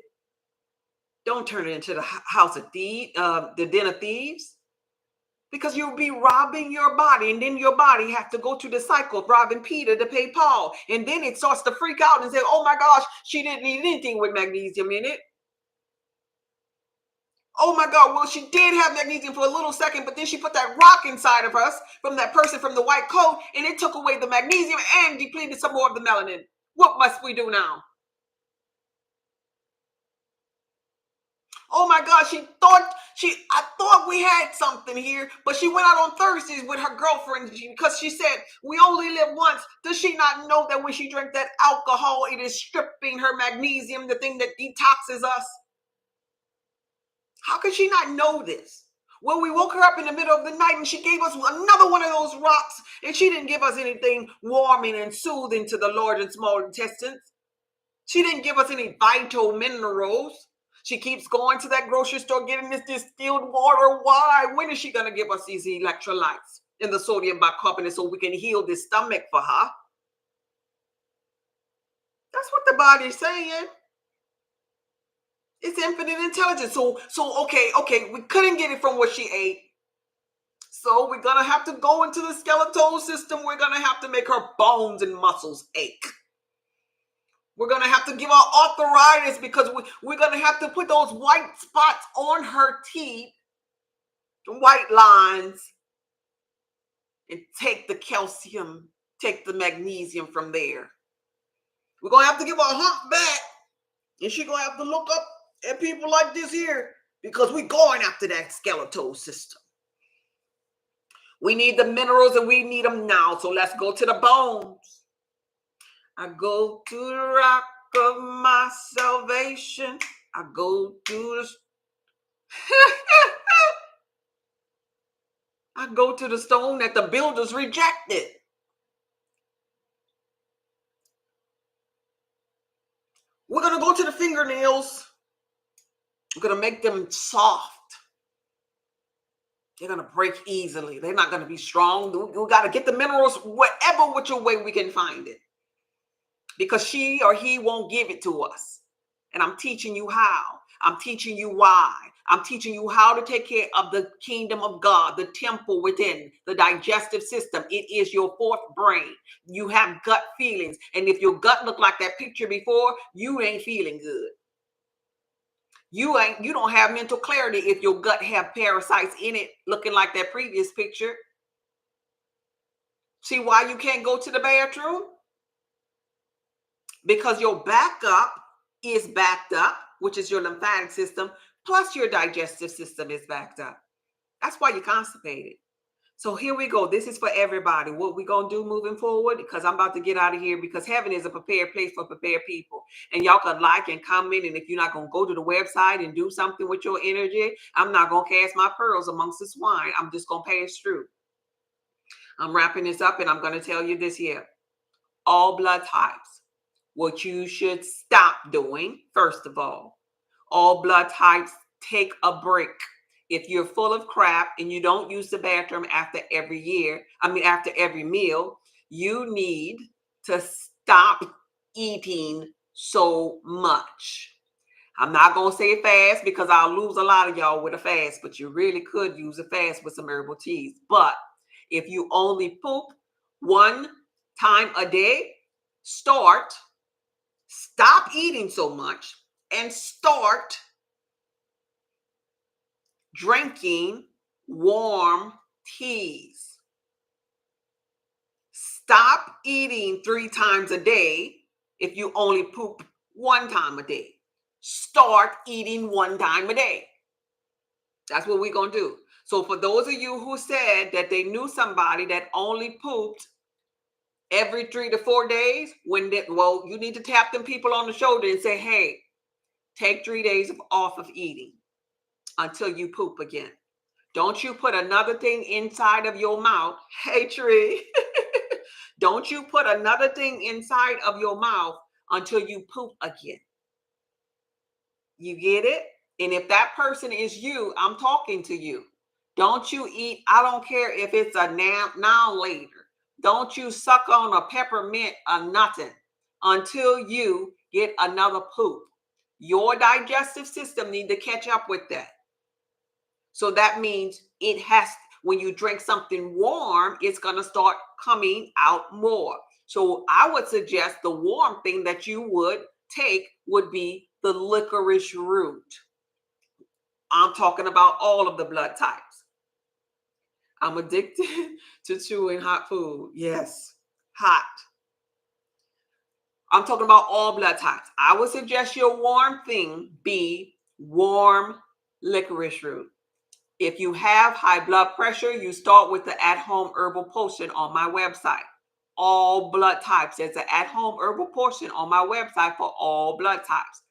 Don't turn it into the house of thieves, the den of thieves, because you'll be robbing your body. And then your body has to go through the cycle of robbing Peter to pay Paul. And then it starts to freak out and say, oh my gosh, she didn't need anything with magnesium in it. Oh my God, well, she did have magnesium for a little second, but then she put that rock inside of us from that person from the white coat, and it took away the magnesium and depleted some more of the melanin. What must we do now? Oh my God, I thought we had something here, but she went out on Thursdays with her girlfriend because she said, we only live once. Does she not know that when she drank that alcohol, it is stripping her magnesium, the thing that detoxes us? How could she not know this? Well, we woke her up in the middle of the night and she gave us another one of those rocks, and she didn't give us anything warming and soothing to the large and small intestines. She didn't give us any vital minerals. She keeps going to that grocery store getting this distilled water. Why? When is she going to give us these electrolytes and the sodium bicarbonate so we can heal this stomach for her? That's what the body's saying. It's infinite intelligence. So okay, we couldn't get it from what she ate. So we're gonna have to go into the skeletal system. We're gonna have to make her bones and muscles ache. We're gonna have to give her arthritis because we're gonna have to put those white spots on her teeth, white lines, and take the calcium, take the magnesium from there. We're gonna have to give her a hump back, and she's gonna have to look up at people like this here because we're going after that skeletal system. We need the minerals and we need them now. So let's go to the bones. I go to the rock of my salvation. I go to the I go to the stone that the builders rejected. We're gonna go to the fingernails. We're gonna make them soft. They're gonna break easily. They're not gonna be strong. We gotta get the minerals whatever which way we can find it. Because she or he won't give it to us. And I'm teaching you how. I'm teaching you why. I'm teaching you how to take care of the kingdom of God, the temple within, the digestive system. It is your fourth brain. You have gut feelings. And if your gut looked like that picture before, you ain't feeling good. You don't have mental clarity if your gut have parasites in it looking like that previous picture. See why you can't go to the bathroom? Because your backup is backed up, which is your lymphatic system, plus your digestive system is backed up. That's why you're constipated. So here we go. This is for everybody. What we going to do moving forward, because I'm about to get out of here, because heaven is a prepared place for prepared people. And y'all can like and comment. And if you're not going to go to the website and do something with your energy, I'm not going to cast my pearls amongst the swine. I'm just going to pass through. I'm wrapping this up and I'm going to tell you this here. All blood types. What you should stop doing, first of all blood types, take a break. If you're full of crap and you don't use the bathroom after after every meal, you need to stop eating so much. I'm not going to say fast because I'll lose a lot of y'all with a fast, but you really could use a fast with some herbal teas. But if you only poop one time a day, stop eating so much and start drinking warm teas. Stop eating 3 times a day if you only poop 1 time a day. Start eating 1 time a day. That's what we're going to do. So for those of you who said that they knew somebody that only pooped every 3 to 4 days, you need to tap them people on the shoulder and say, hey, take 3 days off of eating until you poop again. Don't you put another thing inside of your mouth. Hey, Tree. Don't you put another thing inside of your mouth until you poop again. You get it? And if that person is you, I'm talking to you. Don't you eat, I don't care if it's a noun later. Don't you suck on a peppermint or nothing until you get another poop. Your digestive system need to catch up with that. So that means when you drink something warm, it's going to start coming out more. So I would suggest the warm thing that you would take would be the licorice root. I'm talking about all of the blood types. I'm addicted to chewing hot food. Yes, hot. I'm talking about all blood types. I would suggest your warm thing be warm licorice root. If you have high blood pressure, you start with the at-home herbal potion on my website. All blood types. There's an at-home herbal potion on my website for all blood types.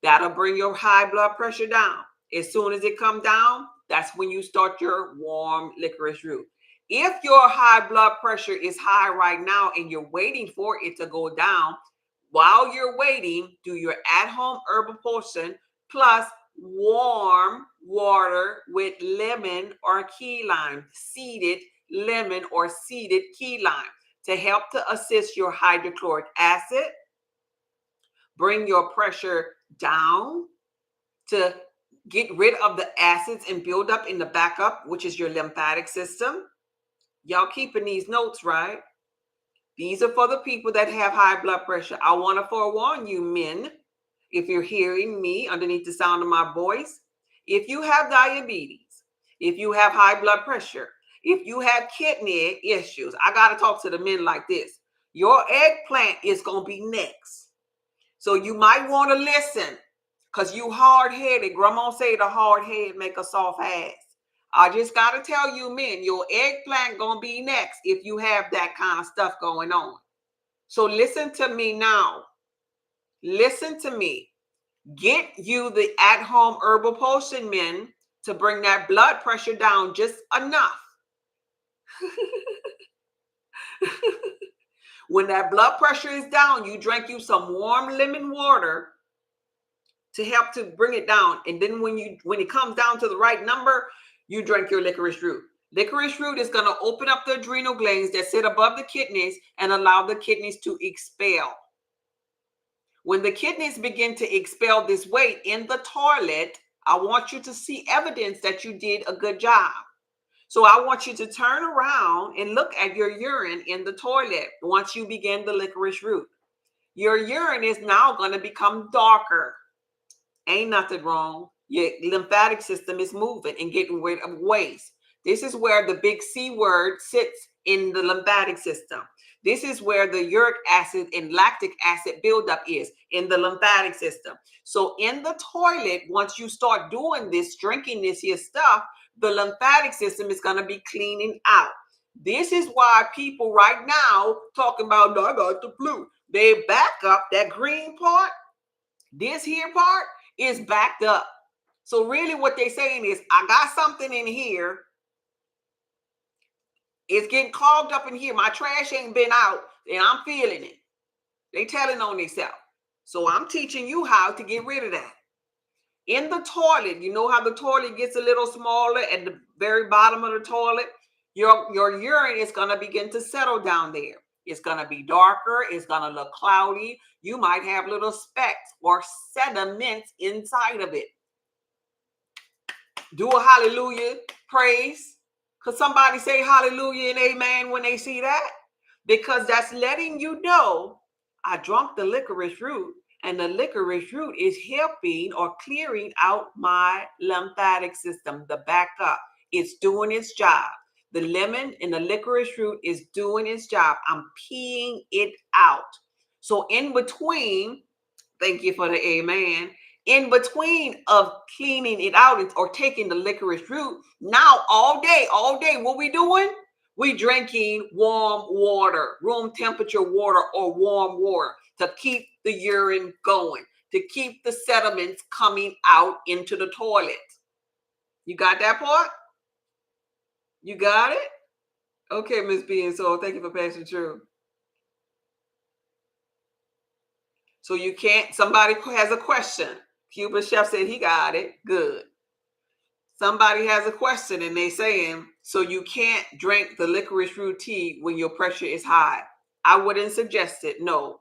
That'll bring your high blood pressure down. As soon as it comes down, that's when you start your warm licorice root. If your high blood pressure is high right now and you're waiting for it to go down, while you're waiting, do your at-home herbal potion plus warm water with lemon or key lime, seeded lemon or seeded key lime to help to assist your hydrochloric acid, bring your pressure down, to get rid of the acids and build up in the backup, which is your lymphatic system. Y'all keeping these notes, right? These are for the people that have high blood pressure. I want to forewarn you, men, if you're hearing me underneath the sound of my voice, if you have diabetes, if you have high blood pressure, if you have kidney issues, I got to talk to the men like this. Your eggplant is going to be next. So you might want to listen, because you hard-headed. Grandma say the hard head make a soft ass. I just got to tell you, men, your eggplant going to be next if you have that kind of stuff going on. So listen to me now. Listen to me. Get you the at-home herbal potion, men, to bring that blood pressure down just enough. When that blood pressure is down, you drink you some warm lemon water to help to bring it down. And then when it comes down to the right number, you drink your licorice root. Licorice root is going to open up the adrenal glands that sit above the kidneys and allow the kidneys to expel. When the kidneys begin to expel this weight in the toilet, I want you to see evidence that you did a good job. So I want you to turn around and look at your urine in the toilet once you begin the licorice root. Your urine is now going to become darker. Ain't nothing wrong. Your lymphatic system is moving and getting rid of waste. This is where the big C word sits in the lymphatic system. This is where the uric acid and lactic acid buildup is in the lymphatic system. So in the toilet, once you start doing this, drinking this here stuff, the lymphatic system is going to be cleaning out. This is why people right now talking about, I got the flu. They back up that green part. This here part is backed up. So really what they're saying is, I got something in here. It's getting clogged up in here. My trash ain't been out and I'm feeling it. They telling on themselves. So I'm teaching you how to get rid of that. In the toilet, you know how the toilet gets a little smaller at the very bottom of the toilet? Your urine is going to begin to settle down there. It's going to be darker. It's going to look cloudy. You might have little specks or sediments inside of it. Do a hallelujah praise. Could somebody say hallelujah and amen when they see that? Because that's letting you know, I drank the licorice root, and the licorice root is helping or clearing out my lymphatic system, the backup. It's doing its job. The lemon and the licorice root is doing its job. I'm peeing it out. So in between, thank you for the amen. In between of cleaning it out or taking the licorice root, now all day, what we doing? We drinking warm water, room temperature water or warm water to keep the urine going, to keep the sediments coming out into the toilet. You got that part? You got it? Okay, Miss B and so thank you for passing through. So you can't, somebody has a question. Cuban Chef said he got it. Good. Somebody has a question and they saying, so you can't drink the licorice root tea when your pressure is high. I wouldn't suggest it. No.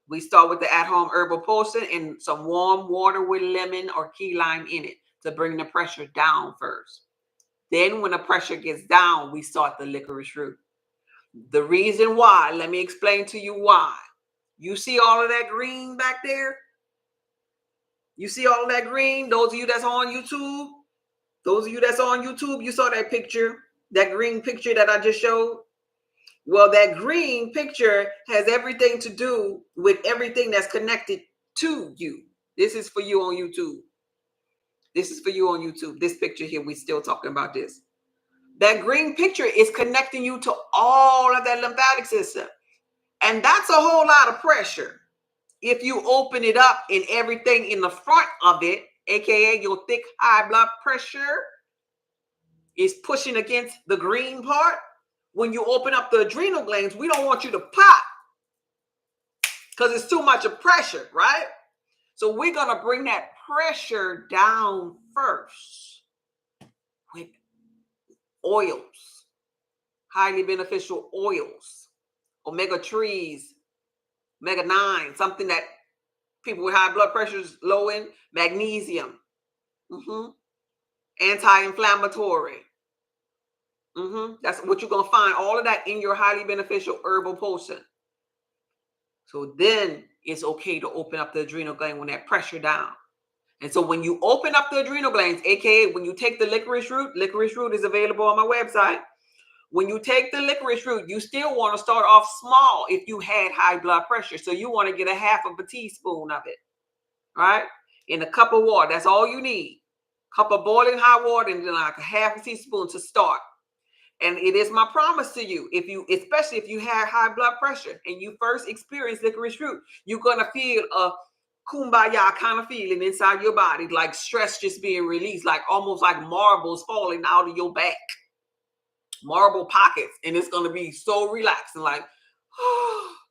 We start with the at-home herbal potion and some warm water with lemon or key lime in it to bring the pressure down first. Then when the pressure gets down, we start the licorice root. The reason why, let me explain to you why. You see all of that green back there? You see all of that green? Those of you that's on YouTube, you saw that picture, that green picture that I just showed. Well, that green picture has everything to do with everything that's connected to you. This is for you on YouTube. This picture here, we still talking about this. That green picture is connecting you to all of that lymphatic system. And that's a whole lot of pressure. If you open it up and everything in the front of it, aka your thick high blood pressure, is pushing against the green part, when you open up the adrenal glands, we don't want you to pop because it's too much of pressure, right? So we're going to bring that pressure down first with oils, highly beneficial oils, omega-3s, omega-9, something that people with high blood pressure is low in, magnesium. Mm-hmm. Anti-inflammatory. Mm-hmm. That's what you're gonna find. All of that in your highly beneficial herbal potion. So then it's okay to open up the adrenal gland when that pressure down. And so when you open up the adrenal glands, aka when you take the licorice root is available on my website. When you take the licorice root, you still want to start off small if you had high blood pressure. So you want to get a half of a teaspoon of it, right? In a cup of water. That's all you need. Cup of boiling hot water and then like a half a teaspoon to start. And it is my promise to you, especially if you have high blood pressure and you first experience licorice root, you're gonna feel a kumbaya kind of feeling inside your body, like stress just being released, like almost like marbles falling out of your back, marble pockets, and it's gonna be so relaxing, like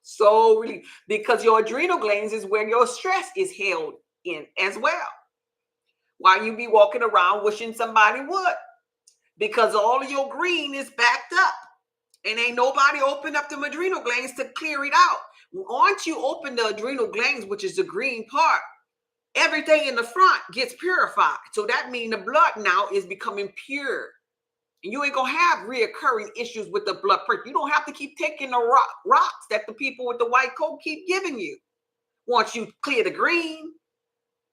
so relief, because your adrenal glands is where your stress is held in as well. While you be walking around wishing somebody would, because all of your green is backed up. And ain't nobody opened up the adrenal glands to clear it out. Once you open the adrenal glands, which is the green part, everything in the front gets purified. So that means the blood now is becoming pure. And you ain't gonna have reoccurring issues with the blood pressure. You don't have to keep taking the rocks that the people with the white coat keep giving you. Once you clear the green,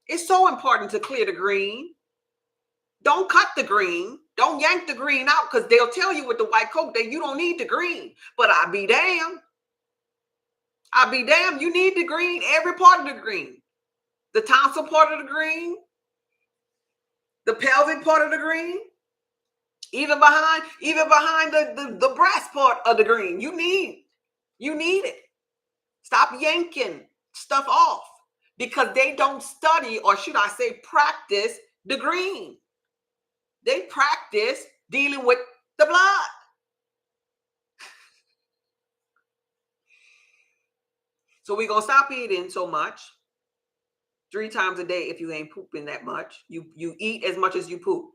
it's so important to clear the green. Don't cut the green. Don't yank the green out, because they'll tell you with the white coat that you don't need the green. But I'll be damned. You need the green, every part of the green. The tonsil part of the green, the pelvic part of the green, even behind the breast part of the green. You need it. Stop yanking stuff off, because they don't study, or should I say practice, the green. They practice dealing with the blood. So we're going to stop eating so much. 3 times a day if you ain't pooping that much. You eat as much as you poop.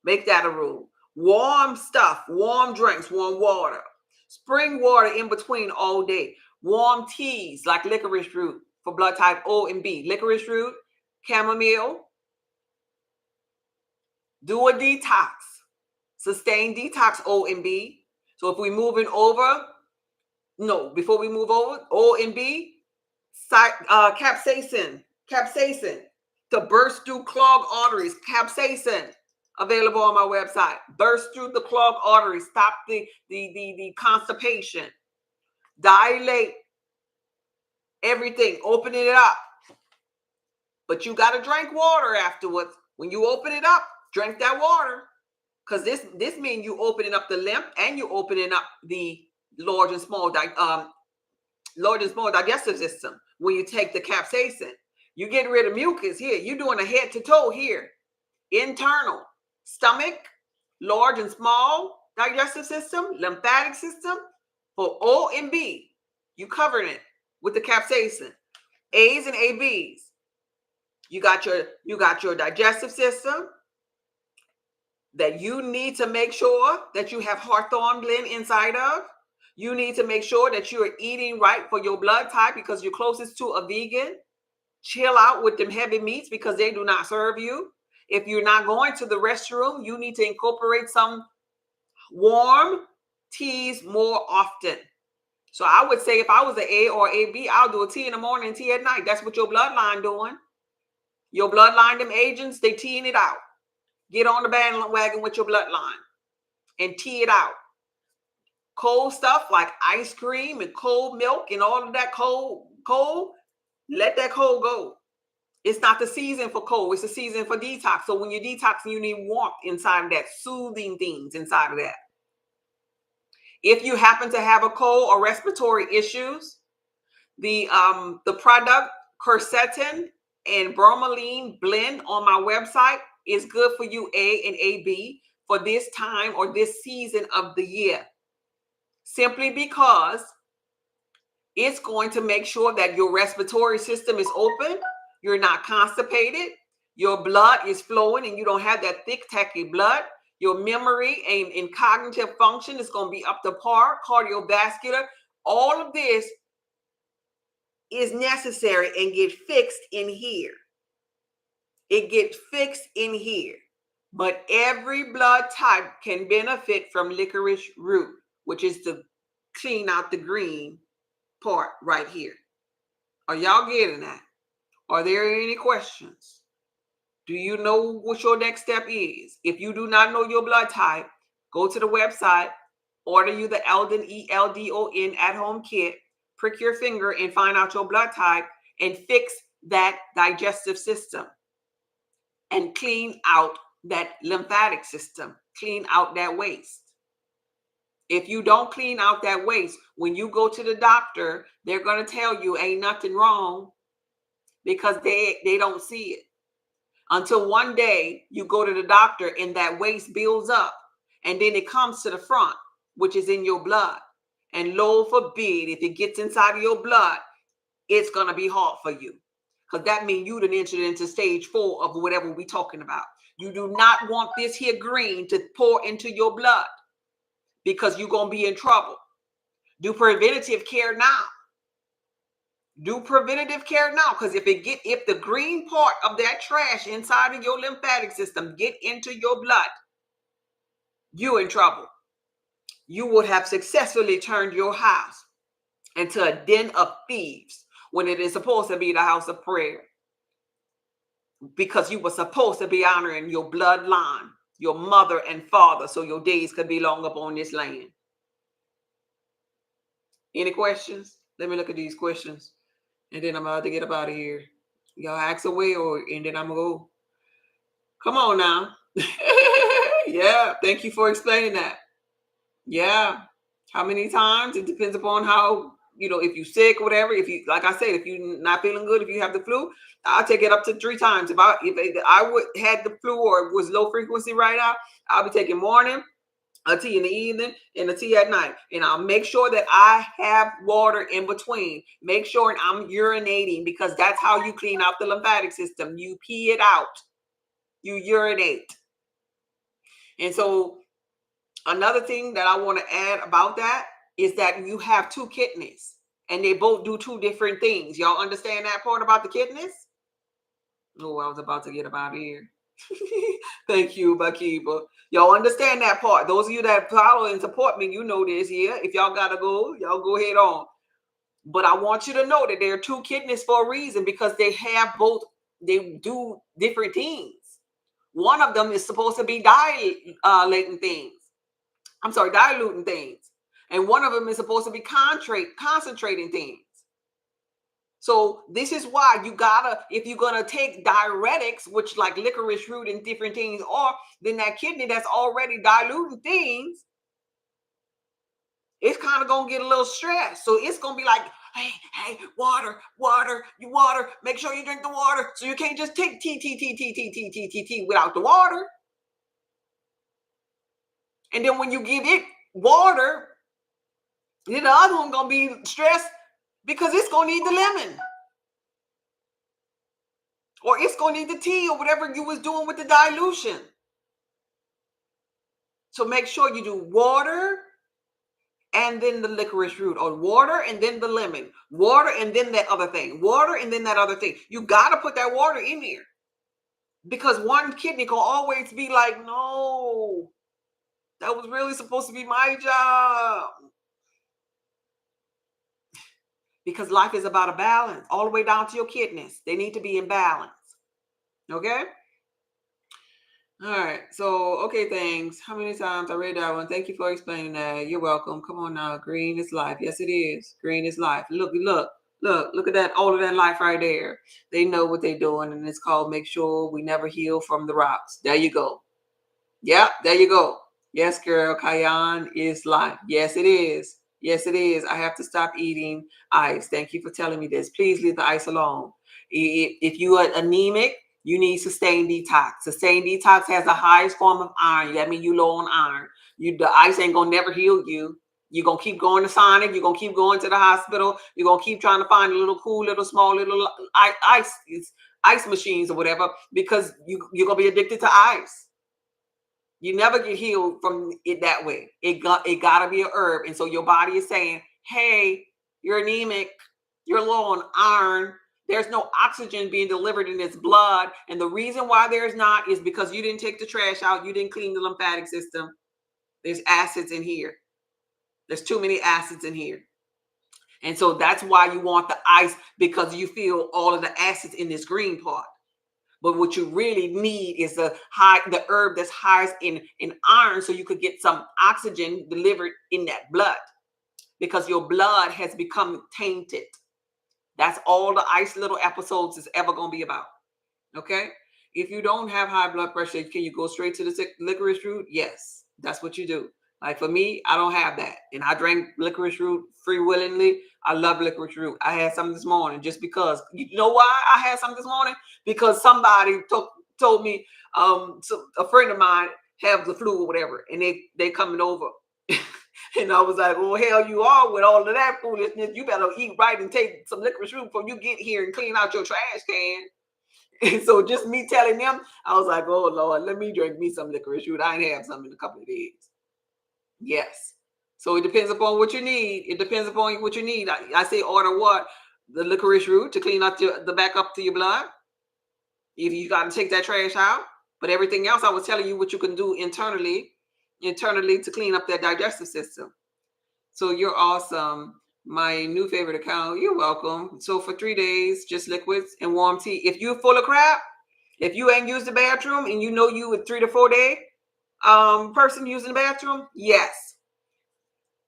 Make that a rule. Warm stuff, warm drinks, warm water. Spring water in between all day. Warm teas like licorice root for blood type O and B. Licorice root, chamomile. Do a detox. Sustained detox O and B. So if we're moving over, before we move over, O and B, capsaicin to burst through clogged arteries. Capsaicin available on my website. Burst through the clogged arteries. Stop the constipation. Dilate everything. Open it up. But you got to drink water afterwards. When you open it up, drink that water, because this means you opening up the lymph and you opening up the large and small digestive system. When you take the capsaicin, you get rid of mucus here. You're doing a head to toe here. Internal, stomach, large and small digestive system, lymphatic system. For O and B, you covering it with the capsaicin. A's and ABs. You got your digestive system that you need to make sure that you have hawthorn blend inside of. You need to make sure that you are eating right for your blood type, because you're closest to a vegan. Chill out with them heavy meats, because they do not serve you. If you're not going to the restroom, you need to incorporate some warm teas more often. So I would say if I was an A or AB, I'll do a tea in the morning and tea at night. That's what your bloodline doing. Your bloodline, them agents, they teeing it out. Get on the bandwagon with your bloodline and tea it out. Cold stuff like ice cream and cold milk and all of that cold, let that cold go. It's not the season for cold. It's the season for detox. So when you're detoxing, you need warmth inside of that, soothing things inside of that. If you happen to have a cold or respiratory issues, the product quercetin and bromelain blend on my website is good for you, A and AB, for this time or this season of the year. Simply because it's going to make sure that your respiratory system is open, you're not constipated, your blood is flowing, and you don't have that thick, tacky blood. Your memory and cognitive function is going to be up to par. Cardiovascular, all of this is necessary and get fixed in here. It gets fixed in here. But every blood type can benefit from licorice root, which is to clean out the green part right here. Are y'all getting that? Are there any questions? Do you know what your next step is? If you do not know your blood type, go to the website, order you the Eldon, ELDON at-home kit, prick your finger and find out your blood type and fix that digestive system and clean out that lymphatic system, clean out that waste. If you don't clean out that waste, when you go to the doctor, they're going to tell you ain't nothing wrong because they don't see it. Until one day you go to the doctor and that waste builds up and then it comes to the front, which is in your blood. And Lord forbid, if it gets inside of your blood, it's going to be hard for you. Because that means you done entered into stage 4 of whatever we're talking about. You do not want this here green to pour into your blood because you're going to be in trouble. Do preventative care now. Do preventative care now, because if the green part of that trash inside of your lymphatic system get into your blood, you're in trouble. You would have successfully turned your house into a den of thieves when it is supposed to be the house of prayer, because you were supposed to be honoring your bloodline, your mother and father, so your days could be long upon this land. Any questions? Let me look at these questions. And then I'm about to get up out of here. Y'all ask away, and then I'm going to go. Come on now. Yeah. Thank you for explaining that. Yeah. How many times? It depends upon how, if you're sick or whatever. If you, like I said, if you're not feeling good, if you have the flu, I'll take it up to 3 times. If I would had the flu or was low frequency right now, I'll be taking morning, a tea in the evening, and a tea at night. And I'll make sure that I have water in between. Make sure I'm urinating, because that's how you clean out the lymphatic system. You pee it out. You urinate. And so another thing that I want to add about that is that you have 2 kidneys and they both do 2 different things. Y'all understand that part about the kidneys? Oh, I was about to get up out of here. Thank you, Bakiba. Y'all understand that part. Those of you that follow and support me, you know this here. If y'all gotta go, y'all go ahead on. But I want you to know that there are 2 kidneys for a reason, because they have both, they do different things. One of them is supposed to be diluting things. And one of them is supposed to be concentrating things. So this is why you gotta, if you're gonna take diuretics, which like licorice root and different things, or then that kidney that's already diluting things, it's kind of gonna get a little stressed. So it's gonna be like, hey, water, make sure you drink the water. So you can't just take tea without the water. And then when you give it water, then the other one gonna be stressed because it's gonna need the lemon. Or it's gonna need the tea or whatever you was doing with the dilution. So make sure you do water and then the licorice root, or water and then the lemon, water and then that other thing, water and then that other thing. You gotta put that water in there, because one kidney can always be like, no, that was really supposed to be my job. Because life is about a balance, all the way down to your kidneys. They need to be in balance. Okay? All right. So, okay, thanks. How many times I read that one? Thank you for explaining that. You're welcome. Come on now. Green is life. Yes, it is. Green is life. Look at that. All of that life right there. They know what they're doing, and it's called Make Sure We Never Heal from the Rocks. There you go. Yep, there you go. Yes, girl. Cayenne is life. Yes, it is. Yes, it is. I have to stop eating ice. Thank you for telling me this. Please leave the ice alone. If you are anemic, you need sustained detox. Sustained detox has the highest form of iron. That means you low on iron. The ice ain't gonna never heal you. You're gonna keep going to Sonic. You're gonna keep going to the hospital. You're gonna keep trying to find a little cool, little small, little ice machines or whatever, because you're gonna be addicted to ice. You never get healed from it that way. It gotta be a herb. And so your body is saying, hey, you're anemic, you're low on iron, There's no oxygen being delivered in this blood. And the reason why there's not is because you didn't take the trash out. You didn't clean the lymphatic system. There's acids in here. There's too many acids in here. And so that's why you want the ice, because you feel all of the acids in this green part. But what you really need is the herb that's highest in iron, so you could get some oxygen delivered in that blood, because your blood has become tainted. That's all the ice little episodes is ever going to be about. Okay. If you don't have high blood pressure, can you go straight to the licorice root? Yes, that's what you do. Like for me, I don't have that. And I drank licorice root free willingly. I love licorice root. I had some this morning just because. You know why I had some this morning? Because somebody told me, so a friend of mine have the flu or whatever, and they coming over. And I was like, well, hell you are with all of that foolishness. You better eat right and take some licorice root before you get here and clean out your trash can. And so just me telling them, I was like, oh Lord, let me drink me some licorice root. I ain't have some in a couple of days. Yes. So it depends upon what you need. It depends upon what you need. I say order what? The licorice root to clean up the back up to your blood. If you got to take that trash out. But everything else, I was telling you what you can do internally to clean up that digestive system. So you're awesome. My new favorite account. You're welcome. So for 3 days, just liquids and warm tea. If you're full of crap, if you ain't used the bathroom and you know you a 3 to 4 day person using the bathroom, yes.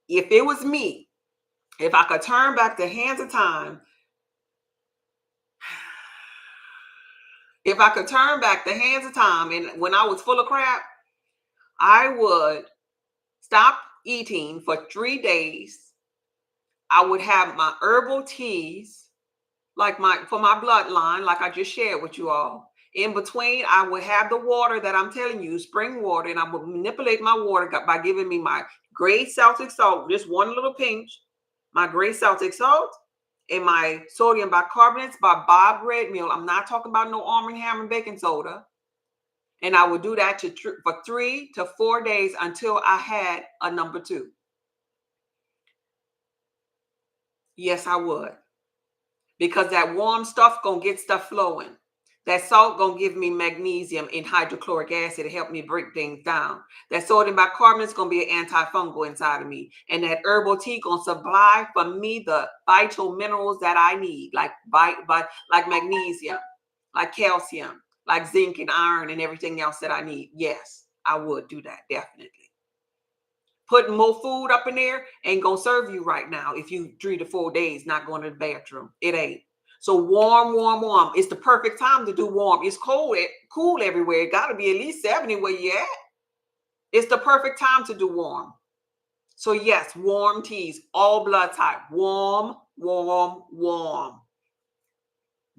If it was me, if I could turn back the hands of time, and when I was full of crap, I would stop eating for 3 days. I would have my herbal teas, like for my bloodline, like I just shared with you all. In between, I would have the water that I'm telling you, spring water, and I would manipulate my water by giving me my gray Celtic salt, just one little pinch, my gray Celtic salt, and my sodium bicarbonates by Bob Red Mill. I'm not talking about no Arm & Hammer baking soda. And I would do that for 3 to 4 days until I had a number 2. Yes, I would. Because that warm stuff gonna get stuff flowing. That salt gonna give me magnesium and hydrochloric acid to help me break things down. That sodium bicarbonate is gonna be an antifungal inside of me, and that herbal tea gonna supply for me the vital minerals that I need, like magnesium, like calcium, like zinc and iron, and everything else that I need. Yes, I would do that, definitely. Putting more food up in there ain't gonna serve you right now if you 3 to 4 days not going to the bathroom. It ain't. So warm. It's the perfect time to do warm. It's cool everywhere. It got to be at least 70 where you at. It's the perfect time to do warm. So yes, warm teas, all blood type. Warm.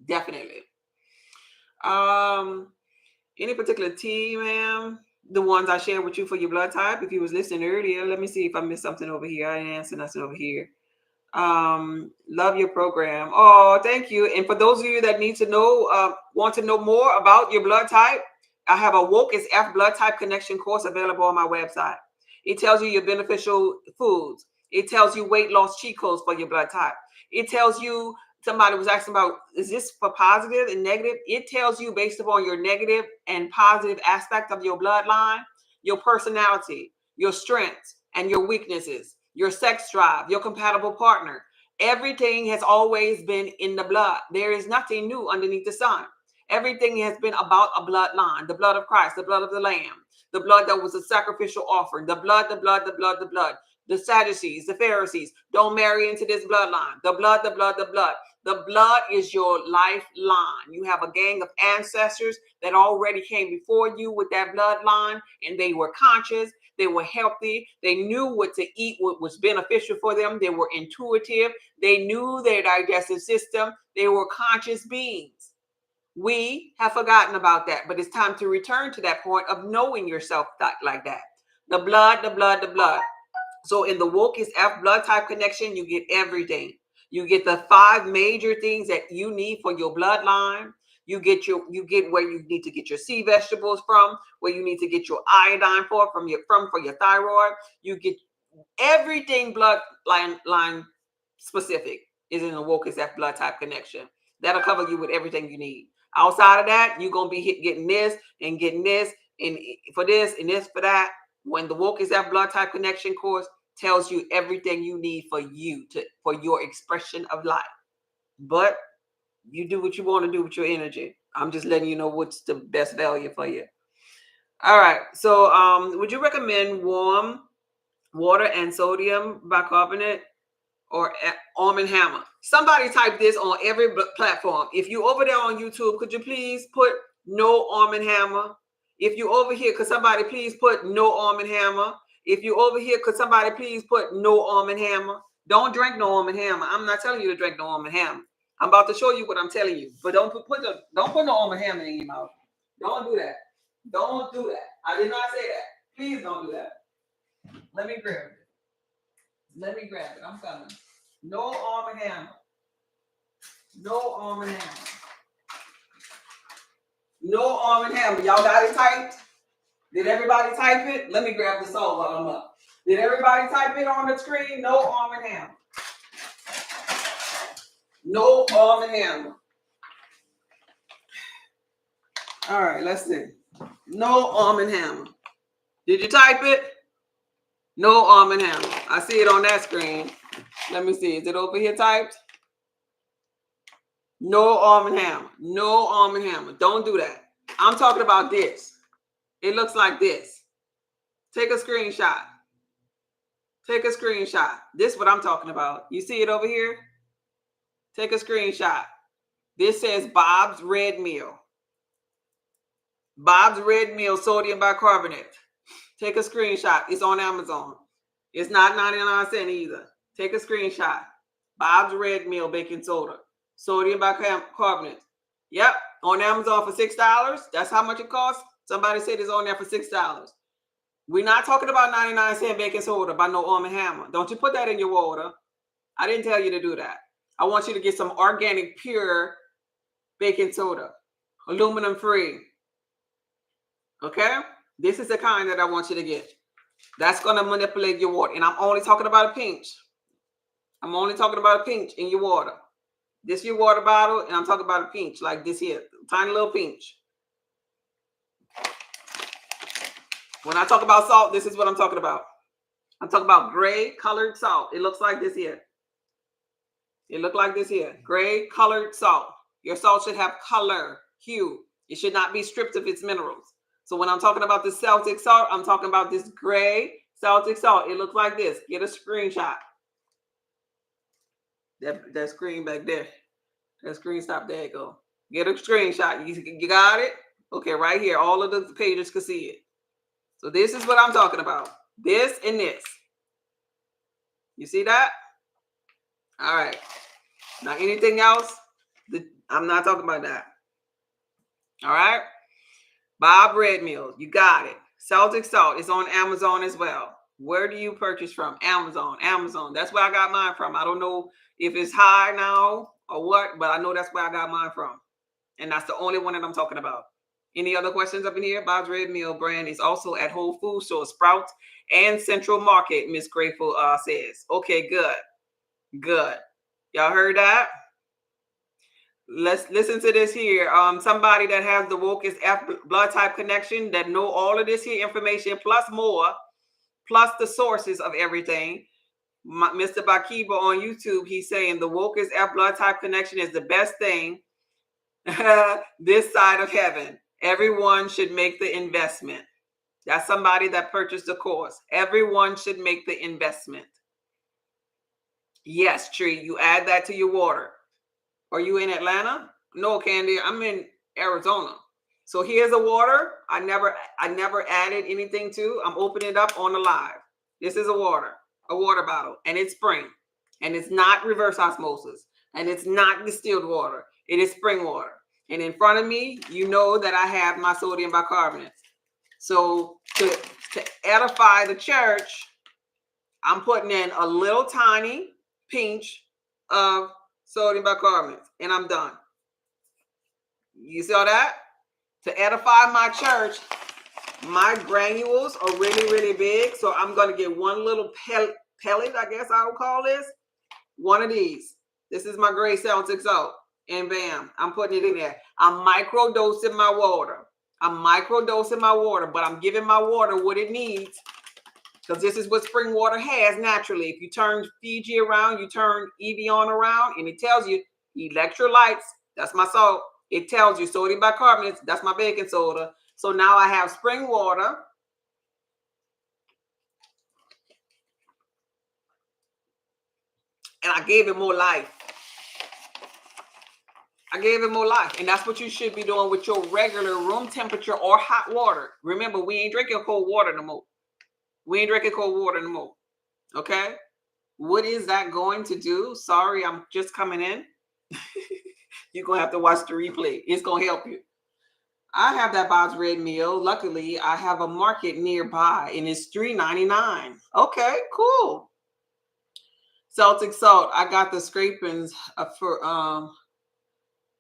Definitely. Any particular tea, ma'am? The ones I shared with you for your blood type. If you was listening earlier, let me see if I missed something over here. I didn't answer nothing over here. Love your program. Oh, thank you. And for those of you that need to know, want to know more about your blood type, I have a Woke is F blood type connection course available on my website. It tells you your beneficial foods. It tells you weight loss cheat codes for your blood type. It tells you, somebody was asking about, is this for positive and negative? It tells you based upon your negative and positive aspect of your bloodline, your personality, your strengths and your weaknesses, your sex drive, your compatible partner. Everything has always been in the blood. There is nothing new underneath the sun. Everything has been about a bloodline, the blood of Christ, the blood of the Lamb, the blood that was a sacrificial offering, the blood. The Sadducees, the Pharisees, don't marry into this bloodline. The blood. The blood is your lifeline. You have a gang of ancestors that already came before you with that bloodline, and they were conscious. They were healthy. They knew what to eat, what was beneficial for them. They were intuitive. They knew their digestive system. They were conscious beings. We have forgotten about that, but it's time to return to that point of knowing yourself like that. The blood. So in the Woke is F blood type connection, you get everything. You get the 5 major things that you need for your bloodline. You get where you need to get your sea vegetables from, where you need to get your iodine for your thyroid. You get everything bloodline specific is in the Woke is F blood type connection. That'll cover you with everything you need. Outside of that, you're going to be getting this and getting this and for this and this for that. When the Woke is That Blood Type Connection course tells you everything you need for your expression of life. But you do what you want to do with your energy. I'm just letting you know what's the best value for you. All right. So would you recommend warm water and sodium bicarbonate or Arm & Hammer? Somebody type this on every platform. If you over there on YouTube, could you please put no Arm & Hammer? If you over here, could somebody please put no Arm & Hammer? If you over here, could somebody please put no Arm & Hammer? Don't drink no Arm & Hammer. I'm not telling you to drink no Arm & Hammer. I'm about to show you what I'm telling you. But don't put no Arm & Hammer in your mouth. Don't do that. Don't do that. I did not say that. Please don't do that. Let me grab it. Let me grab it. I'm coming. No Arm & Hammer. No Arm & Hammer. No Arm & Hammer. Y'all got it typed? Did everybody type it? Let me grab the salt while I'm up. Did everybody type it on the screen? No Arm & Hammer. No Arm & Hammer. All right, let's see. No Arm & Hammer. Did you type it? No Arm & Hammer. I see it on that screen. Let me see. Is it over here typed? No Arm & Hammer. No Arm & Hammer. Don't do that. I'm talking about this. It looks like this. Take a screenshot. Take a screenshot. This is what I'm talking about. You see it over here? Take a screenshot. This says Bob's Red Meal. Bob's Red Meal sodium bicarbonate. Take a screenshot. It's on Amazon. It's not 99 cents either. Take a screenshot. Bob's Red Meal baking soda. Sodium bicarbonate. Yep. On Amazon for $6. That's how much it costs. Somebody said it's on there for $6. We're not talking about 99 cent baking soda by no Arm & Hammer. Don't you put that in your water. I didn't tell you to do that. I want you to get some organic, pure baking soda. Aluminum free. Okay? This is the kind that I want you to get. That's going to manipulate your water. And I'm only talking about a pinch. I'm only talking about a pinch in your water. This is your water bottle, and I'm talking about a pinch like this here. Tiny little pinch. When I talk about salt, this is what I'm talking about. I'm talking about gray colored salt. It looks like this here. It looks like this here. Gray colored salt. Your salt should have color, hue. It should not be stripped of its minerals. So when I'm talking about this Celtic salt, I'm talking about this gray Celtic salt. It looks like this. Get a screenshot. That screen back there. That screen stop. There you go. Get a screenshot. You got it? Okay, right here. All of the pages can see it. So this is what I'm talking about. This and this. You see that? All right. Now anything else? I'm not talking about that. All right. Bob Red Meal. You got it. Celtic salt is on Amazon as well. Where do you purchase from? Amazon. Amazon. That's where I got mine from. I don't know if it's high now or what, but I know that's where I got mine from. And that's the only one that I'm talking about. Any other questions up in here? Bob's Red Meal brand is also at Whole Foods Store, Sprouts, and Central Market, Miss Grateful says. Okay, good. Good. Y'all heard that? Let's listen to this here. Somebody that has the Wokest F blood type connection that know all of this here information plus more, plus the sources of everything. Mr. Bakiba on YouTube, he's saying the Wokest F blood type connection is the best thing this side of heaven. Everyone should make the investment. That's somebody that purchased the course. Everyone should make the investment. Yes, Tree, you add that to your water. Are you in Atlanta? No, Candy, I'm in Arizona. So here's a water I never added anything to. I'm opening it up on the live. This is a water bottle, and it's spring. And it's not reverse osmosis. And it's not distilled water. It is spring water. And in front of me, you know that I have my sodium bicarbonate. So to edify the church, I'm putting in a little tiny pinch of sodium bicarbonate, and I'm done. You saw that? To edify my church, my granules are really, really big. So I'm going to get one little pellet, I guess I would call this. One of these. This is my gray Celtic salt. and bam, I'm putting it in there. I'm microdosing my water. I'm microdosing my water, but I'm giving my water what it needs, because this is what spring water has naturally. If you turn Fiji around, you turn Evian around, and it tells you electrolytes, that's my salt. It tells you sodium bicarbonate, that's my baking soda. So now I have spring water. And I gave it more life. I gave it more life. And that's what you should be doing with your regular room temperature or hot water. Remember, we ain't drinking cold water no more. We ain't drinking cold water no more. Okay? What is that going to do? Sorry, I'm just coming in. You're going to have to watch the replay. It's going to help you. I have that Bob's Red Meal. Luckily, I have a market nearby, and it's $3.99. Okay, cool. Celtic salt. I got the scrapings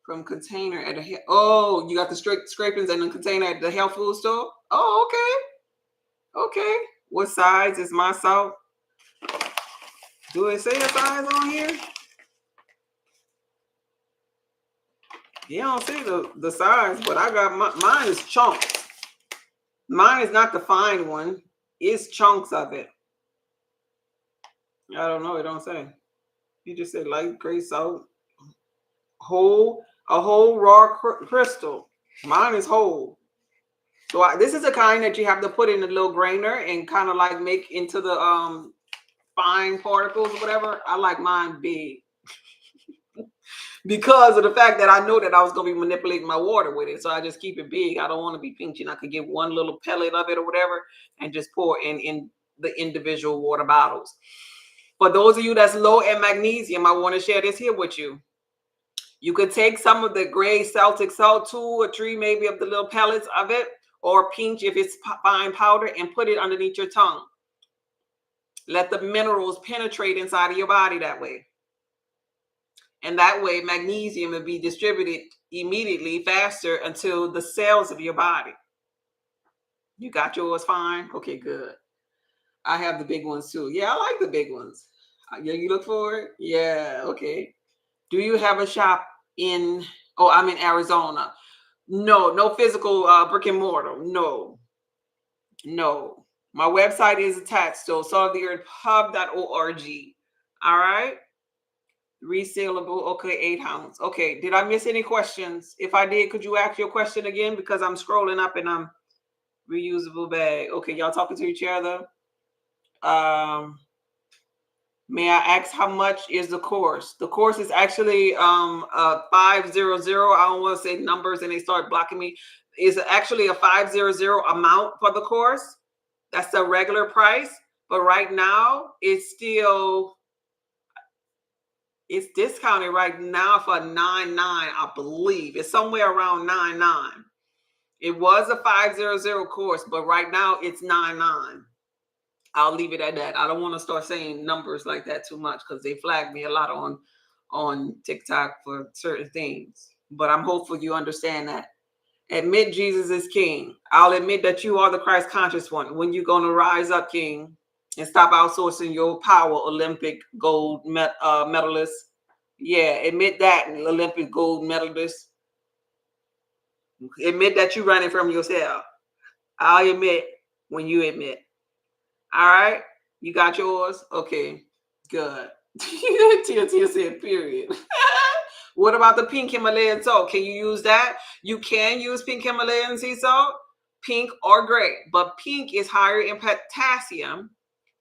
from container at the oh, you got the scrapings and the container at the health food store. Oh, okay. What size is my salt? Do it say a size on here? You don't see the size, but I got mine is chunks. Mine is not the fine one. It's chunks of it. I don't know. It don't say. You just said light gray salt. A whole raw crystal. Mine is whole. So this is a kind that you have to put in a little grainer and kind of like make into the fine particles or whatever. I like mine big because of the fact that I know that I was going to be manipulating my water with it. So I just keep it big. I don't want to be pinching. I could get one little pellet of it or whatever and just pour in the individual water bottles. For those of you that's low in magnesium, I want to share this here with you. You could take some of the gray Celtic salt, 2 or 3 maybe of the little pellets of it, or pinch if it's fine powder, and put it underneath your tongue. Let the minerals penetrate inside of your body that way. And that way, magnesium will be distributed immediately, faster, until the cells of your body. You got yours fine? Okay, good. I have the big ones too. Yeah, I like the big ones. Yeah, you look for it? Yeah, okay. Do you have a shop in, oh, I'm in Arizona. No physical brick and mortar. No. My website is attached, so saltoftheearthhub.org. All right. Resealable. Okay, 8 ounce. Okay. Did I miss any questions? If I did, could you ask your question again? Because I'm scrolling up and I'm reusable bag. Okay, y'all talking to each other. May I ask how much is the course? The course is actually 500. I don't want to say numbers and they start blocking me. It's actually a 500 amount for the course. That's the regular price. But right now, it's discounted right now for $99, I believe. It's somewhere around $99. It was a 500 course, but right now it's $99. I'll leave it at that. I don't want to start saying numbers like that too much because they flag me a lot on TikTok for certain things. But I'm hopeful you understand that. Admit Jesus is King. I'll admit that you are the Christ conscious one. When you going to rise up, King, and stop outsourcing your power, Olympic gold medalist. Yeah, admit that, Olympic gold medalist. Admit that you're running from yourself. I'll admit when you admit. All right, you got yours? Okay, good. Tia said, period. What about the pink Himalayan salt? Can you use that? You can use pink Himalayan sea salt, pink or gray, but pink is higher in potassium.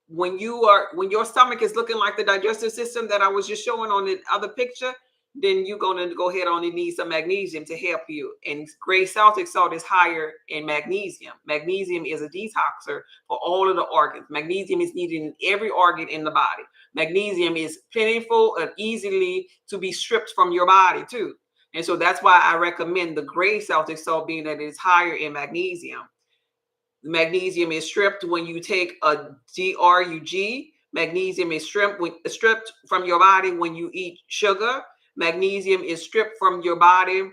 When your stomach is looking like the digestive system that I was just showing on the other picture, then you're going to go ahead on and need some magnesium to help you. And gray Celtic salt is higher in magnesium. Magnesium is a detoxer for all of the organs. Magnesium is needed in every organ in the body. Magnesium is plentiful and easily to be stripped from your body too. And so that's why I recommend the gray Celtic salt, being that it's higher in magnesium. Magnesium is stripped when you take a DRUG. Magnesium is stripped from your body when you eat sugar. Magnesium is stripped from your body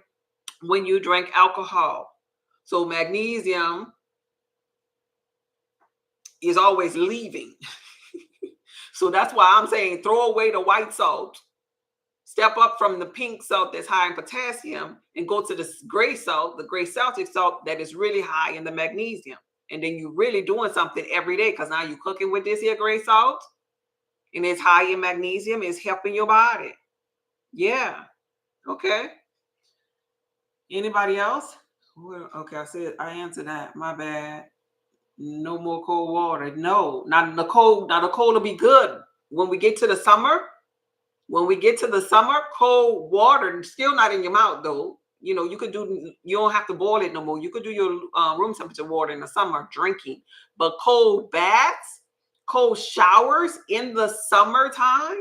when you drink alcohol. So magnesium is always leaving. So that's why I'm saying throw away the white salt. Step up from the pink salt that's high in potassium and go to the gray salt, the gray Celtic salt that is really high in the magnesium. And then you're really doing something every day because now you're cooking with this here gray salt and it's high in magnesium. It's helping your body. Yeah. Okay. Anybody else? Well, okay, I answered that. My bad. No more cold water. No, not the cold. Now the cold will be good when we get to the summer. When we get to the summer, cold water, still not in your mouth though. You know, you don't have to boil it no more. You could do your room temperature water in the summer, drinking. But cold baths, cold showers in the summertime,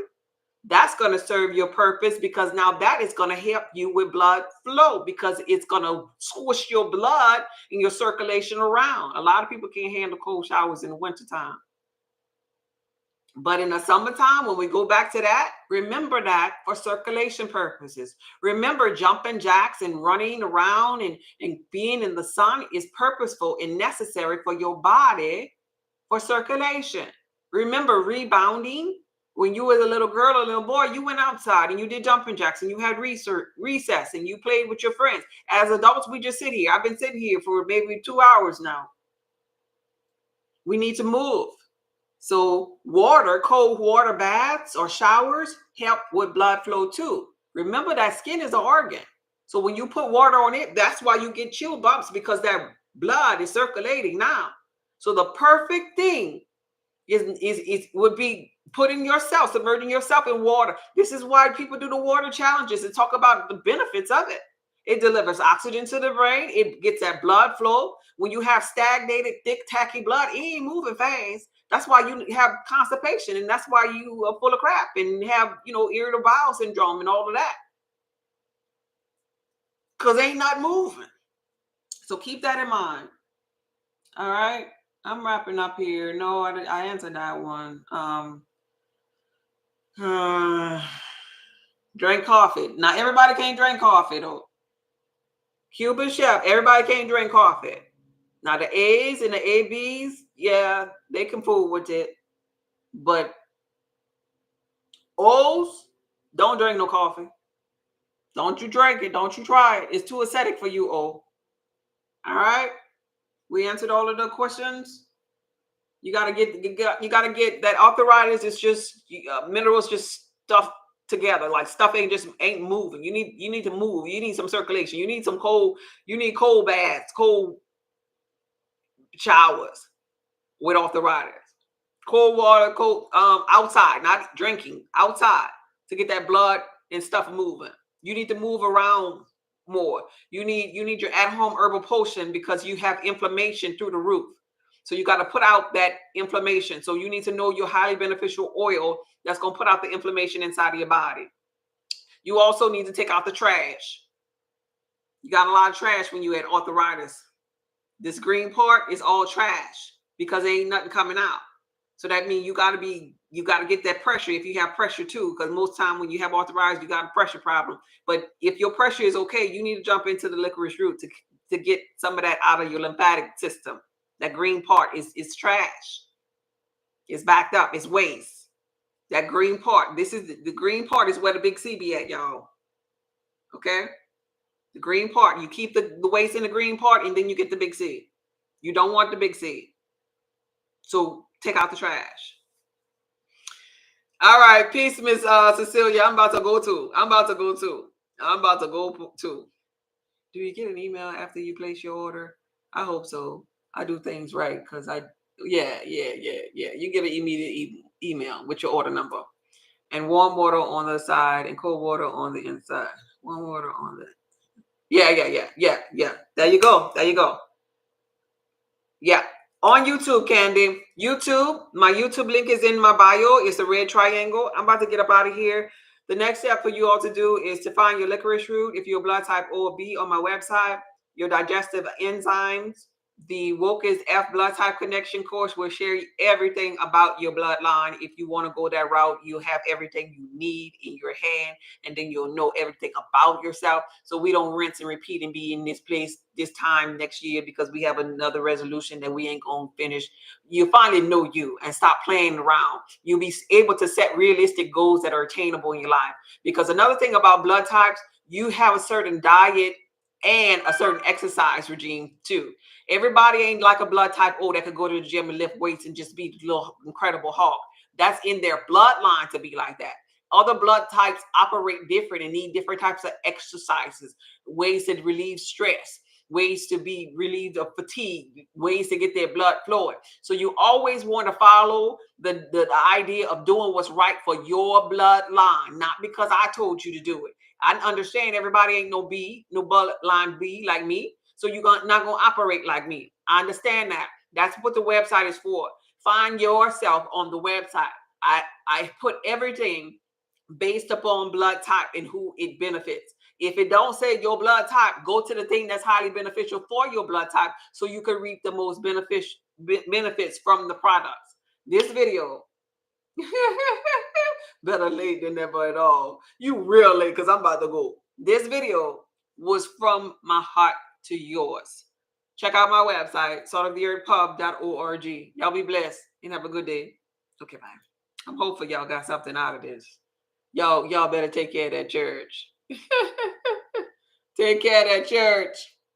that's going to serve your purpose because now that is going to help you with blood flow because it's going to squish your blood and your circulation around. A lot of people can't handle cold showers in the wintertime. But in the summertime, when we go back to that, remember that for circulation purposes. Remember jumping jacks and running around and being in the sun is purposeful and necessary for your body for circulation. Remember rebounding. When you were a little girl or a little boy, you went outside and you did jumping jacks and you had recess and you played with your friends. As adults, we just sit here. I've been sitting here for maybe 2 hours now. We need to move. So water, cold water baths or showers help with blood flow too. Remember that skin is an organ. So when you put water on it, that's why you get chill bumps because that blood is circulating now. So the perfect thing would be putting yourself, submerging yourself in water. This is why people do the water challenges and talk about the benefits of it. It delivers oxygen to the brain. It gets that blood flow. When you have stagnated, thick, tacky blood, it ain't moving fast. That's why you have constipation, and that's why you are full of crap and have, irritable bowel syndrome and all of that. Because ain't not moving. So keep that in mind. All right. I'm wrapping up here. No, I answered that one. Drink coffee. Now, everybody can't drink coffee, though. Cuban chef, everybody can't drink coffee. Now, the A's and the ABs, yeah, they can fool with it. But O's, don't drink no coffee. Don't you drink it. Don't you try it. It's too acidic for you, O. All right? We answered all of the questions. You gotta get that arthritis is just minerals just stuffed together. Like stuff ain't moving. You need to move. You need some circulation. You need some cold. You need cold baths, cold showers with arthritis. Cold water, cold outside, not drinking, outside to get that blood and stuff moving. You need to move around more. You need your at-home herbal potion because you have inflammation through the roof. So you got to put out that inflammation. So you need to know your highly beneficial oil that's going to put out the inflammation inside of your body. You also need to take out the trash. You got a lot of trash when you had arthritis. This green part is all trash because there ain't nothing coming out. So that means you got to get that pressure if you have pressure too, because most time when you have arthritis, you got a pressure problem. But if your pressure is okay, you need to jump into the licorice root to get some of that out of your lymphatic system. That green part is trash. It's backed up. It's waste. That green part. This is the green part is where the big C be at, y'all. Okay? The green part. You keep the waste in the green part, and then you get the big C. You don't want the big C. So take out the trash. All right. Peace, Miss Cecilia. I'm about to go too. Do you get an email after you place your order? I hope so. I do things right because yeah. You get an immediate email with your order number and warm water on the side and cold water on the inside. Warm water on the. Yeah. There you go. Yeah. On YouTube, Candy. YouTube, my YouTube link is in my bio. It's a red triangle. I'm about to get up out of here. The next step for you all to do is to find your licorice root if you're blood type O or B on my website, your digestive enzymes, The Woke is F Blood Type Connection course will share everything about your bloodline. If you want to go that route, you have everything you need in your hand, and then you'll know everything about yourself. So we don't rinse and repeat and be in this place this time next year because we have another resolution that we ain't gonna finish. You finally know you and stop playing around. You'll be able to set realistic goals that are attainable in your life. Because another thing about blood types, you have a certain diet and a certain exercise regime too. Everybody ain't like a blood type O that could go to the gym and lift weights and just be a little incredible Hulk. That's in their bloodline to be like that. Other blood types operate different and need different types of exercises, ways to relieve stress, ways to be relieved of fatigue, ways to get their blood flowing. So you always want to follow the idea of doing what's right for your bloodline, not because I told you to do it. I understand everybody ain't no B, no bloodline B like me. So you're not going to operate like me. I understand that. That's what the website is for. Find yourself on the website. I put everything based upon blood type and who it benefits. If it don't say your blood type, go to the thing that's highly beneficial for your blood type so you can reap the most benefits from the products. This video, better late than never at all. You real late because I'm about to go. This video was from my heart to yours. Check out my website, saltoftheearthpub.org. Y'all be blessed and have a good day. Okay, bye. I'm hopeful y'all got something out of this. Y'all better take care of that church. Take care of that church.